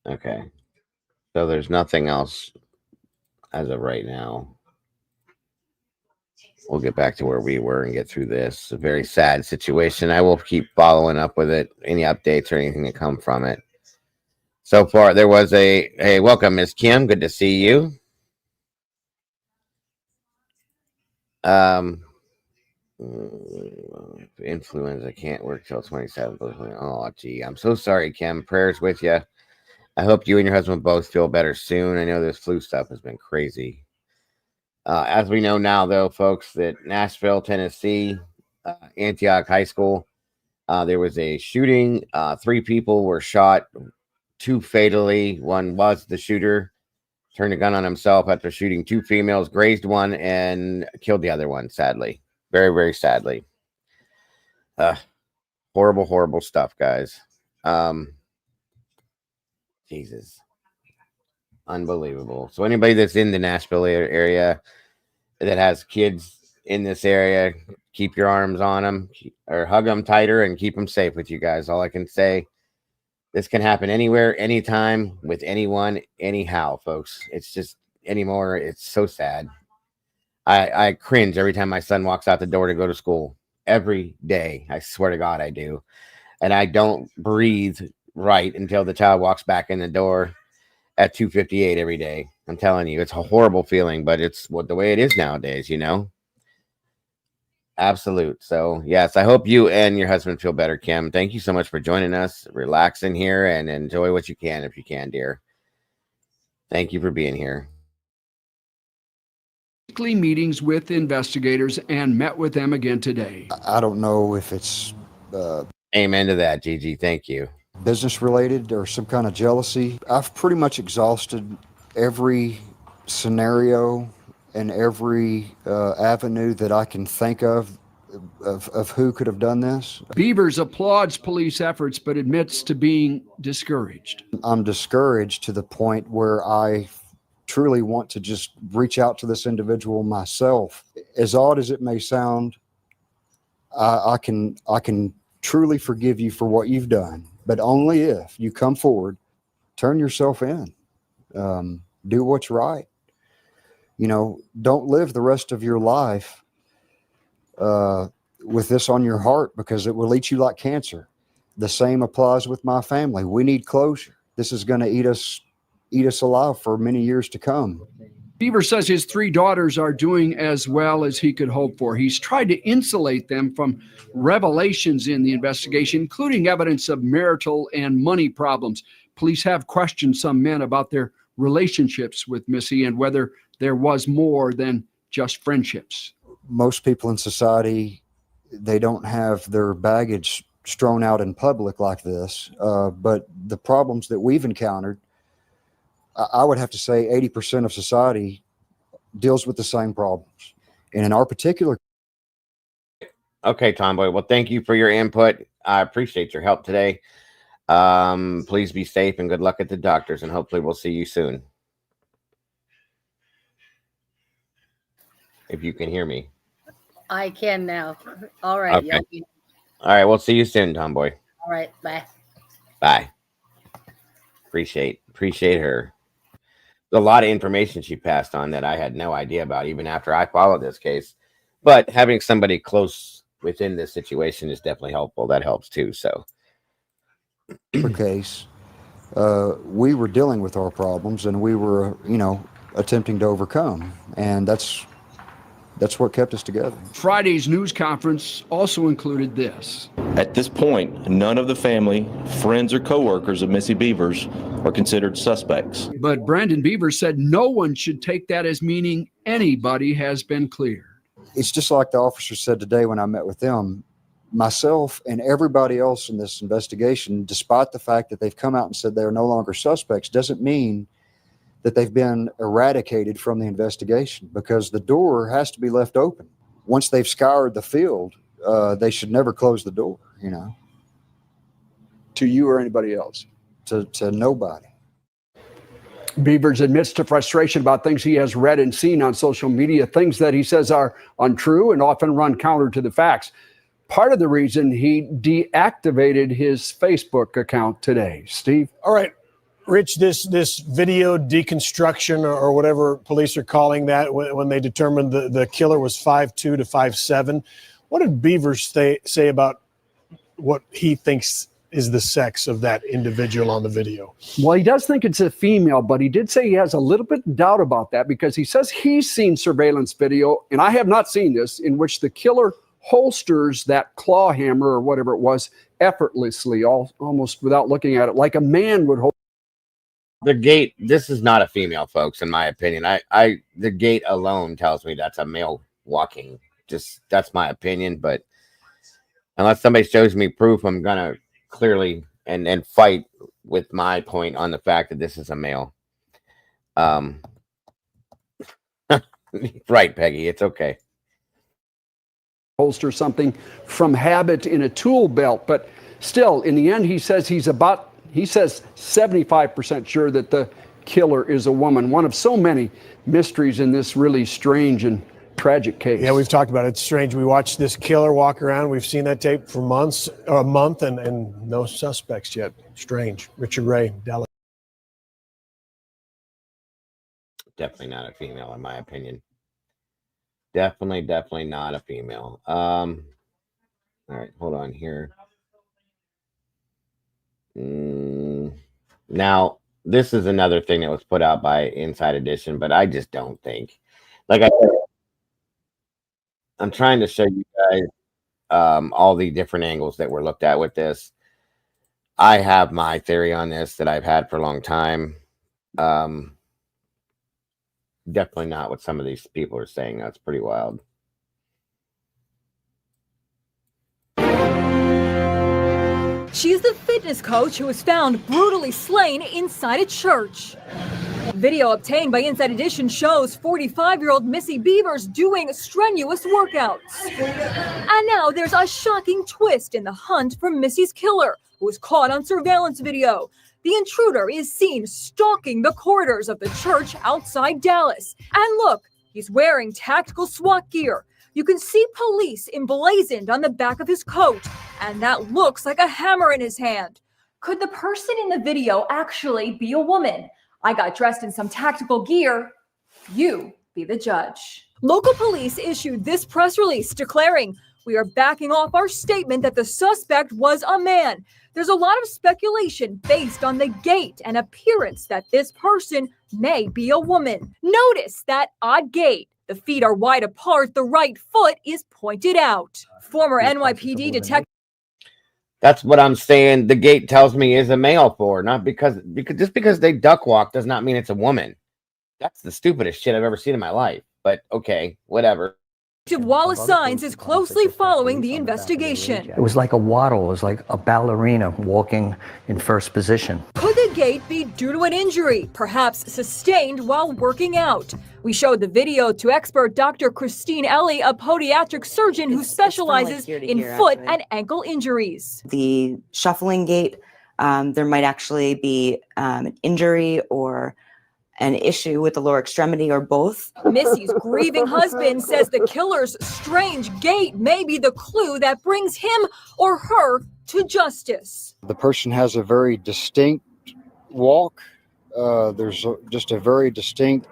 Okay. So there's nothing else as of right now. We'll get back to where we were and get through this. A very sad situation. I will keep following up with it. Any updates or anything that come from it. So far, there was hey, welcome, Miss Kim. Good to see you. Influenza can't work till 27th. Oh, gee, I'm so sorry, Kim. Prayers with you. I hope you and your husband both feel better soon. I know this flu stuff has been crazy. As we know now, though, folks, that Nashville, Tennessee, Antioch High School, there was a shooting. 3 people were shot, 2 fatally. One was the shooter, turned a gun on himself after shooting 2 females, grazed one, and killed the other one, sadly. Very, very sadly. Horrible, horrible stuff, guys. Jesus. Unbelievable. So anybody that's in the Nashville area that has kids in this area, keep your arms on them or hug them tighter and keep them safe with you guys. All I can say, this can happen anywhere, anytime, with anyone, anyhow, folks. It's just anymore. It's so sad. I cringe every time my son walks out the door to go to school. Every day. I swear to God, I do. And I don't breathe right until the child walks back in the door at 2:58 every day. I'm telling you, it's a horrible feeling, but it's the way it is nowadays, you know? Absolute. So, yes, I hope you and your husband feel better, Kim. Thank you so much for joining us. Relax in here and enjoy what you can if you can, dear. Thank you for being here. Weekly meetings with investigators and met with them again today. I don't know if it's amen to that, Gigi. Thank you. Business related or some kind of jealousy. I've pretty much exhausted every scenario and every avenue that I can think of who could have done this. Bevers applauds police efforts, but admits to being discouraged. I'm discouraged to the point where I truly want to just reach out to this individual myself. As odd as it may sound, I can truly forgive you for what you've done, but only if you come forward, turn yourself in, do what's right. You know, don't live the rest of your life with this on your heart, because it will eat you like cancer. The same applies with my family. We need closure. This is going to eat us alive for many years to come. Bevers says his 3 daughters are doing as well as he could hope for. He's tried to insulate them from revelations in the investigation, including evidence of marital and money problems. Police have questioned some men about their relationships with Missy and whether there was more than just friendships. Most people in society, they don't have their baggage strewn out in public like this. But the problems that we've encountered, I would have to say 80% of society deals with the same problems. And in our particular. Okay, Tomboy. Well, thank you for your input. I appreciate your help today. Please be safe and good luck at the doctors, and hopefully we'll see you soon. If you can hear me. I can now. All right. Okay. Y'all. All right. We'll see you soon, Tomboy. All right. Bye. Bye. Appreciate her. A lot of information she passed on that I had no idea about, even after I followed this case. But having somebody close within this situation is definitely helpful. That helps too. So, case, we were dealing with our problems, and we were, attempting to overcome, and that's That's what kept us together. Friday's news conference also included this. At this point, none of the family, friends, or coworkers of Missy Bevers are considered suspects. But Brandon Bevers said no one should take that as meaning anybody has been cleared. It's just like the officer said today when I met with them. Myself and everybody else in this investigation, despite the fact that they've come out and said they are no longer suspects, doesn't mean that they've been eradicated from the investigation, because the door has to be left open. Once they've scoured the field, they should never close the door, you know. To you or anybody else? To nobody. Bevers admits to frustration about things he has read and seen on social media, things that he says are untrue and often run counter to the facts. Part of the reason he deactivated his Facebook account today. Steve? All right, Rich, this video deconstruction or whatever police are calling that when they determined the killer was 5'2" to 5'7", what did Bevers say about what he thinks is the sex of that individual on the video? Well, he does think it's a female, but he did say he has a little bit of doubt about that, because he says he's seen surveillance video, and I have not seen this, in which the killer holsters that claw hammer or whatever it was effortlessly, almost without looking at it, like a man would hold. The gait, this is not a female, folks, in my opinion. The gait alone tells me that's a male walking. Just, that's my opinion, but unless somebody shows me proof, I'm gonna clearly and fight with my point on the fact that this is a male. Right, Peggy, it's okay. Holster something from habit in a tool belt, but still, in the end, he says he's 75% sure that the killer is a woman. One of so many mysteries in this really strange and tragic case. Yeah, we've talked about it. It's strange. We watched this killer walk around. We've seen that tape for months, or a month, and no suspects yet. Strange. Richard Ray, Dallas. Definitely not a female, in my opinion. Definitely not a female. All right, hold on here. Now, this is another thing that was put out by Inside Edition, but I just don't think. Like I said, I'm trying to show you guys all the different angles that were looked at with this. I have my theory on this that I've had for a long time. Definitely not what some of these people are saying. That's pretty wild. She is the fitness coach who was found brutally slain inside a church. Video obtained by Inside Edition shows 45-year-old Missy Bevers doing strenuous workouts. And now there's a shocking twist in the hunt for Missy's killer, who was caught on surveillance video. The intruder is seen stalking the corridors of the church outside Dallas. And look, he's wearing tactical SWAT gear. You can see police emblazoned on the back of his coat, and that looks like a hammer in his hand. Could the person in the video actually be a woman? I got dressed in some tactical gear. You be the judge. Local police issued this press release declaring, "We are backing off our statement that the suspect was a man. There's a lot of speculation based on the gait and appearance that this person may be a woman. Notice that odd gait. The feet are wide apart. The right foot is pointed out." Former NYPD detective. That's what I'm saying. The gait tells me is a male for, not because just because they duck walk does not mean it's a woman. That's the stupidest shit I've ever seen in my life. But okay, whatever. Wallace Signs is closely following the investigation. It was like a waddle. It was like a ballerina walking in first position. Could the gait be due to an injury, perhaps sustained while working out? We showed the video to expert Dr. Christine Ellie, a podiatric surgeon who specializes in foot and ankle injuries. The shuffling gait, there might actually be an injury or an issue with the lower extremity or both. Missy's grieving husband says the killer's strange gait may be the clue that brings him or her to justice. The person has a very distinct walk. There's just a very distinct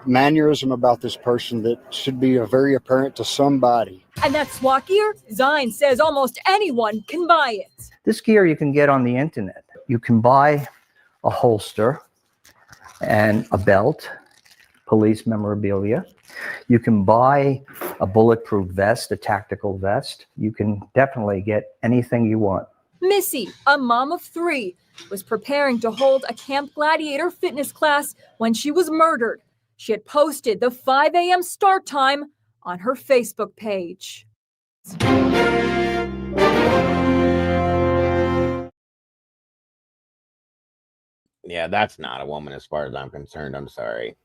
mannerism about this person that should be very apparent to somebody. And that SWAT gear, Zine says almost anyone can buy it. This gear you can get on the internet. You can buy a holster and a belt, police memorabilia. You can buy a bulletproof vest, a tactical vest. You can definitely get anything you want. Missy, a mom of 3, was preparing to hold a Camp Gladiator fitness class when she was murdered. She had posted the 5 a.m. start time on her Facebook page. Yeah, that's not a woman as far as I'm concerned. I'm sorry.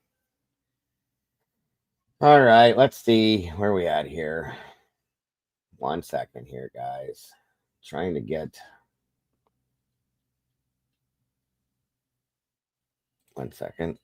All right, let's see where we at here. 1 second here, guys. Trying to get 1 second.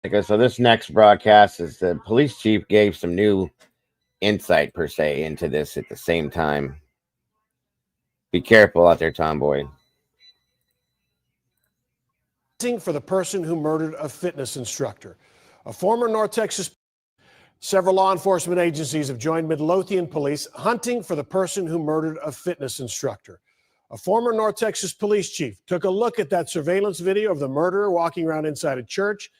Okay, so this next broadcast is the police chief gave some new insight per se into this at the same time. Be careful out there, Tomboy. For the person who murdered a fitness instructor. A former North Texas. Several law enforcement agencies have joined Midlothian police hunting for the person who murdered a fitness instructor. A former North Texas police chief took a look at that surveillance video of the murderer walking around inside a church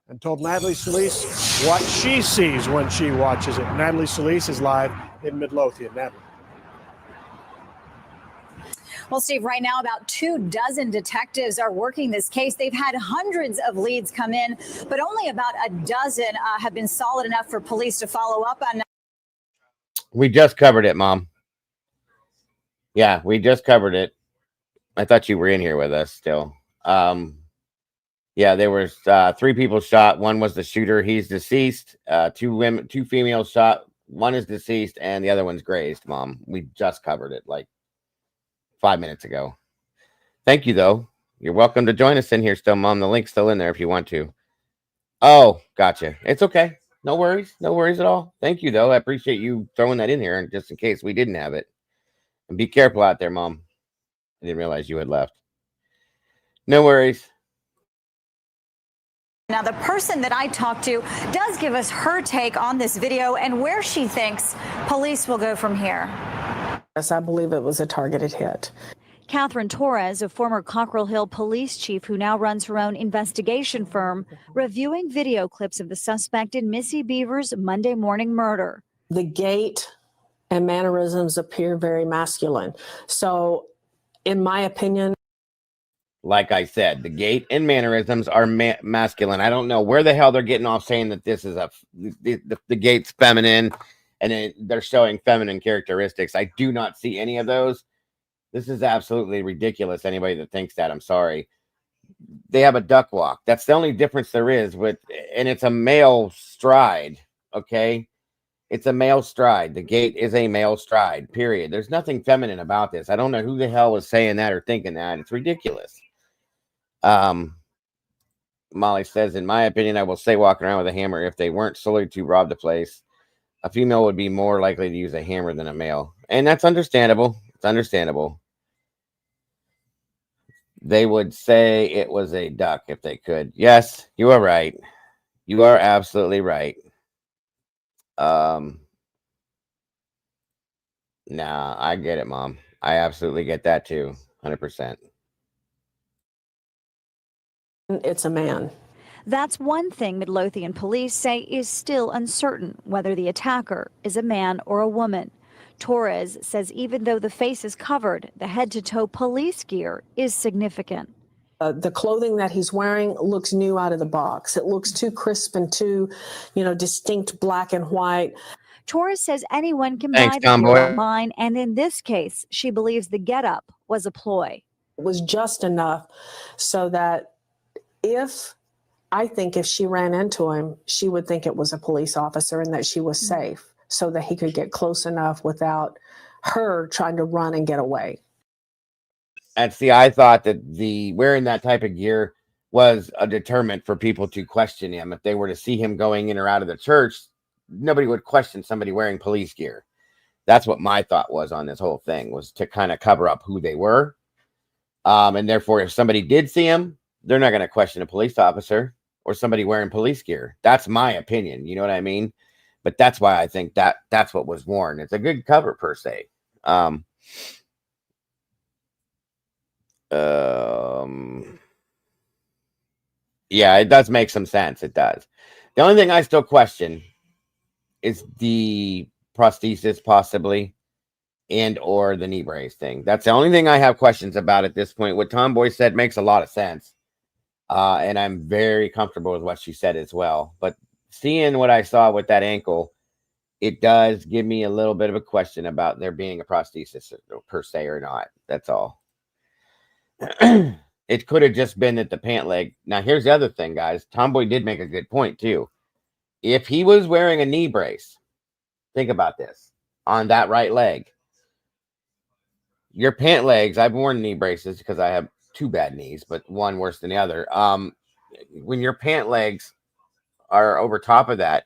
and told Natalie Solis what she sees when she watches it. Natalie Solis is live in Midlothian. Natalie. Well, Steve, right now about 24 detectives are working this case. They've had hundreds of leads come in, but only about a dozen have been solid enough for police to follow up on. We just covered it, Mom. Yeah, we just covered it. I thought you were in here with us still. Yeah, there was 3 people shot. One was the shooter. He's deceased. 2 females shot. One is deceased, and the other one's grazed, Mom. We just covered it like 5 minutes ago. Thank you, though. You're welcome to join us in here still, Mom. The link's still in there if you want to. Oh, gotcha. It's okay. No worries. No worries at all. Thank you, though. I appreciate you throwing that in here just in case we didn't have it. And be careful out there, Mom. I didn't realize you had left. No worries. Now, the person that I talked to does give us her take on this video and where she thinks police will go from here. Yes, I believe it was a targeted hit. Catherine Torres, a former Cockrell Hill police chief who now runs her own investigation firm, reviewing video clips of the suspect in Missy Bevers' Monday morning murder. The gait and mannerisms appear very masculine. So, in my opinion, Like I said, the gait and mannerisms are masculine. I don't know where the hell they're getting off saying that this is the gait's feminine and they're showing feminine characteristics. I do not see any of those. This is absolutely ridiculous. Anybody that thinks that, I'm sorry. They have a duck walk. That's the only difference there is and it's a male stride. Okay. It's a male stride. The gait is a male stride, period. There's nothing feminine about this. I don't know who the hell was saying that or thinking that. It's ridiculous. Molly says, in my opinion, I will say walking around with a hammer. If they weren't solely to rob the place, a female would be more likely to use a hammer than a male. And that's understandable. It's understandable. They would say it was a duck if they could. Yes, you are right. You are absolutely right. Nah, I get it, Mom. I absolutely get that too. 100%. it's a man. That's one thing Midlothian police say is still uncertain, whether the attacker is a man or a woman. Torres says even though the face is covered, the head-to-toe police gear is significant. The clothing that he's wearing looks new out of the box. It looks too crisp and too, distinct black and white. Torres says anyone can Thanks, buy the Tomboy. gear online, and in this case, she believes the getup was a ploy. It was just enough so that if she ran into him, she would think it was a police officer and that she was safe so that he could get close enough without her trying to run and get away. And see, I thought that wearing that type of gear was a deterrent for people to question him. If they were to see him going in or out of the church, nobody would question somebody wearing police gear. That's what my thought was on this whole thing, was to kind of cover up who they were. And therefore, if somebody did see him, they're not going to question a police officer or somebody wearing police gear. That's my opinion. You know what I mean? But that's why I think that's what was worn. It's a good cover per se. Yeah, it does make some sense. It does. The only thing I still question is the prosthesis, possibly, and or the knee brace thing. That's the only thing I have questions about at this point. What Tomboy said makes a lot of sense, and I'm very comfortable with what she said as well. But seeing what I saw with that ankle, it does give me a little bit of a question about there being a prosthesis per se or not. That's all. It could have just been that the pant leg. Now, here's the other thing, guys. Tomboy did make a good point, too. If he was wearing a knee brace, think about this, on that right leg. Your pant legs, I've worn knee braces because I have 2 bad knees, but one worse than the other. When your pant legs are over top of that,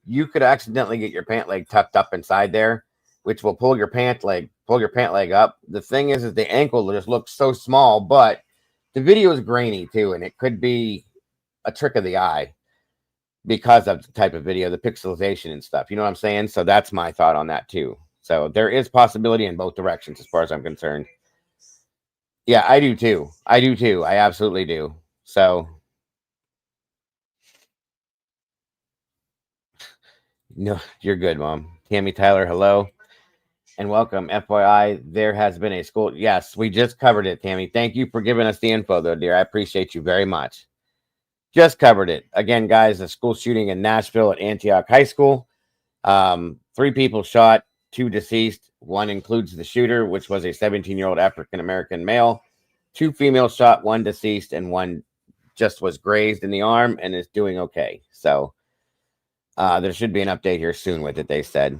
you could accidentally get your pant leg tucked up inside there, which will pull your pant leg up. The thing is the ankle just looks so small, but the video is grainy too, and it could be a trick of the eye because of the type of video, the pixelization and stuff. You know what I'm saying? So that's my thought on that too. So there is possibility in both directions as far as I'm concerned. Yeah, I do too. I absolutely do. So no, you're good, Mom. Tammy Tyler, hello. And welcome. FYI, there has been a school. Yes, we just covered it, Tammy. Thank you for giving us the info, though, dear. I appreciate you very much. Just covered it. Again, guys, a school shooting in Nashville at Antioch High School. 3 people shot, 2 deceased. 1 includes the shooter, which was a 17-year-old African-American male. 2 females shot, 1 deceased, and 1 just was grazed in the arm and is doing okay. So there should be an update here soon with it, they said.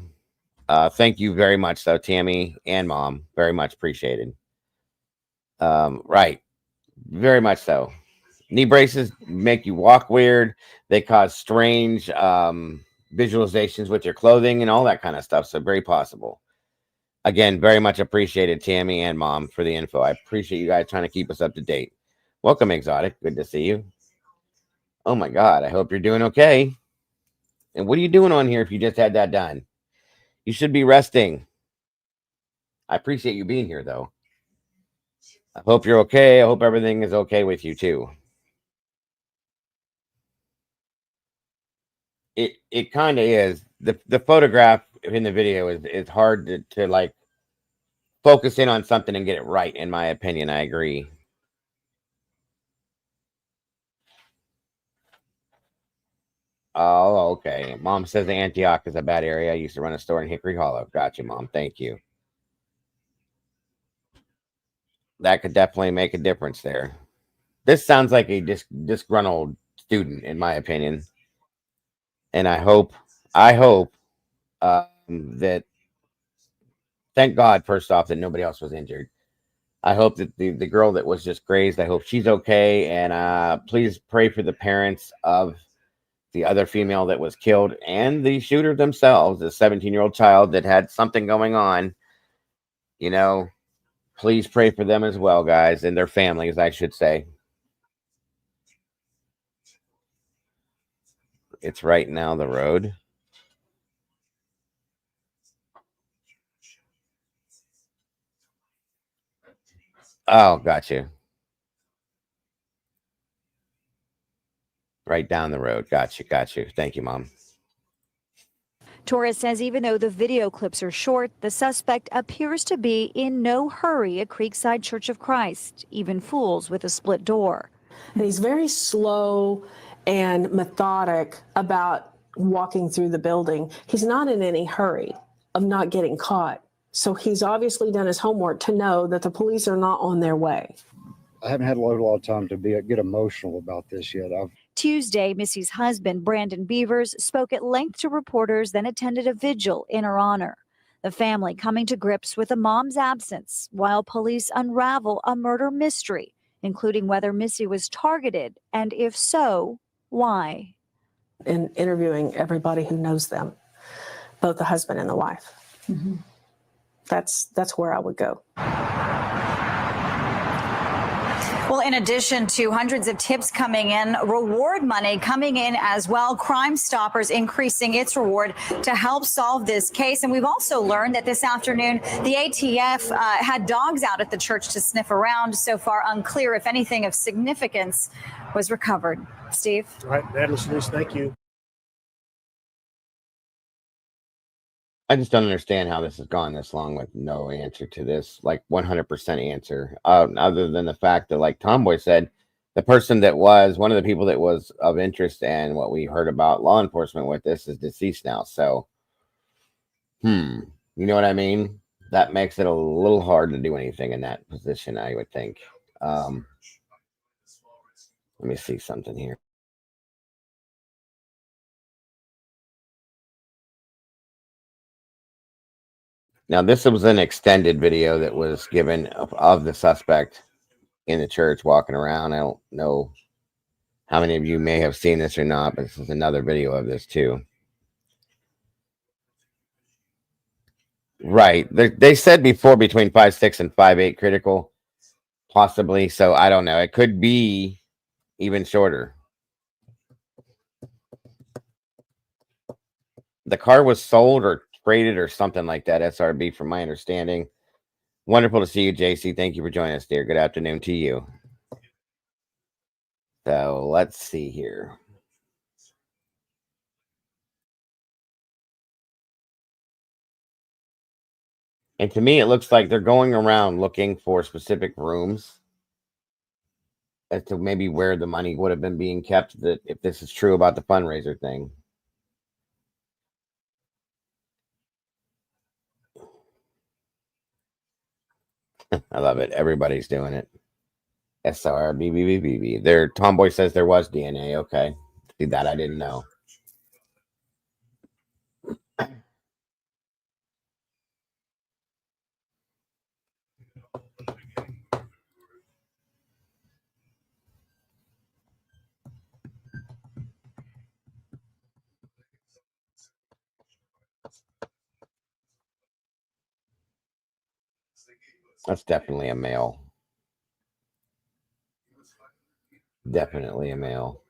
Thank you very much, though, Tammy and Mom. Very much appreciated. Right. Very much so. Knee braces make you walk weird. They cause strange visualizations with your clothing and all that kind of stuff. So very possible. Again, very much appreciated, Tammy and Mom, for the info. I appreciate you guys trying to keep us up to date. Welcome, Exotic. Good to see you. Oh, my God. I hope you're doing okay. And what are you doing on here if you just had that done? You should be resting. I appreciate you being here, though. I hope you're okay. I hope everything is okay with you, too. It kind of is. The photograph in the video is hard to like focus in on something and get it right, in my opinion. I agree. Oh, okay. Mom says the Antioch is a bad area. I used to run a store in Hickory Hollow. Gotcha, Mom. Thank you. That could definitely make a difference there. This sounds like a disgruntled student, in my opinion. And I hope that, thank God, first off, that nobody else was injured. I hope that the girl that was just grazed, I hope she's okay. And please pray for the parents of the other female that was killed and the shooter themselves, a 17-year-old child that had something going on. You know, please pray for them as well, guys, and their families, I should say. It's right now the road. Oh, gotcha. Right down the road. Gotcha. Thank you, Mom. Torres says even though the video clips are short, the suspect appears to be in no hurry at Creekside Church of Christ, even fools with a split door. And he's very slow and methodic about walking through the building. He's not in any hurry of not getting caught. So he's obviously done his homework to know that the police are not on their way. I haven't had a lot of time to get emotional about this yet. Tuesday, Missy's husband, Brandon Bevers, spoke at length to reporters, then attended a vigil in her honor. The family coming to grips with the mom's absence while police unravel a murder mystery, including whether Missy was targeted, and if so, why. In interviewing everybody who knows them, both the husband and the wife. Mm-hmm. That's where I would go. Well, in addition to hundreds of tips coming in, reward money coming in as well. Crime Stoppers increasing its reward to help solve this case. And we've also learned that this afternoon, the ATF had dogs out at the church to sniff around. So far, unclear if anything of significance was recovered. Steve? All right, Natalie Solis, thank you. I just don't understand how this has gone this long with no answer to this, like 100% answer, other than the fact that, like Tomboy said, the person that was one of the people that was of interest and what we heard about law enforcement with this is deceased now. So, you know what I mean? That makes it a little hard to do anything in that position, I would think. Let me see something here. Now, this was an extended video that was given of the suspect in the church walking around. I don't know how many of you may have seen this or not, but this is another video of this too. Right. They said before between 5'6" and 5'8" critical, possibly. So I don't know. It could be even shorter. The car was sold or traded or something like that, SRB, from my understanding. Wonderful to see you, JC. Thank you for joining us, dear. Good afternoon to you. So let's see here. And to me, it looks like they're going around looking for specific rooms as to maybe where the money would have been being kept, that if this is true about the fundraiser thing. I love it. Everybody's doing it. SRBBBB. Their Tomboy says there was DNA. Okay. See, that I didn't know. That's definitely a male. Definitely a male.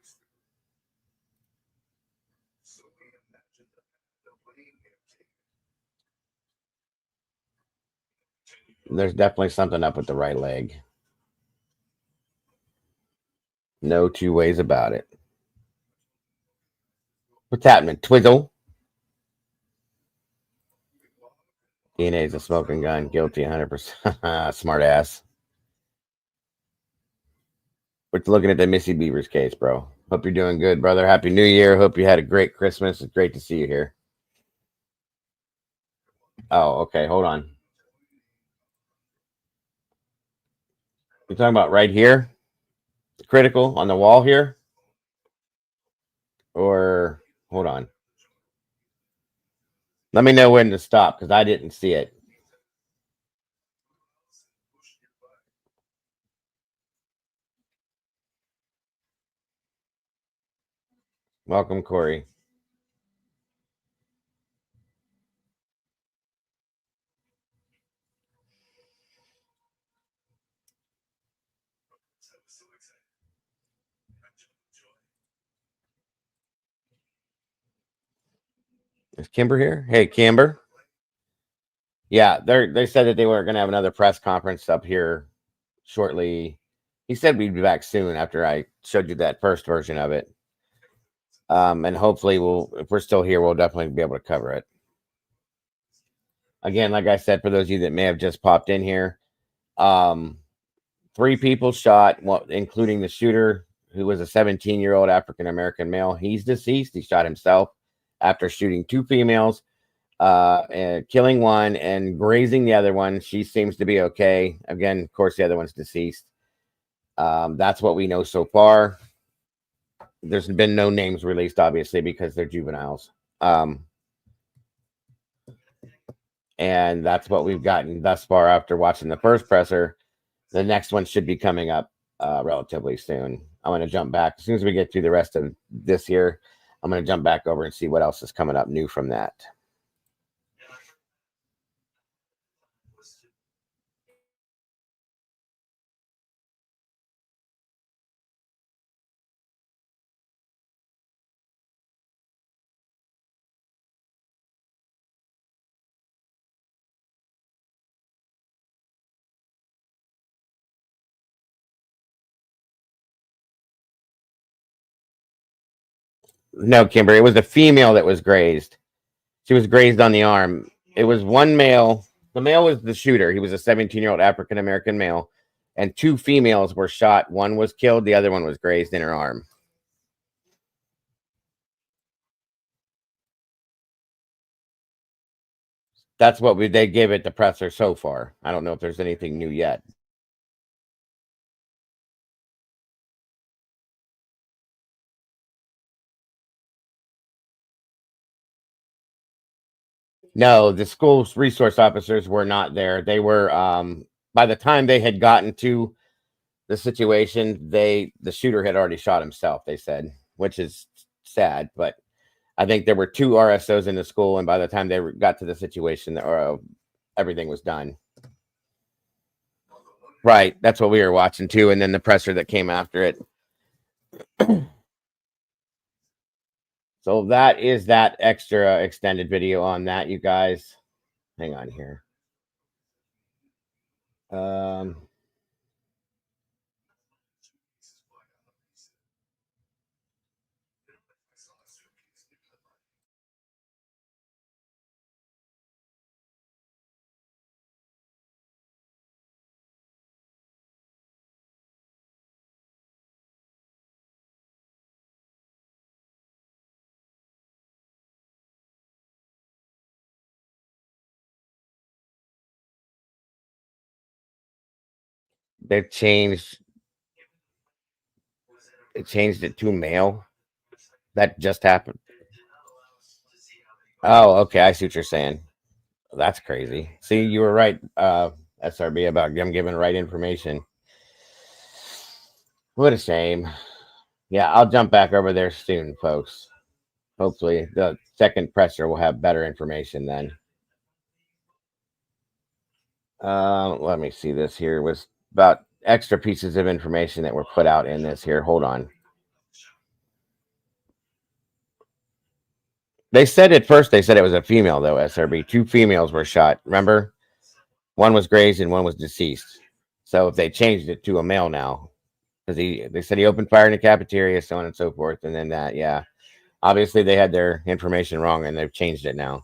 There's definitely something up with the right leg. No two ways about it. What's happening, Twizzle? DNA is a smoking gun. Guilty 100%. Smart ass. We're looking at the Missy Bevers case, bro. Hope you're doing good, brother. Happy New Year. Hope you had a great Christmas. It's great to see you here. Oh, okay. Hold on. You're talking about right here? Critical on the wall here? Or hold on. Let me know when to stop because I didn't see it. Welcome, Corey. Is Kimber here? Hey, Kimber. Yeah, they said that they were going to have another press conference up here shortly. He said we'd be back soon after I showed you that first version of it. And hopefully if we're still here, we'll definitely be able to cover it. Again, like I said, for those of you that may have just popped in here, 3 people shot, including the shooter, who was a 17-year-old African-American male. He's deceased. He shot himself after shooting 2 females, and killing one and grazing the other one. She seems to be okay. Again, of course, the other one's deceased. That's what we know so far. There's been no names released, obviously, because they're juveniles. And that's what we've gotten thus far after watching the first presser. The next one should be coming up relatively soon. I'm going to jump back. As soon as we get through the rest of this year, I'm going to jump back over and see what else is coming up new from that. No, Kimber, it was a female that was grazed. She was grazed on the arm. It was one male. The male was the shooter. He was a 17-year-old African-American male, and two females were shot. One was killed. The other one was grazed in her arm. That's what they give it the presser so far. I don't know if there's anything new yet. No, the school's resource officers were not there. They were by the time they had gotten to the situation, the shooter had already shot himself, they said, which is sad, but I think there were 2 RSOs in the school, and by the time they got to the situation, everything was done. Right, that's what we were watching too, and then the presser that came after it. So that is that extra extended video on that, you guys. Hang on here. They've changed. It changed it to male. That just happened. Oh, okay. I see what you're saying. That's crazy. See, you were right, SRB, about them giving the right information. What a shame. Yeah, I'll jump back over there soon, folks. Hopefully, the second presser will have better information then. Let me see this here. It was about extra pieces of information that were put out in this here. Hold on. They said at first, they said it was a female, though, SRB. 2 females were shot. Remember? One was grazed and one was deceased. So if they changed it to a male now, because they said he opened fire in the cafeteria, so on and so forth, and then that, yeah. Obviously, they had their information wrong, and they've changed it now.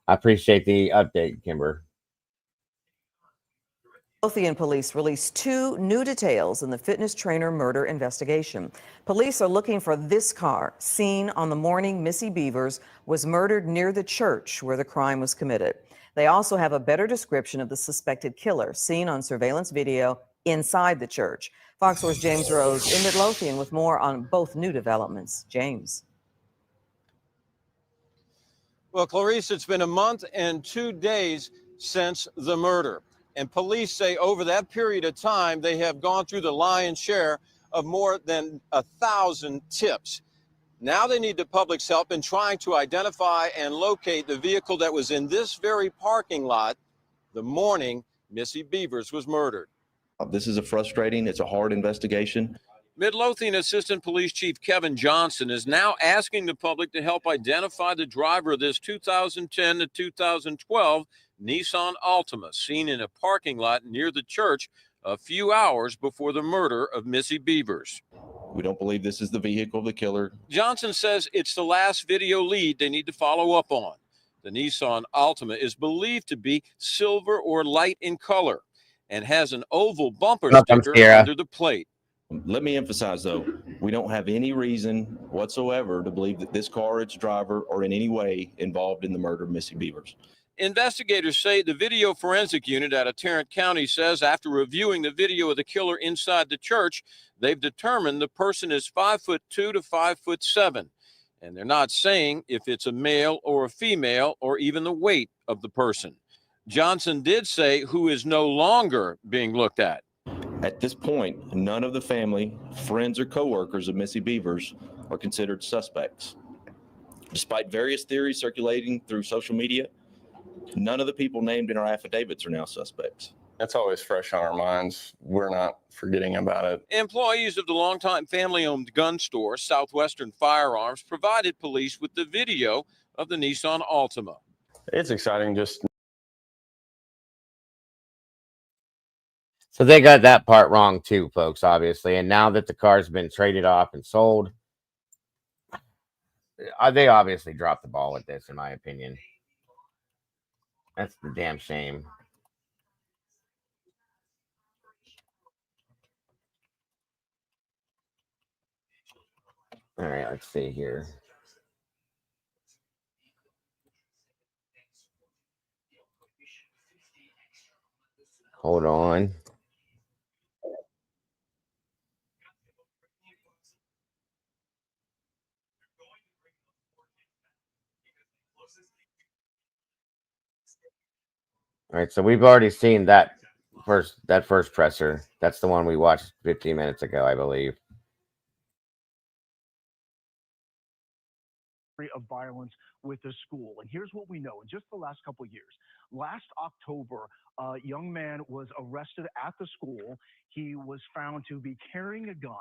I appreciate the update, Kimber. Midlothian police released 2 new details in the fitness trainer murder investigation. Police are looking for this car seen on the morning Missy Bevers was murdered near the church where the crime was committed. They also have a better description of the suspected killer seen on surveillance video inside the church. Fox 4's James Rose in Midlothian with more on both new developments. James. Well, Clarice, it's been a month and 2 days since the murder. And police say over that period of time, they have gone through the lion's share of more than 1,000 tips. Now they need the public's help in trying to identify and locate the vehicle that was in this very parking lot the morning Missy Bevers was murdered. This is it's a hard investigation. Midlothian Assistant Police Chief Kevin Johnson is now asking the public to help identify the driver of this 2010 to 2012 Nissan Altima seen in a parking lot near the church a few hours before the murder of Missy Bevers. We don't believe this is the vehicle of the killer. Johnson says it's the last video lead they need to follow up on. The Nissan Altima is believed to be silver or light in color and has an oval bumper sticker under the plate. Let me emphasize, though, we don't have any reason whatsoever to believe that this car, its driver, are in any way involved in the murder of Missy Bevers. Investigators say the video forensic unit out of Tarrant County says after reviewing the video of the killer inside the church, they've determined the person is 5'2" to 5'7", and they're not saying if it's a male or a female or even the weight of the person. Johnson did say who is no longer being looked at. At this point, none of the family, friends, or coworkers of Missy Bevers are considered suspects. Despite various theories circulating through social media, none of the people named in our affidavits are now suspects. That's always fresh on our minds. We're not forgetting about it. Employees of the longtime family-owned gun store, Southwestern Firearms, provided police with the video of the Nissan Altima. It's exciting just. So they got that part wrong too, folks, obviously. And now that the car's been traded off and sold, They obviously dropped the ball with this, in my opinion. That's the damn shame. All right, let's see here. Hold on. All right, so we've already seen that first presser. That's the one we watched 15 minutes ago, I believe. Of violence with the school. And here's what we know in just the last couple of years. Last October, a young man was arrested at the school. He was found to be carrying a gun,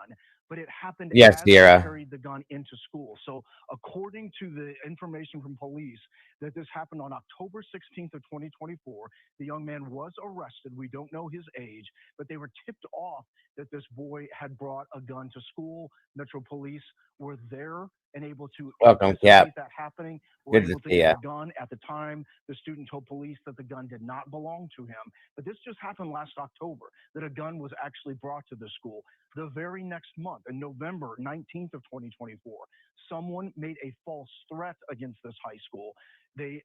but it happened Yes, as he Sierra. carried the gun into school. So according to the information from police, that this happened on October 16th of 2024. The young man was arrested. We don't know his age, but they were tipped off that this boy had brought a gun to school. Metro Police were there and able to Welcome, anticipate Cap. that happening. Were Good to able to see get ya. the gun at the time. The student told police that the gun did not belong to him. But this just happened last October, that a gun was actually brought to the school. The very next month, on November 19th of 2024, someone made a false threat against this high school. They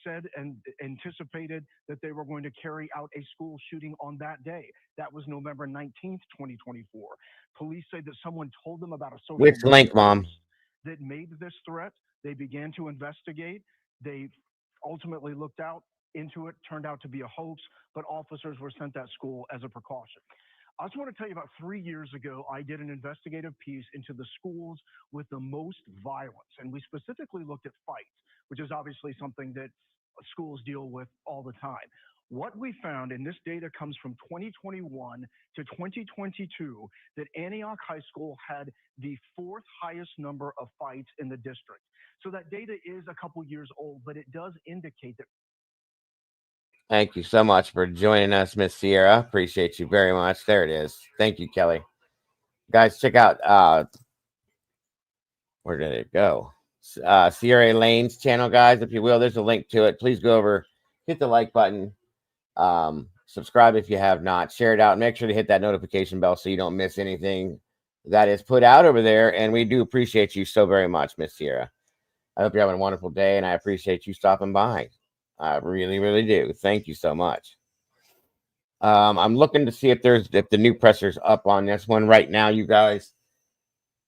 said and anticipated that they were going to carry out a school shooting on that day. That was November 19th, 2024. Police say that someone told them about a social Which media link, Mom? post that made this threat. They began to investigate. They ultimately looked into it, turned out to be a hoax, but officers were sent at school as a precaution. I just want to tell you about 3 years ago, I did an investigative piece into the schools with the most violence. And we specifically looked at fights, which is obviously something that schools deal with all the time. What we found, and this data comes from 2021 to 2022, that Antioch High School had the fourth highest number of fights in the district. So that data is a couple years old, but it does indicate that. Thank you so much for joining us, Miss Sierra. Appreciate you very much. There it is. Thank you, Kelly. Guys, check out where did it go? Sierra Lane's channel, guys, if you will. There's a link to it. Please go over, hit the like button, subscribe if you have not, share it out, make sure to hit that notification bell so you don't miss anything that is put out over there. And we do appreciate you so very much, Miss Sierra. I hope you're having a wonderful day, and I appreciate you stopping by. I really, really do. Thank you so much. I'm looking to see if the new presser's up on this one right now, you guys.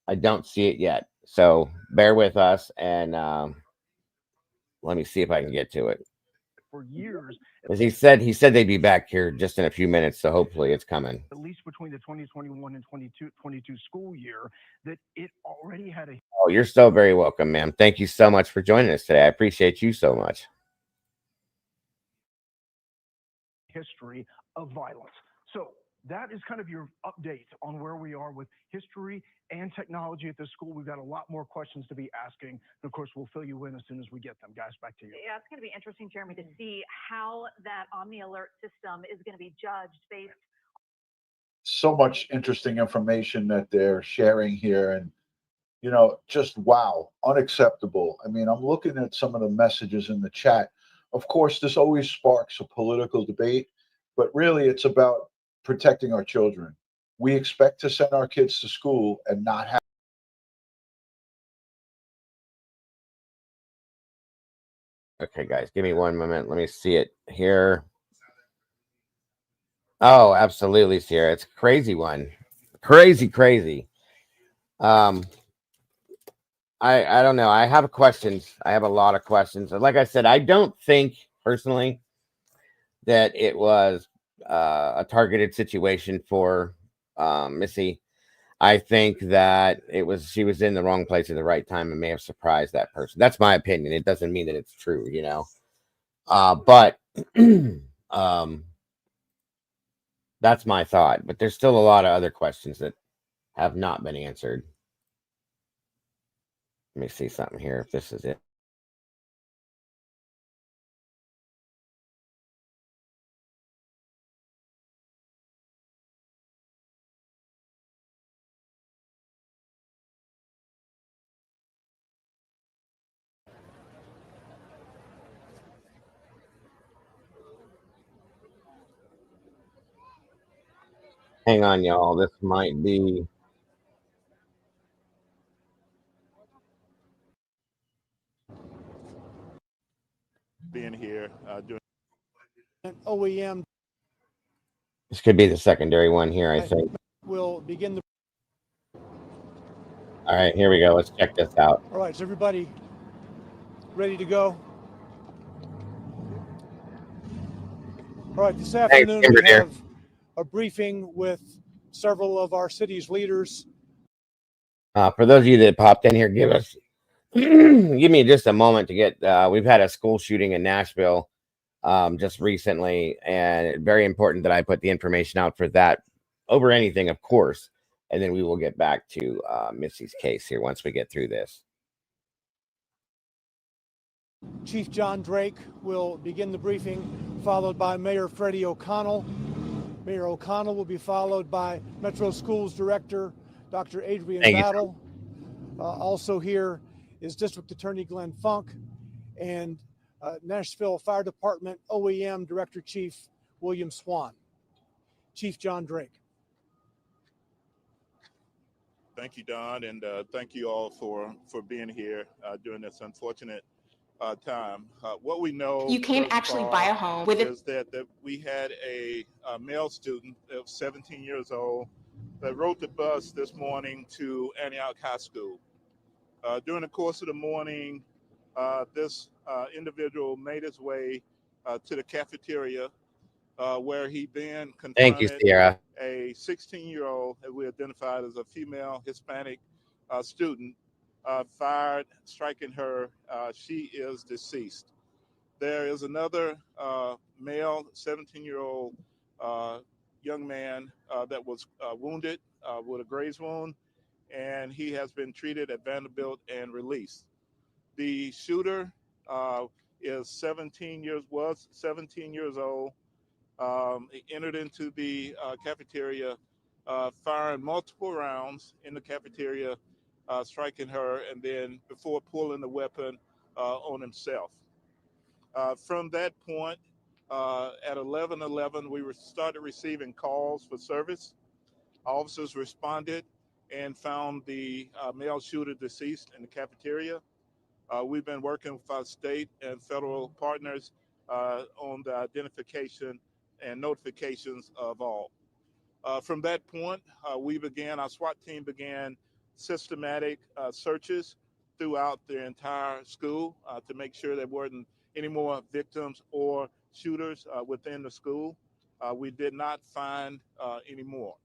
I don't see it yet, so bear with us, and let me see if I can get to it. For years, As he said they'd be back here just in a few minutes, so hopefully it's coming. at least between the 2021 and 22 school year, that it already had a Oh, you're so very welcome, ma'am. Thank you so much for joining us today. I appreciate you so much. history of violence. So that is kind of your update on where we are with history and technology at this school. We've got a lot more questions to be asking. And of course, we'll fill you in as soon as we get them. Guys, back to you. Yeah, it's going to be interesting, Jeremy, to see how that Omni Alert system is going to be judged based. So much interesting information that they're sharing here, and just wow, unacceptable. I mean, I'm looking at some of the messages in the chat. Of course, this always sparks a political debate, but really it's about protecting our children. We expect to send our kids to school and not have. Okay, guys, give me one moment. Let me see it here. Oh, absolutely, Sierra. It's a crazy one. Crazy. I don't know. I have questions. I have a lot of questions. Like I said, I don't think personally that it was a targeted situation for Missy. I think that she was in the wrong place at the right time and may have surprised that person. That's my opinion. It doesn't mean that it's true, but that's my thought. But there's still a lot of other questions that have not been answered. Let me see something here, if this is it. Hang on, y'all. This might be. Being here, doing OEM This could be the secondary one here, I think. will begin the. All right, here we go. Let's check this out. All right, is everybody ready to go? All right, this afternoon Kimber, we dear. have a briefing with several of our city's leaders. For those of you that popped in here, give me just a moment to get. We've had a school shooting in Nashville just recently, and very important that I put the information out for that over anything, of course. And then we will get back to Missy's case here once we get through this. Chief John Drake will begin the briefing, followed by Mayor Freddie O'Connell. Mayor O'Connell will be followed by Metro Schools Director Dr. Adrian Thank you. Battle. Also here is District Attorney Glenn Funk and Nashville Fire Department OEM Director Chief William Swan. Chief John Drake. Thank you, Don, and thank you all for being here during this unfortunate time. What we know You can't thus actually far buy a home with it. is that we had a male student of 17 years old that rode the bus this morning to Antioch High School. During the course of the morning, this individual made his way to the cafeteria where he then Thank you, confronted Sierra. a 16-year-old that we identified as a female Hispanic student, fired, striking her. She is deceased. There is another male 17-year-old young man that was wounded with a graze wound, and he has been treated at Vanderbilt and released. The shooter was 17 years old. He entered into the cafeteria, firing multiple rounds in the cafeteria, striking her, and then before pulling the weapon on himself. From that point, at 11:11, we started receiving calls for service. Officers responded and found the male shooter deceased in the cafeteria. We've been working with our state and federal partners on the identification and notifications of all. From that point, our SWAT team began systematic searches throughout the entire school to make sure there weren't any more victims or shooters within the school. We did not find any more.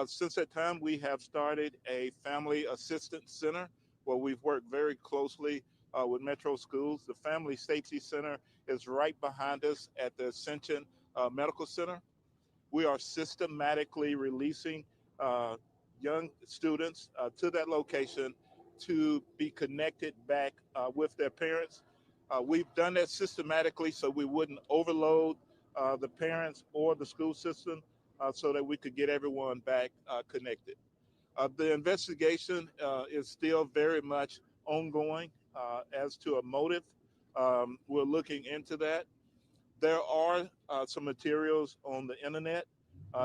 Since that time, we have started a family assistance center where we've worked very closely with Metro Schools. The Family Safety Center is right behind us at the Ascension Medical Center. We are systematically releasing young students to that location to be connected back with their parents. We've done that systematically so we wouldn't overload the parents or the school system so that we could get everyone back connected. The investigation is still very much ongoing as to a motive. We're looking into that. There are some materials on the internet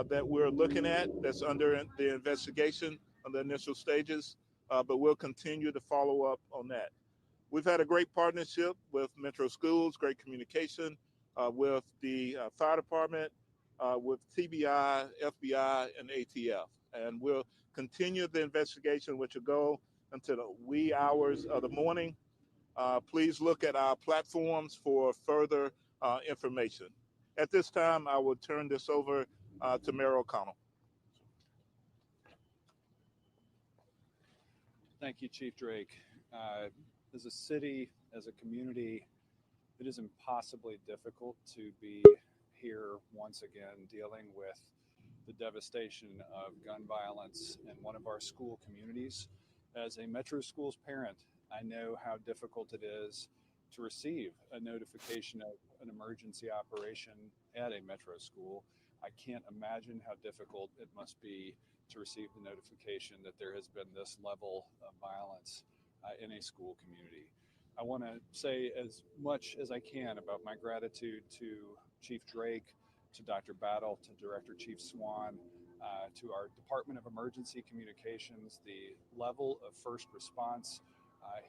that we're looking at that's under the investigation on the initial stages, but we'll continue to follow up on that. We've had a great partnership with Metro Schools, great communication with the fire department, with TBI, FBI, and ATF. And we'll continue the investigation, which will go until the wee hours of the morning. Please look at our platforms for further information. At this time, I will turn this over to Mayor O'Connell. Thank you, Chief Drake. As a city, as a community, it is impossibly difficult to be here once again dealing with the devastation of gun violence in one of our school communities. As a Metro Schools parent, I know how difficult it is to receive a notification of an emergency operation at a Metro school. I can't imagine how difficult it must be to receive the notification that there has been this level of violence in a school community. I want to say as much as I can about my gratitude to Chief Drake, to Dr. Battle, to Director Chief Swan. to our Department of Emergency Communications. The level of first response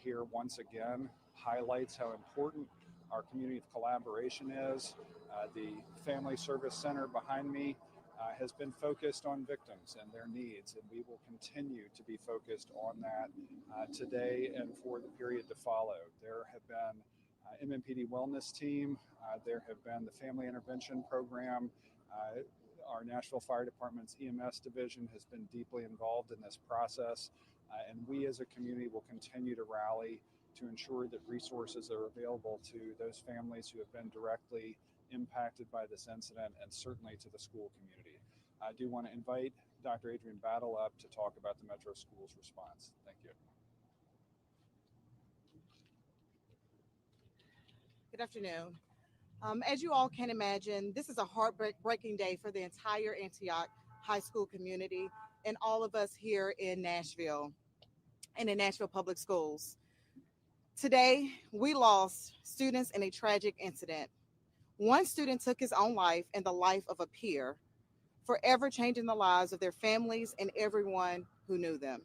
here once again highlights how important our community of collaboration is. The Family Service Center behind me has been focused on victims and their needs, and we will continue to be focused on that today and for the period to follow. There have been MMPD Wellness Team, there have been the Family Intervention Program. Our Nashville Fire Department's EMS division has been deeply involved in this process, and we as a community will continue to rally to ensure that resources are available to those families who have been directly impacted by this incident, and certainly to the school community. I do want to invite Dr. Adrian Battle up to talk about the Metro Schools response. Thank you. Good afternoon. As you all can imagine, this is a heartbreaking day for the entire Antioch High School community and all of us here in Nashville and in Nashville Public Schools. Today, we lost students in a tragic incident. One student took his own life and the life of a peer, forever changing the lives of their families and everyone who knew them.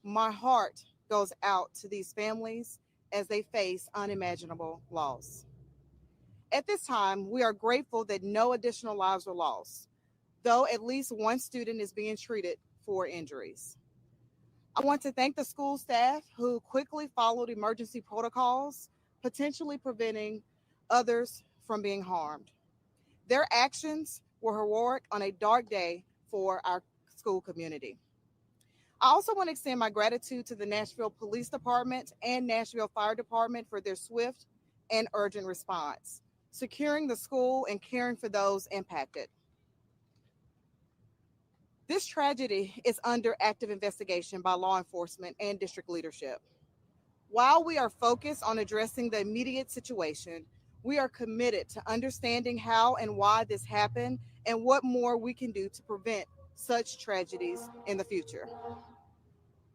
My heart goes out to these families as they face unimaginable loss. At this time, we are grateful that no additional lives were lost, though at least one student is being treated for injuries. I want to thank the school staff who quickly followed emergency protocols, potentially preventing others from being harmed. Their actions were heroic on a dark day for our school community. I also want to extend my gratitude to the Nashville Police Department and Nashville Fire Department for their swift and urgent response, securing the school and caring for those impacted. This tragedy is under active investigation by law enforcement and district leadership. While we are focused on addressing the immediate situation, we are committed to understanding how and why this happened and what more we can do to prevent such tragedies in the future.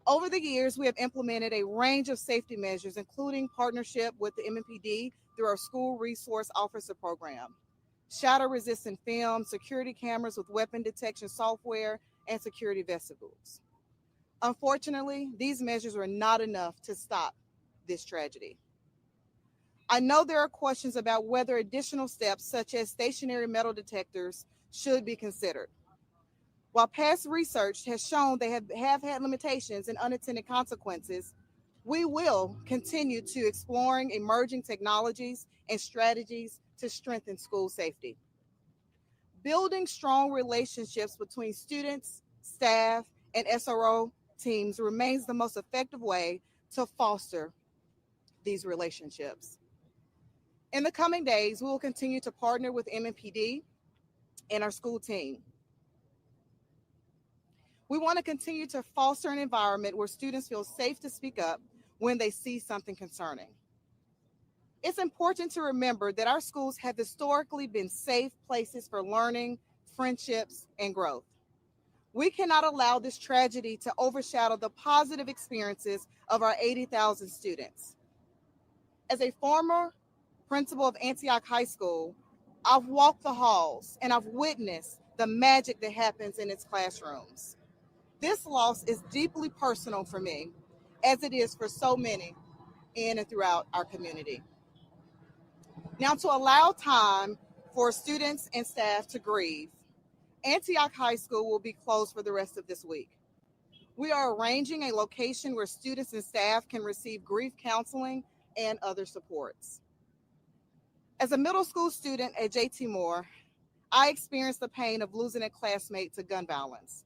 Over the years, we have implemented a range of safety measures, including partnership with the MMPD through our School Resource Officer Program, shatter-resistant film, security cameras with weapon detection software, and security vestibules. Unfortunately, these measures were not enough to stop this tragedy. I know there are questions about whether additional steps, such as stationary metal detectors, should be considered. While past research has shown they have had limitations and unintended consequences, we will continue to exploring emerging technologies and strategies to strengthen school safety. Building strong relationships between students, staff, and SRO teams remains the most effective way to foster these relationships. In the coming days, we will continue to partner with MMPD and our school team. We want to continue to foster an environment where students feel safe to speak up when they see something concerning. It's important to remember that our schools have historically been safe places for learning, friendships, and growth. We cannot allow this tragedy to overshadow the positive experiences of our 80,000 students. As a former principal of Antioch High School, I've walked the halls and I've witnessed the magic that happens in its classrooms. This loss is deeply personal for me, as it is for so many in and throughout our community. Now, to allow time for students and staff to grieve, Antioch High School will be closed for the rest of this week. We are arranging a location where students and staff can receive grief counseling and other supports. As a middle school student at JT Moore, I experienced the pain of losing a classmate to gun violence.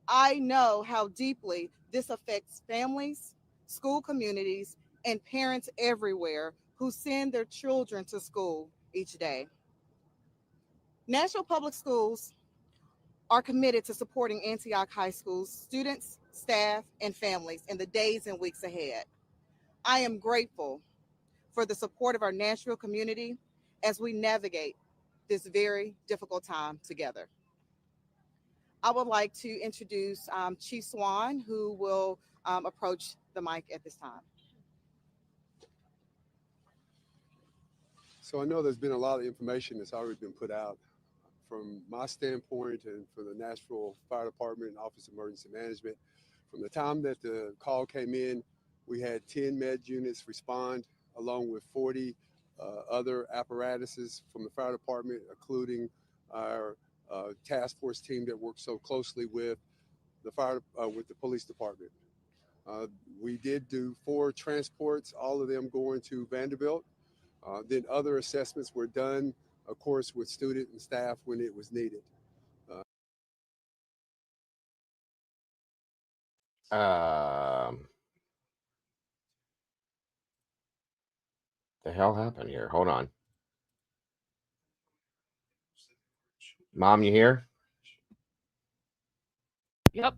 I know how deeply this affects families, school communities, and parents everywhere who send their children to school each day. Nashville Public Schools are committed to supporting Antioch High School's students, staff, and families in the days and weeks ahead. I am grateful for the support of our Nashville community as we navigate this very difficult time together. I would like to introduce Chief Swan, who will approach the mic at this time. So I know there's been a lot of information that's already been put out from my standpoint and from the Nashville Fire Department and Office of Emergency Management, from the time that the call came in, we had 10 med units respond, along with 40 other apparatuses from the fire department, including our task force team that works so closely with with the police department. We did do 4 transports, all of them going to Vanderbilt. Then other assessments were done, of course, with student and staff when it was needed. The hell happened here? Hold on. Mom, you here? Yep.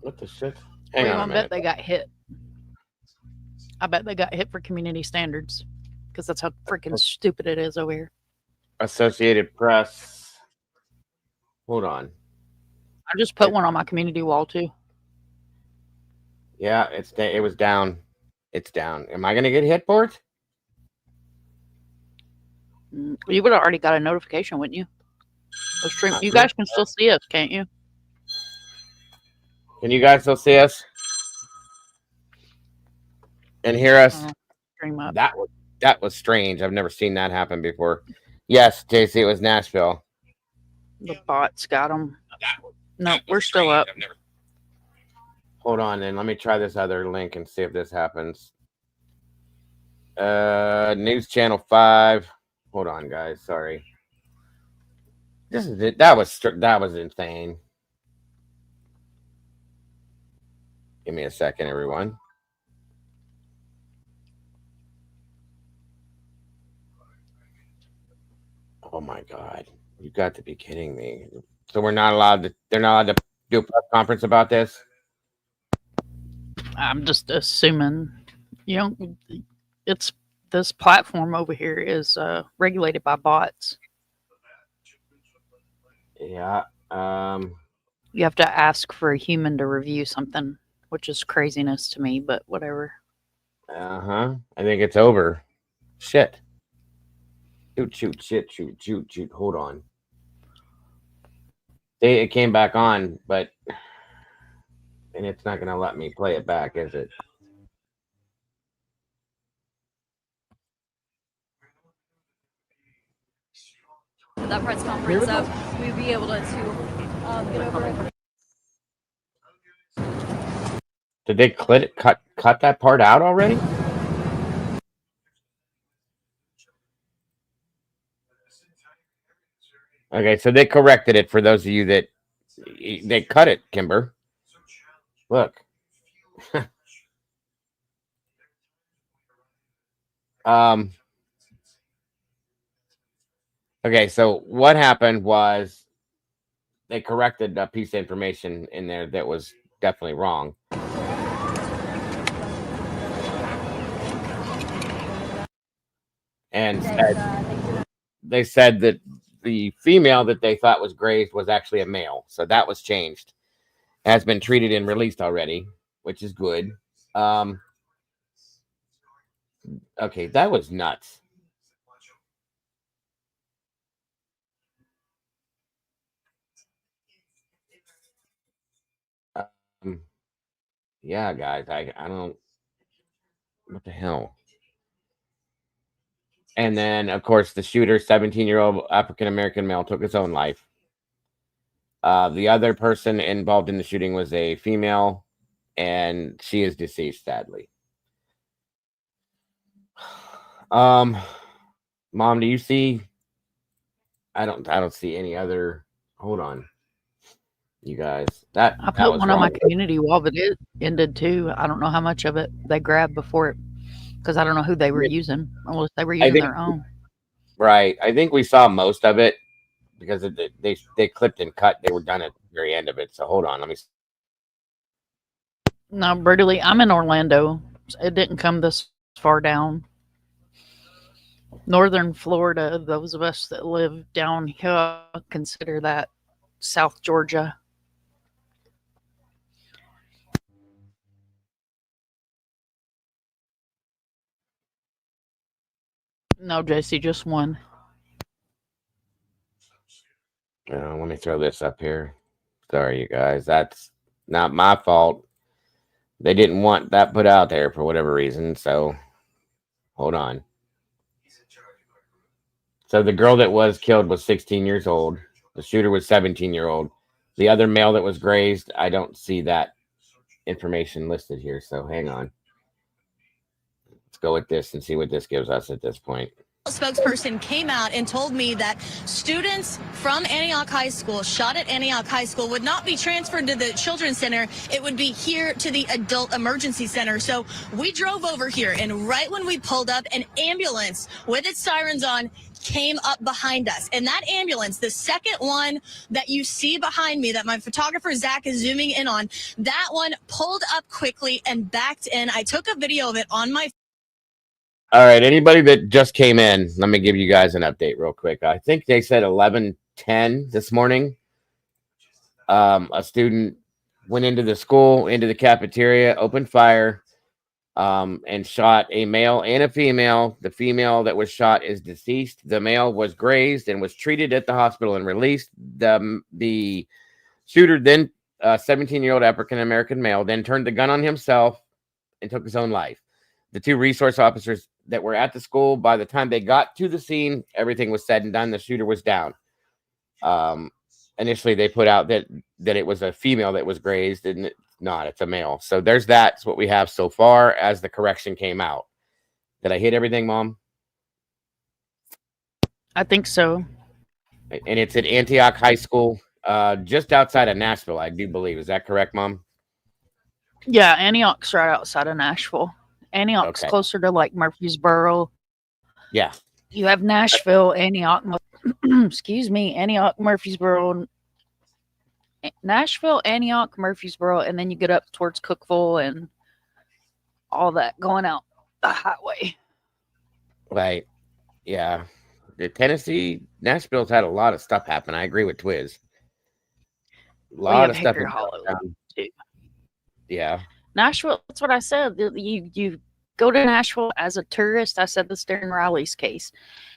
What the shit? Where Hang you on a gonna minute. bet they got hit? I bet they got hit for community standards because that's how freaking stupid it is over here. Associated Press. Hold on. I just put one on my community wall too. Yeah, it was down. It's down. Am I gonna get hit for it? You would have already got a notification, wouldn't you? You guys can still see us, can't you? Can you guys still see us and hear us? Stream up. That was strange. I've never seen that happen before. Yes, JC, it was Nashville. The bots got them. No, we're still up. Hold on, then let me try this other link and see if this happens. News Channel 5. Hold on, guys. Sorry. This is it. That was insane. Give me a second, everyone. Oh my God. You got to be kidding me. So they're not allowed to do a press conference about this? I'm just assuming, it's this platform over here is regulated by bots. Yeah. You have to ask for a human to review something, which is craziness to me, but whatever. I think it's over. Shit. Shoot. Hold on. It came back on, and it's not going to let me play it back, is it? That press conference, so we'd be able to get over it. Did they cut that part out already? Okay, so they corrected it for those of you that they cut it, Kimber. Look. Okay, so what happened was they corrected a piece of information in there that was definitely wrong. And they said that the female that they thought was grazed was actually a male. So that was changed. Has been treated and released already, which is good. Okay, that was nuts. Yeah, guys, I don't. What the hell? And then, of course, the shooter, 17-year-old African-American male, took his own life. The other person involved in the shooting was a female, and she is deceased, sadly. Mom, do you see? I don't see any other. Hold on, you guys. I put one on my community wall, but it ended too. I don't know how much of it they grabbed before it, because I don't know who they were using, unless they were using their own. Right. I think we saw most of it because they clipped and cut. They were done at the very end of it. So hold on, let me. No, brutally. I'm in Orlando. It didn't come this far down. Northern Florida, those of us that live down here consider that South Georgia. No, JC, just one. Let me throw this up here. Sorry, you guys. That's not my fault. They didn't want that put out there for whatever reason. So hold on. So the girl that was killed was 16 years old. The shooter was 17-year-old. The other male that was grazed, I don't see that information listed here. So hang on. Let's go with this and see what this gives us at this point. Spokesperson came out and told me that students from Antioch High School, shot at Antioch High School, would not be transferred to the Children's Center. It would be here to the Adult Emergency Center. So we drove over here, and right when we pulled up, an ambulance with its sirens on came up behind us. And that ambulance, the second one that you see behind me that my photographer Zach is zooming in on, that one pulled up quickly and backed in. I took a video of it on my All right, anybody that just came in, let me give you guys an update real quick. I think they said 11:10 this morning. A student went into the school, into the cafeteria, opened fire, and shot a male and a female. The female that was shot is deceased. The male was grazed and was treated at the hospital and released. The shooter then, 17-year-old African-American male, then turned the gun on himself and took his own life. The two resource officers that were at the school, by the time they got to the scene, everything was said and done. The shooter was down. Initially, they put out that it was a female that was grazed, and it's not. It's a male. So that's what we have so far as the correction came out. Did I hit everything, Mom? I think so. And it's at Antioch High School, just outside of Nashville, I do believe. Is that correct, Mom? Yeah, Antioch's right outside of Nashville. Antioch's Okay. closer to like Murfreesboro. Yeah. You have Nashville, Antioch, excuse me, Antioch, Murfreesboro, Nashville, Antioch, Murfreesboro, and then you get up towards Cookville and all that going out the highway. Right. Yeah. The Tennessee, Nashville's had a lot of stuff happen. I agree with Twiz. A We lot have of stuff. Hickory has Hollow gone down. too. Yeah. Nashville, that's what I said. You go to Nashville as a tourist. I said this during Riley's case.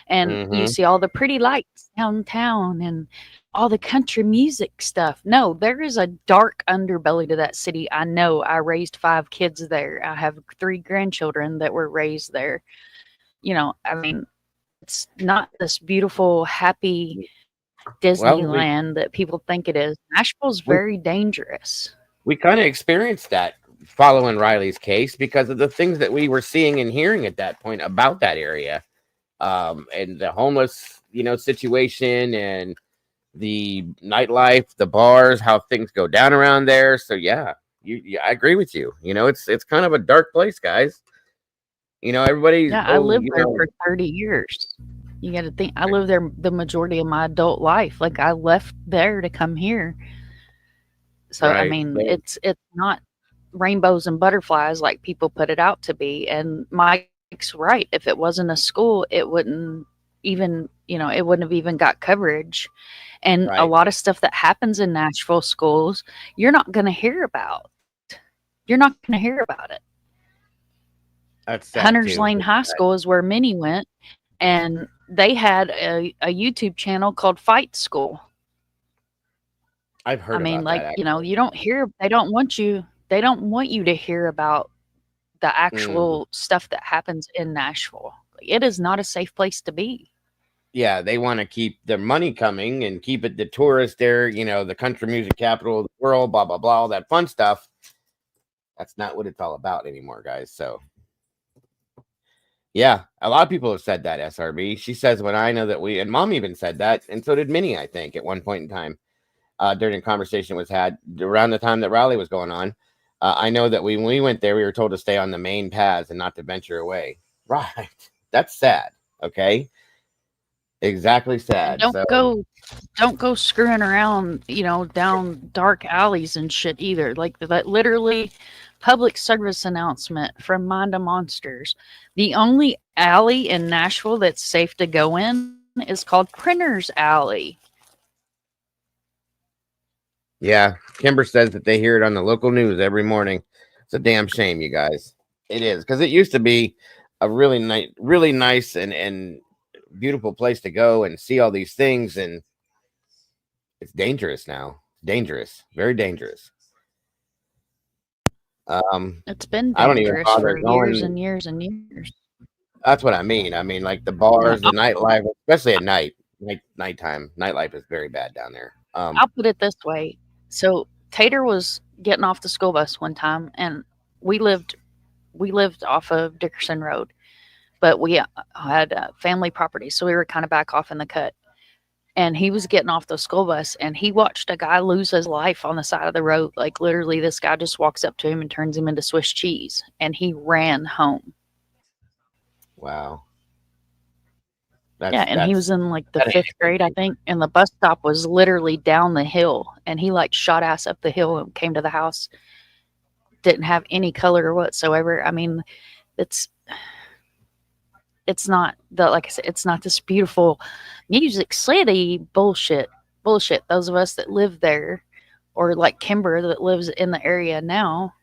And you see all the pretty lights downtown and all the country music stuff. No, there is a dark underbelly to that city. I know. I raised 5 kids there. I have 3 grandchildren that were raised there. You know, I mean, it's not this beautiful, happy Disneyland that people think it is. Nashville's very dangerous. We kind of experienced that following Riley's case because of the things that we were seeing and hearing at that point about that area, and the homeless, situation and the nightlife, the bars, how things go down around there. So yeah, I agree with you. It's kind of a dark place, guys. Everybody. Yeah, I lived there for 30 years. You got to think, I lived there the majority of my adult life. Like I left there to come here. So I Right. mean, it's not rainbows and butterflies like people put it out to be. And Mike's right. If it wasn't a school, it wouldn't even, it wouldn't have even got coverage. And a Right. lot of stuff that happens in Nashville schools, you're not going to hear about. You're not going to hear about it. That's sad, Hunters too. Lane High School is where Minnie went, and they had a YouTube channel called Fight School. I've heard. I mean, about like, that, you don't hear, they don't want you to hear about the actual stuff that happens in Nashville. It is not a safe place to be. Yeah, they want to keep their money coming and keep it the tourist there, the country music capital of the world, blah, blah, blah, all that fun stuff. That's not what it's all about anymore, guys. So, yeah, a lot of people have said that, SRB. She says, when I know that and Mom even said that, and so did Minnie, I think, at one point in time, during a conversation was had around the time that Raleigh was going on. I know that when we went there, we were told to stay on the main paths and not to venture away. Right. That's sad. Okay. Exactly sad. Don't go screwing around, down dark alleys and shit either. Like that literally public service announcement from Mind of Monsters. The only alley in Nashville that's safe to go in is called Printer's Alley. Yeah, Kimber says that they hear it on the local news every morning. It's a damn shame, you guys. It is, because it used to be a really nice and beautiful place to go and see all these things. And It's dangerous now. Dangerous. Very dangerous. It's been I don't even dangerous bother for years and going. years and years. That's what I mean. I mean, like the Yeah, bars, the nightlife, especially at nighttime. Nightlife is very bad down there. I'll put it this way. So Tater was getting off the school bus one time, and we lived off of Dickerson Road, but we had family property, so we were kind of back off in the cut. And he was getting off the school bus, and he watched a guy lose his life on the side of the road. Like literally, this guy just walks up to him and turns him into Swiss cheese, and he ran home. Wow. Yeah, and he was in like the 5th grade, I think, and the bus stop was literally down the hill, and he like shot ass up the hill and came to the house. Didn't have any color whatsoever. I mean, it's not the, like I said, it's not this beautiful Music City bullshit. Those of us that live there, or like Kimber that lives in the area now,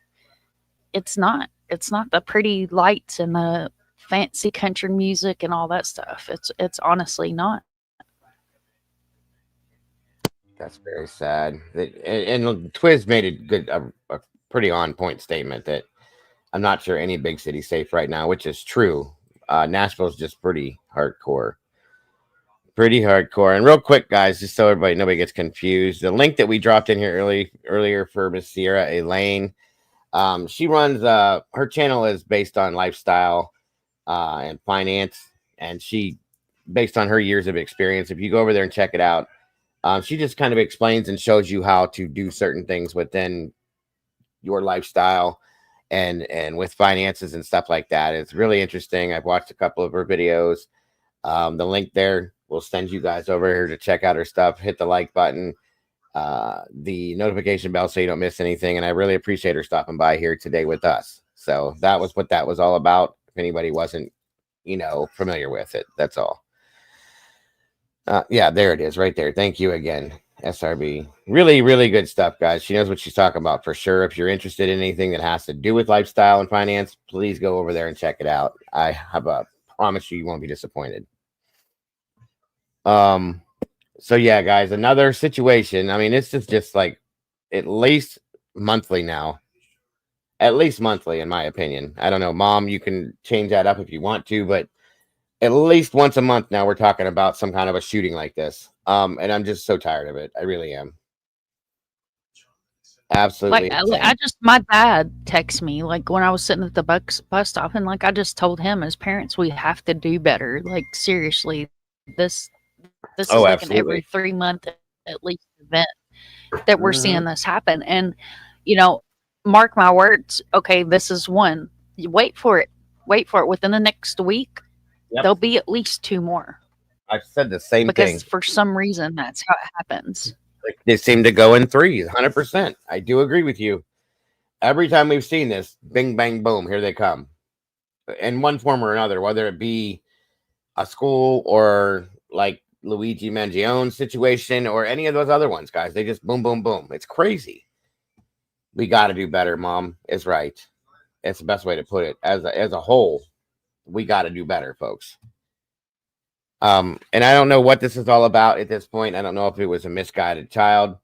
it's not the pretty lights and the fancy country music and all that stuff. It's honestly not. That's very sad. And Twiz made a pretty on point statement that I'm not sure any big city's safe right now, which is true. Nashville's just pretty hardcore. And real quick, guys, just so nobody gets confused, the link that we dropped in here earlier for Miss Sierra Elaine, she runs her channel is based on lifestyle and finance, and she, based on her years of experience, if you go over there and check it out, she just kind of explains and shows you how to do certain things within your lifestyle and with finances and stuff like that. It's really interesting. I've watched a couple of her videos. The link there will send you guys over here to check out her stuff. Hit the like button, the notification bell, so you don't miss anything. And I really appreciate her stopping by here today with us. So that was what that was all about. If anybody wasn't, familiar with it, that's all. Yeah, there it is right there. Thank you again, SRB. Really, really good stuff, guys. She knows what she's talking about for sure. If you're interested in anything that has to do with lifestyle and finance, please go over there and check it out. I have a promise you won't be disappointed. So yeah, guys, another situation. I mean, this is just like at least monthly now. At least monthly, in my opinion. I don't know, Mom, you can change that up if you want to, but at least once a month now we're talking about some kind of a shooting like this. And I'm just so tired of it. I really am. Absolutely. Like my dad texted me like when I was sitting at the bus stop, and like I just told him, as parents, we have to do better. Like seriously, this is like an every 3 month at least event that we're seeing this happen. And mark my words. Okay, this is one. You wait for it. Within the next week, there'll be at least 2 more. I've said the same thing. Because for some reason, that's how it happens. Like they seem to go in threes, 100%. I do agree with you. Every time we've seen this, bing, bang, boom, here they come. In one form or another, whether it be a school or like Luigi Mangione's situation or any of those other ones, guys. They just boom, boom, boom. It's crazy. We got to do better, Mom is right. It's the best way to put it. As a whole, we got to do better, folks. And I don't know what this is all about at this point. I don't know if it was a misguided child,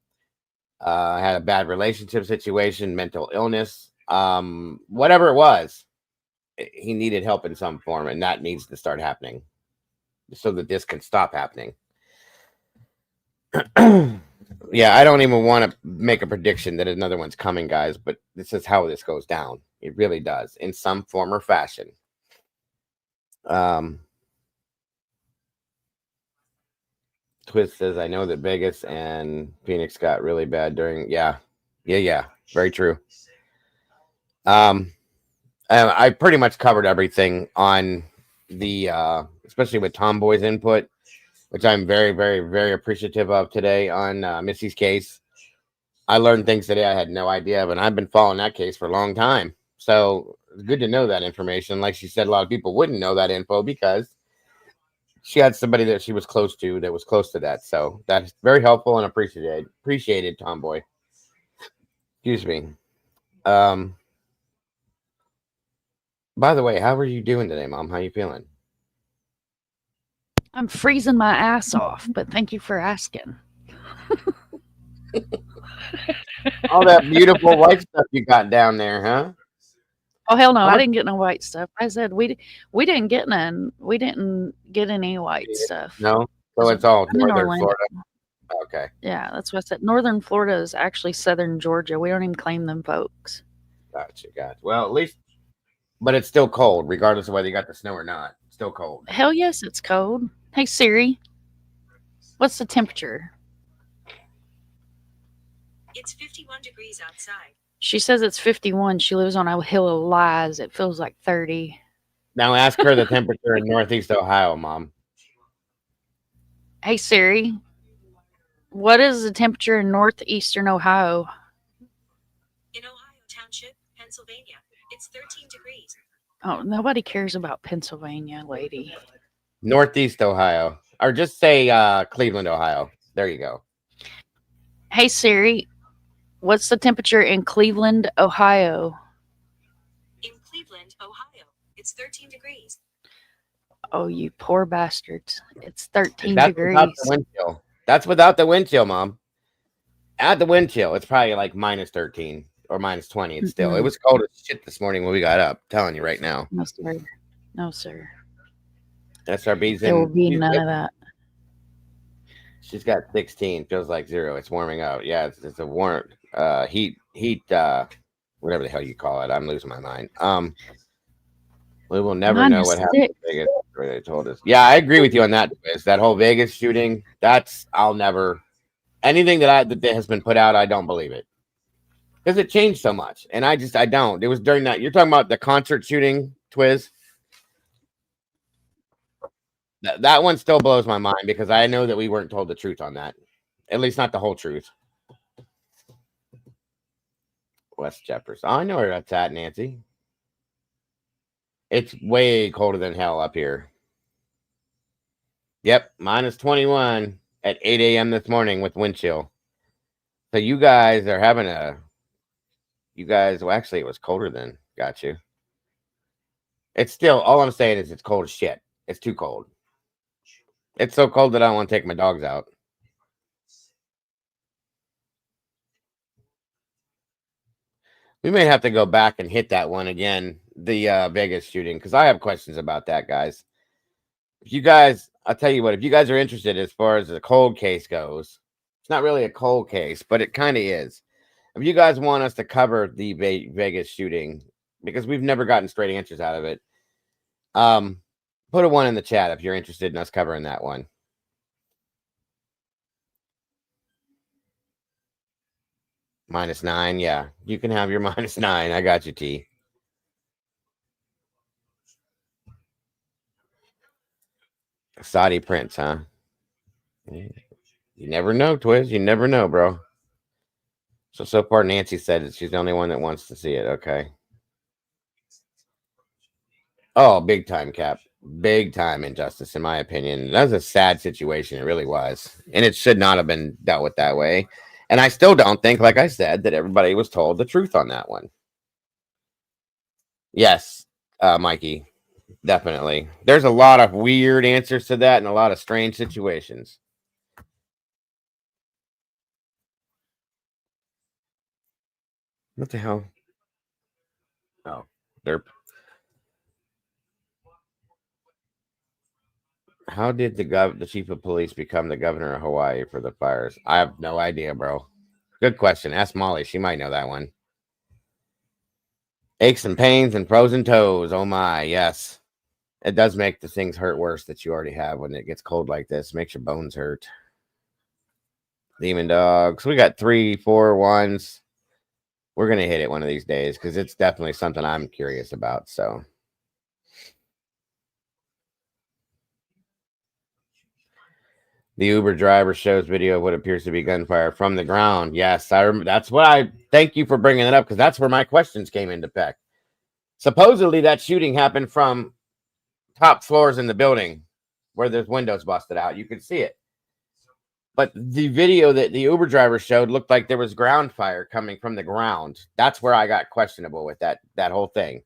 had a bad relationship situation, mental illness, whatever it was. He needed help in some form, and that needs to start happening so that this can stop happening. Yeah, I don't even want to make a prediction that another one's coming, guys, but this is how this goes down. It really does, in some form or fashion. Twist says, I know that Vegas and Phoenix got really bad during. Yeah. Very true. I pretty much covered everything on the, especially with Tomboy's input, which I'm very, very, very appreciative of today on Missy's case. I learned things today I had no idea of, and I've been following that case for a long time. So it's good to know that information. Like she said, a lot of people wouldn't know that info because she had somebody that she was close to that was close to that. So that's very helpful and appreciated, Tomboy. Excuse me. By the way, how are you doing today, Mom? How are you feeling? I'm freezing my ass off, but thank you for asking. All that beautiful white stuff you got down there, huh? Oh hell no! How I much? didn't get no white stuff. I said we didn't get none. We didn't get any white stuff. No, so 'Cause it's all I'm in northern Orlando. Florida. Okay, Yeah, that's what I said. Northern Florida is actually southern Georgia. We don't even claim them folks. gotcha. Well, at least, but it's still cold, regardless of whether you got the snow or not. It's still cold. Hell yes, it's cold. Hey Siri, what's the temperature? It's 51 degrees outside. She says it's 51. She lives on a hill of lies. It feels like 30. Now ask her the temperature in Northeast Ohio, Mom. Hey Siri, what is the temperature in northeastern Ohio? In Ohio Township, Pennsylvania, it's 13 degrees. Oh, nobody cares about Pennsylvania, lady. Northeast Ohio, or just say Cleveland, Ohio. There you go. Hey Siri, what's the temperature in Cleveland, Ohio? In Cleveland, Ohio, it's 13 degrees. Oh, you poor bastards. It's 13 That's degrees. without the wind chill. That's without the wind chill, Mom. Add the wind chill. It's probably like minus 13 or minus 20. It's still. It was cold as shit this morning when we got up. Telling you right now. No, sir. No, sir. SRB's There will in. be none of that. She's got 16. Feels like 0. It's warming up. Yeah, it's a warm heat whatever the hell you call it. I'm losing my mind. We will never know what happened in Vegas. Where they told us. Yeah, I agree with you on that. That whole Vegas shooting. I'll never anything that has been put out. I don't believe it because it changed so much, and I don't. It was during that. You're talking about the concert shooting, Twiz. That one still blows my mind because I know that we weren't told the truth on that. At least not the whole truth. West Jefferson. I know where that's at, Nancy. It's way colder than hell up here. Yep, minus 21 at 8 a.m. this morning with wind chill. So you guys are having well, actually, it was colder then. Got you. It's still, all I'm saying is it's cold as shit. It's too cold. It's so cold that I don't want to take my dogs out. We may have to go back and hit that one again, the Vegas shooting, because I have questions about that, guys. If you guys, I'll tell you what, if you guys are interested as far as the cold case goes, it's not really a cold case, but it kind of is. If you guys want us to cover the Vegas shooting, because we've never gotten straight answers out of it, put a 1 in the chat if you're interested in us covering that one. Minus 9, yeah. You can have your minus 9. I got you, T. Saudi Prince, huh? You never know, Twiz. You never know, bro. So far, Nancy said that she's the only one that wants to see it. Okay. Oh, big time, Cap. Big time injustice, in my opinion. That was a sad situation. It really was. And it should not have been dealt with that way. And I still don't think, like I said, that everybody was told the truth on that one. Yes, Mikey. Definitely. There's a lot of weird answers to that and a lot of strange situations. What the hell? Oh, derp. How did the chief of police become the governor of Hawaii for the fires? I have no idea, bro. Good question. Ask Molly. She might know that one. Aches and pains and frozen toes. Oh my, yes. It does make the things hurt worse that you already have when it gets cold like this. Makes your bones hurt. Demon dogs. We got 3, 4 ones. We're going to hit it one of these days because it's definitely something I'm curious about. So. The Uber driver shows video of what appears to be gunfire from the ground. Yes, that's what I thank you for bringing it up because that's where my questions came into effect. Supposedly, that shooting happened from top floors in the building where there's windows busted out. You could see it. But the video that the Uber driver showed looked like there was ground fire coming from the ground. That's where I got questionable with that whole thing.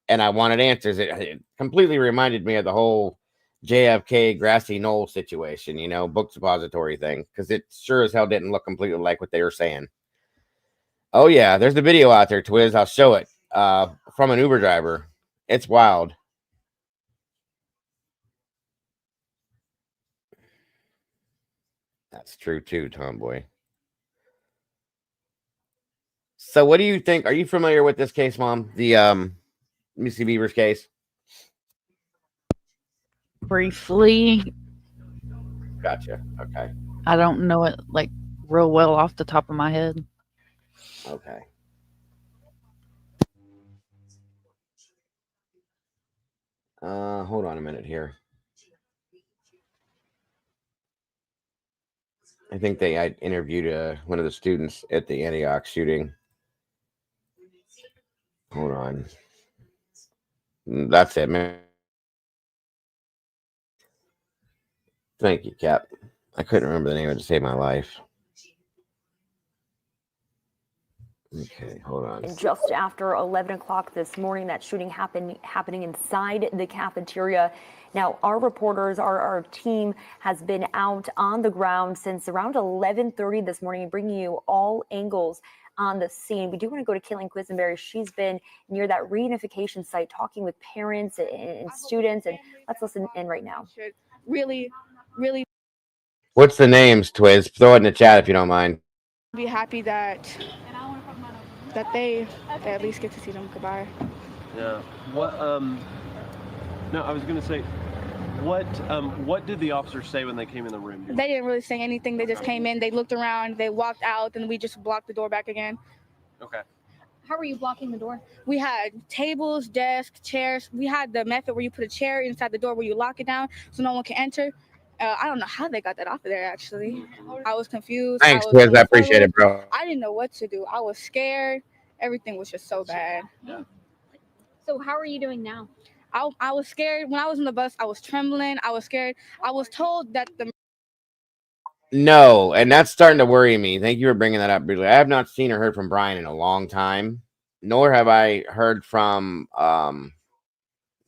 And I wanted answers. It completely reminded me of the whole JFK grassy knoll situation, book depository thing, because it sure as hell didn't look completely like what they were saying. Oh yeah, there's the video out there, Twiz. I'll show it from an Uber driver. It's wild. That's true too, Tomboy. So what do you think? Are you familiar with this case, Mom? The Missy Bevers case? Briefly. Gotcha. Okay. I don't know it like real well off the top of my head. Okay. Hold on a minute here. I think I interviewed one of the students at the Antioch shooting. Hold on. That's it, man. Thank you, Cap. I couldn't remember the name of it to save my life. Okay, hold on. Just after 11 o'clock this morning, that shooting happening inside the cafeteria. Now, our reporters, our team has been out on the ground since around 11:30 this morning, bringing you all angles on the scene. We do want to go to Caitlin Quisenberry. She's been near that reunification site talking with parents and students, and let's listen in right now. Really. What's the names, Twiz? Throw it in the chat if you don't mind. Be happy that they at least get to see them goodbye. Yeah. What? No, I was gonna say, what did the officers say when they came in the room? They didn't really say anything. They just came in. They looked around. They walked out, and we just blocked the door back again. Okay. How were you blocking the door? We had tables, desks, chairs. We had the method where you put a chair inside the door where you lock it down so no one can enter. I don't know how they got that off of there, actually. I was confused. Thanks, Twiz. I appreciate it, bro. I didn't know what to do. I was scared. Everything was just so bad. Yeah. So how are you doing now? I was scared. When I was on the bus, I was trembling. I was scared. I was told that the... No, and that's starting to worry me. Thank you for bringing that up, briefly. I have not seen or heard from Brian in a long time, nor have I heard from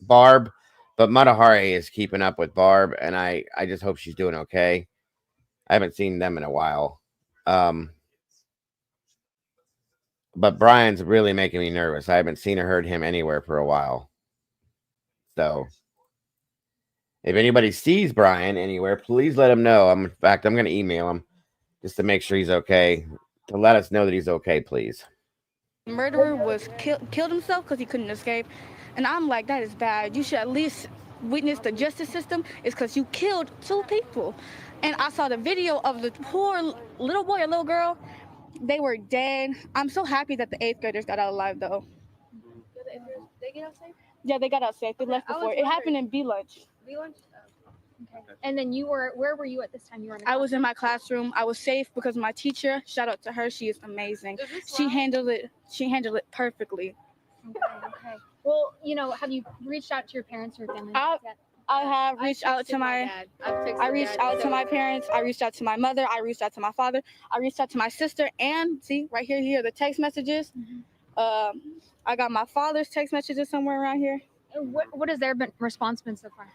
Barb. But Matahari is keeping up with Barb, and I just hope she's doing okay. I haven't seen them in a while. But Brian's really making me nervous. I haven't seen or heard him anywhere for a while. So if anybody sees Brian anywhere, please let him know. In fact, I'm going to email him just to make sure he's okay, to let us know that he's okay, please. The murderer was killed himself because he couldn't escape. And I'm like, that is bad. You should at least witness the justice system. It's because you killed 2 people. And I saw the video of the poor little boy or little girl. They were dead. I'm so happy that the 8th graders got out alive, though. They get out safe? Yeah, they got out safe. They left before. It happened in B-Lunch. B-Lunch? Okay. And then where were you at this time? You were in I was in my classroom. I was safe because my teacher, shout out to her, she is amazing. She handled it perfectly. Okay. Well, have you reached out to your parents or family members yet? I have reached out to my parents. I reached out to my mother. I reached out to my father. I reached out to my sister. And see, right here, the text messages. I got my father's text messages somewhere around here. What has their response been so far?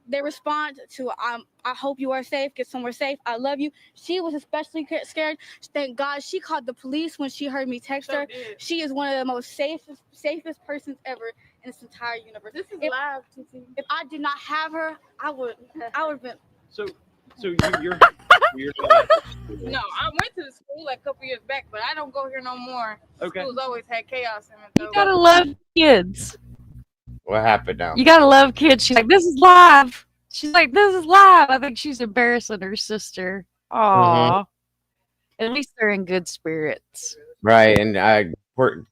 They respond to, I hope you are safe, get somewhere safe, I love you. She was especially scared. Thank God she called the police when she heard me text her. She is one of the most safest persons ever in this entire universe. This is live, TT. If I did not have her, I would have been. So you're No, I went to the school like a couple years back, but I don't go here no more. Okay. School's always had chaos in it. You gotta love kids. What happened now? You gotta love kids. She's like, this is live. She's like, this is live. I think she's embarrassing her sister. Aw. At least they're in good spirits. Right, and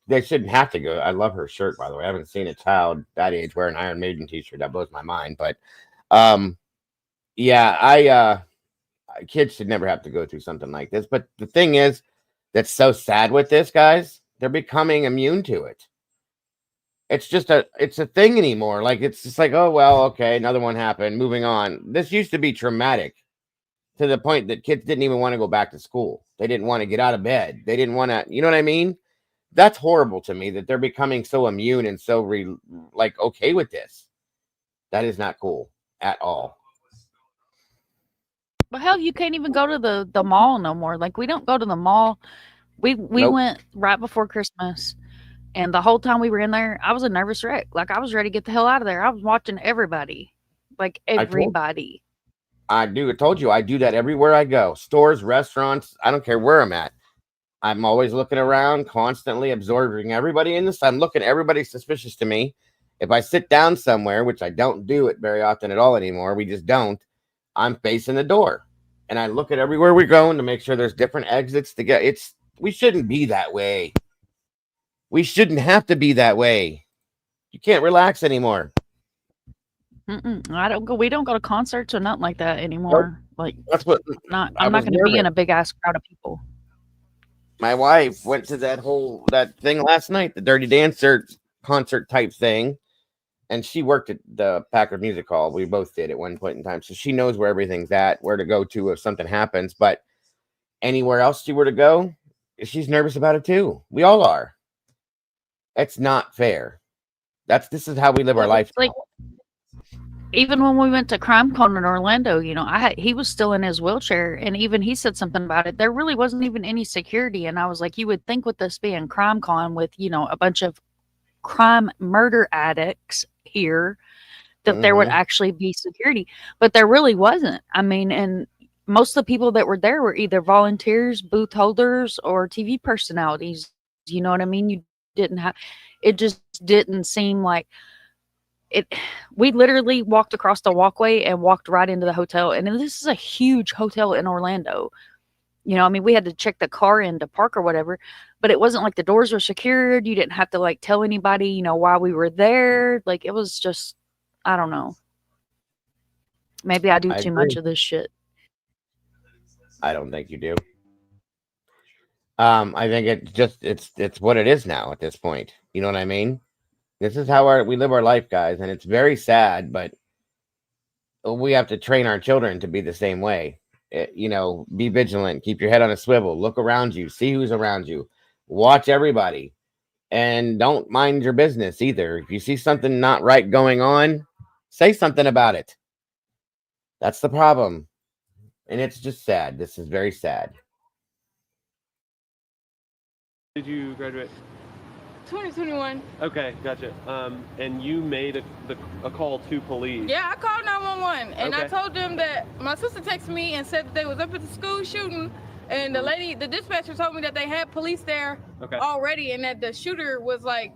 they shouldn't have to go. I love her shirt, by the way. I haven't seen a child that age wear an Iron Maiden t-shirt. That blows my mind. But yeah, kids should never have to go through something like this. But the thing is, that's so sad with this, guys. They're becoming immune to it. It's a thing anymore. Like, it's just like, oh, well, okay, another one happened. Moving on. This used to be traumatic to the point that kids didn't even want to go back to school. They didn't want to get out of bed. They didn't want to, you know what I mean? That's horrible to me that they're becoming so immune and so okay with this. That is not cool at all. But hell, you can't even go to the mall no more. Like, we don't go to the mall. We Nope. went right before Christmas, and the whole time we were in there, I was a nervous wreck. Like, I was ready to get the hell out of there. I was watching everybody, like everybody. I told you, I do that everywhere I go. Stores, restaurants, I don't care where I'm at. I'm always looking around, constantly absorbing everybody in this. I'm looking, everybody's suspicious to me. If I sit down somewhere, which I don't do it very often at all anymore, we just don't, I'm facing the door. And I look at everywhere we're going to make sure there's different exits to get. We shouldn't be that way. We shouldn't have to be that way. You can't relax anymore. We don't go to concerts or nothing like that anymore. Nope. Like, That's what I'm not going to be in a big ass crowd of people. My wife went to that thing last night, the Dirty Dancer concert type thing, and she worked at the Packard Music Hall. We both did at one point in time, so she knows where everything's at, where to go to if something happens. But anywhere else she were to go, she's nervous about it too. We all are. It's not fair. This is how we live our life. Like, even when we went to CrimeCon in Orlando, he was still in his wheelchair, and even he said something about it. There really wasn't even any security, and I was like, you would think with this being CrimeCon with a bunch of murder addicts here, that there would actually be security, but there really wasn't. I mean, and most of the people that were there were either volunteers, booth holders, or TV personalities. You know what I mean? It just didn't seem like it. We literally walked across the walkway and walked right into the hotel. And this is a huge hotel in Orlando. I mean, we had to check the car in to park or whatever, but it wasn't like the doors were secured. You didn't have to like tell anybody, why we were there. Like, it was just, I don't know. Maybe I do too much of this shit. I don't think you do. I think it's what it is now at this point. You know what I mean? This is how we live our life, guys, and it's very sad, but we have to train our children to be the same way. Be vigilant, keep your head on a swivel, look around you, see who's around you, watch everybody, and don't mind your business either. If you see something not right going on, say something about it. That's the problem. And it's just sad. This is very sad. Did you graduate? 2021. Okay, gotcha. And you made a call to police. Yeah, I called 911, and I Okay. told them that my sister texted me and said that they was up at the school shooting, and the dispatcher told me that they had police there already, and that the shooter was like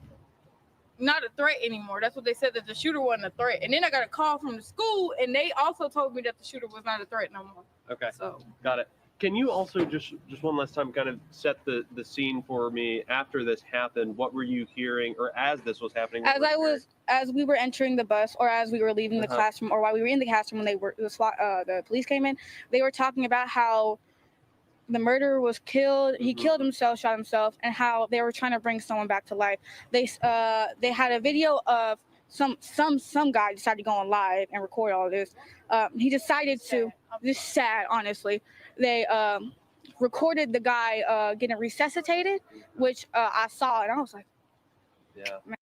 not a threat anymore. That's what they said, that the shooter wasn't a threat. And then I got a call from the school, and they also told me that the shooter was not a threat no more. Okay, So got it. Can you also just one last time kind of set the scene for me after this happened? What were you hearing, or as this was happening? As we were entering the bus, or as we were leaving the classroom, or while we were in the classroom when the police came in, they were talking about how the murderer was killed. He killed himself, shot himself, and how they were trying to bring someone back to life. They had a video of some guy decided to go on live and record all this. He decided to. This is sad, honestly. They recorded the guy getting resuscitated, which I saw, and I was like, yeah. Man.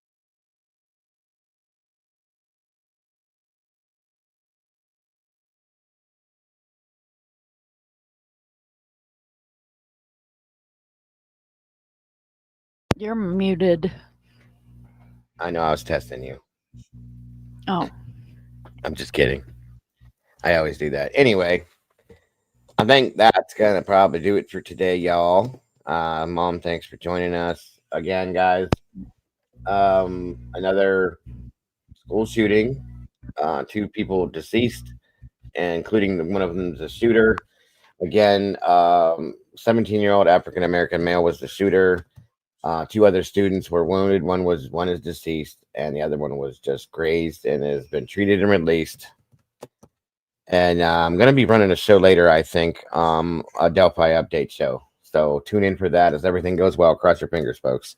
You're muted. I know, I was testing you. Oh. I'm just kidding. I always do that. Anyway, I think that's going to probably do it for today, y'all. Mom, thanks for joining us again, guys. Another school shooting. 2 people deceased, including one of them is a shooter. Again, 17-year-old African-American male was the shooter. 2 other students were wounded. One is deceased, and the other one was just grazed and has been treated and released. And I'm going to be running a show later, I think, a Delphi update show. So tune in for that as everything goes well. Cross your fingers, folks.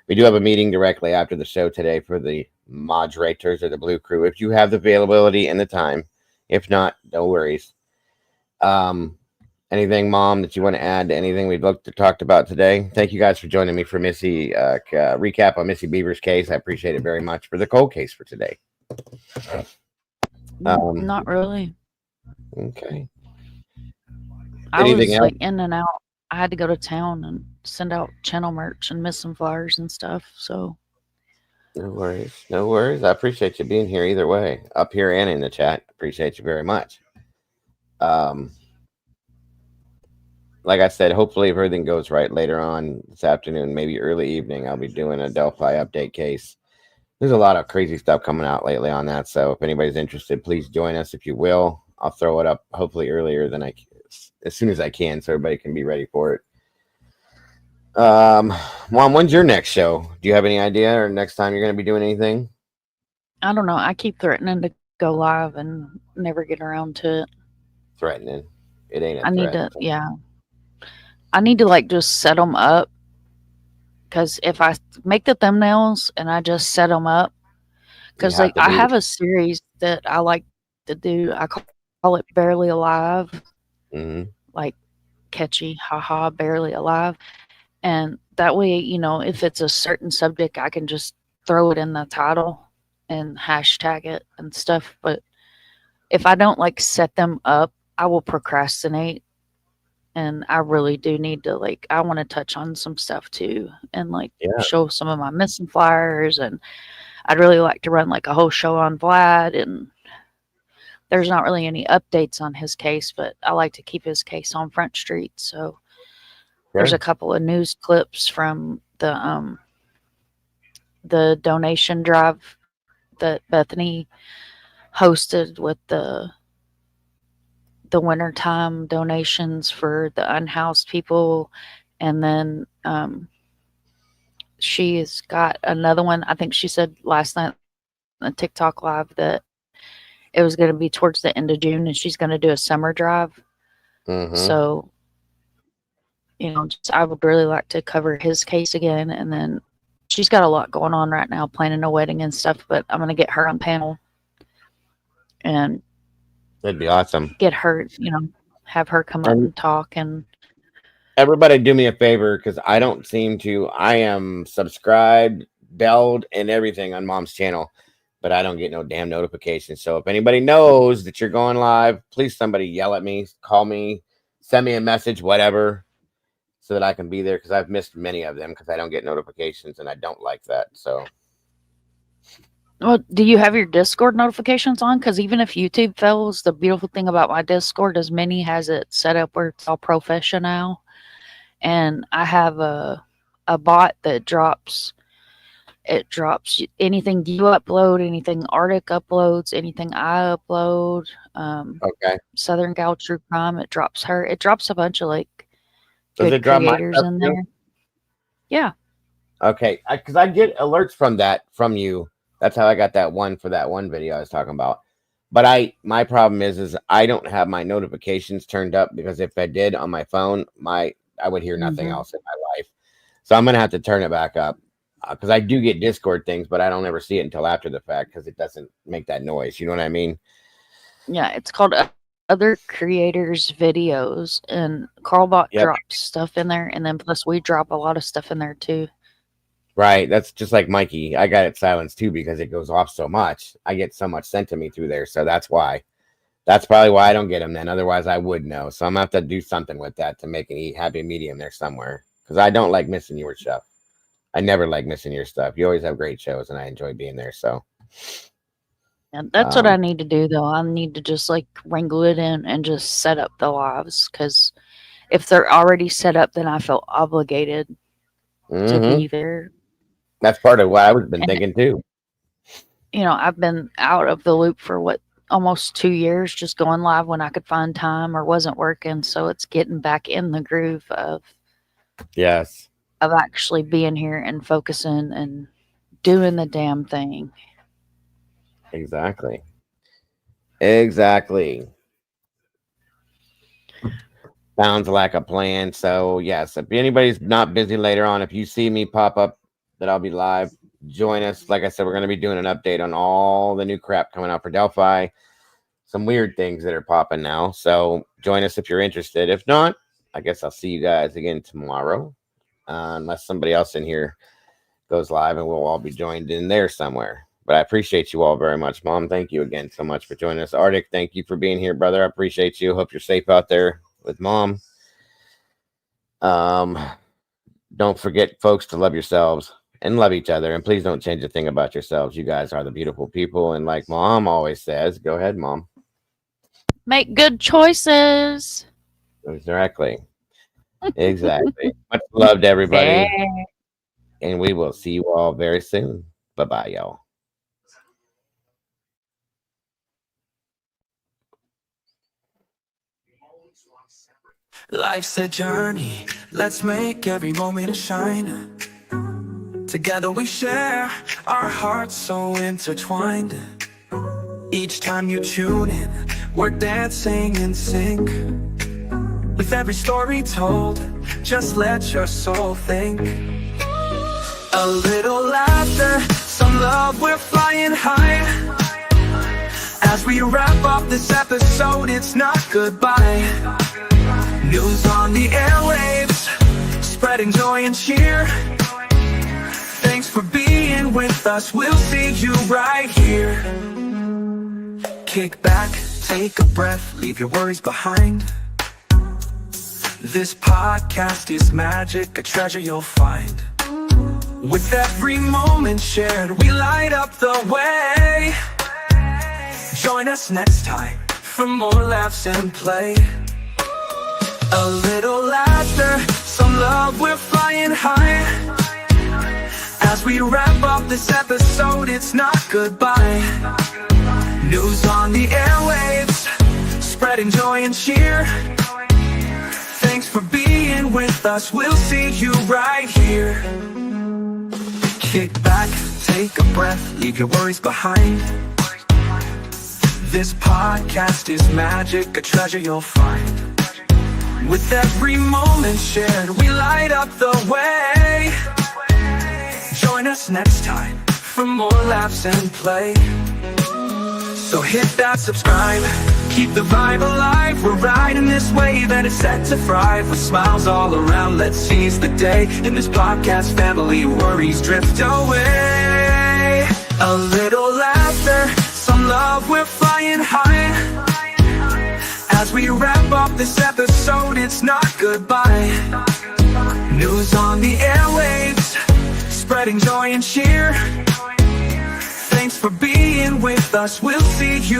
We do have a meeting directly after the show today for the moderators or the Blue Crew, if you have the availability and the time. If not, no worries. Anything, Mom, that you want to add to anything we've talked about today? Thank you guys for joining me for Missy recap on Missy Bevers' case. I appreciate it very much. For the cold case for today. Not really. Okay. I Anything was else? like in and out. I had to go to town and send out channel merch and missing flyers and stuff. So No worries. No worries. I appreciate you being here either way, up here and in the chat. Appreciate you very much. Like I said, hopefully if everything goes right later on this afternoon, maybe early evening, I'll be doing a Delphi update case. There's a lot of crazy stuff coming out lately on that. So if anybody's interested, please join us if you will. I'll throw it up hopefully earlier than as soon as I can, so everybody can be ready for it. Mom, when's your next show? Do you have any idea, or next time you're going to be doing anything? I don't know. I keep threatening to go live and never get around to it. Threatening? It ain't a I need threat. to, yeah. I need to like just set them up, because if I make the thumbnails and I just set them up, because like I have a series that I like to do. I call it Barely Alive. Like catchy, haha, Barely Alive. And that way, you know, if it's a certain subject, I can just throw it in the title and hashtag it and stuff. But if I don't like set them up, I will procrastinate. And I really do need to, like, I want to touch on some stuff too and like show some of my missing flyers. And I'd really like to run like a whole show on Vlad. And there's not really any updates on his case, but I like to keep his case on Front Street. So there's a couple of news clips from the donation drive that Bethany hosted with the wintertime donations for the unhoused people. And then she's got another one. I think she said last night on a TikTok live that it was going to be towards the end of June and she's going to do a summer drive. So, you know, I would really like to cover his case again. And then she's got a lot going on right now, planning a wedding and stuff, but I'm going to get her on panel and that'd be awesome. Get her, you know, have her come up and talk. And everybody do me a favor, because I don't seem to. I am subscribed, belled, and everything on Mom's channel, but I don't get no damn notifications. So if anybody knows that you're going live, please somebody yell at me, call me, send me a message, whatever, so that I can be there, because I've missed many of them because I don't get notifications and I don't like that. So. Well, do you have your Discord notifications on? Because even if YouTube fails, the beautiful thing about my Discord is Minnie has it set up where it's all professional. And I have a bot that drops anything you upload, anything Arctic uploads, anything I upload. Southern Gal True Crime, it drops her. It drops a bunch of like good creators in there. Yeah. Okay, because I get alerts from you. That's how I got that one for that one video I was talking about. But my problem is I don't have my notifications turned up, because if I did on my phone, I would hear nothing else in my life. So I'm gonna have to turn it back up, because I do get Discord things, but I don't ever see it until after the fact because it doesn't make that noise. You know what I mean? Yeah, it's called Other Creators Videos, and Carlbot drops stuff in there, and then plus we drop a lot of stuff in there too. Right, that's just like Mikey. I got it silenced too because it goes off so much. I get so much sent to me through there, so that's why. That's probably why I don't get them then. Otherwise, I would know. So I'm gonna have to do something with that to make an happy medium there somewhere, because I don't like missing your stuff. I never like missing your stuff. You always have great shows, and I enjoy being there. So yeah, that's what I need to do, though. I need to just like wrangle it in and just set up the lives, because if they're already set up, then I feel obligated to be there. That's part of what I was been thinking too. You know, I've been out of the loop for almost 2 years, just going live when I could find time or wasn't working. So it's getting back in the groove of actually being here and focusing and doing the damn thing. Exactly. Sounds like a plan. So yes, if anybody's not busy later on, if you see me pop up that I'll be live, join us. Like I said, we're going to be doing an update on all the new crap coming out for Delphi. Some weird things that are popping now. So join us if you're interested. If not, I guess I'll see you guys again tomorrow, unless somebody else in here goes live, and we'll all be joined in there somewhere. But I appreciate you all very much. Mom, thank you again so much for joining us. Arctic, thank you for being here, brother. I appreciate you. Hope you're safe out there with Mom. Don't forget, folks, to love yourselves and love each other. And please don't change a thing about yourselves. You guys are the beautiful people. And like Mom always says, go ahead, Mom. Make good choices. Exactly. Exactly. Much love to everybody. And we will see you all very soon. Bye-bye, y'all. Life's a journey, let's make every moment shine. Together we share, our hearts so intertwined. Each time you tune in, we're dancing in sync. With every story told, just let your soul think. A little laughter, some love, we're flying high. As we wrap up this episode, it's not goodbye. News on the airwaves, spreading joy and cheer. Thanks for being with us, we'll see you right here. Kick back, take a breath, leave your worries behind. This podcast is magic, a treasure you'll find. With every moment shared, we light up the way. Join us next time for more laughs and play. A little laughter, some love, we're flying high. As we wrap up this episode, it's not goodbye. News on the airwaves, spreading joy and cheer. Thanks for being with us, we'll see you right here. Kick back, take a breath, leave your worries behind. This podcast is magic, a treasure you'll find. With every moment shared, we light up the way. Join us next time for more laughs and play. So hit that subscribe, keep the vibe alive. We're riding this wave and it's set to thrive. With smiles all around, let's seize the day. In this podcast family, worries drift away. A little laughter, some love, we're flying high. As we wrap up this episode, it's not goodbye. News on the airwaves, spreading joy and cheer. Thanks for being with us, we'll see you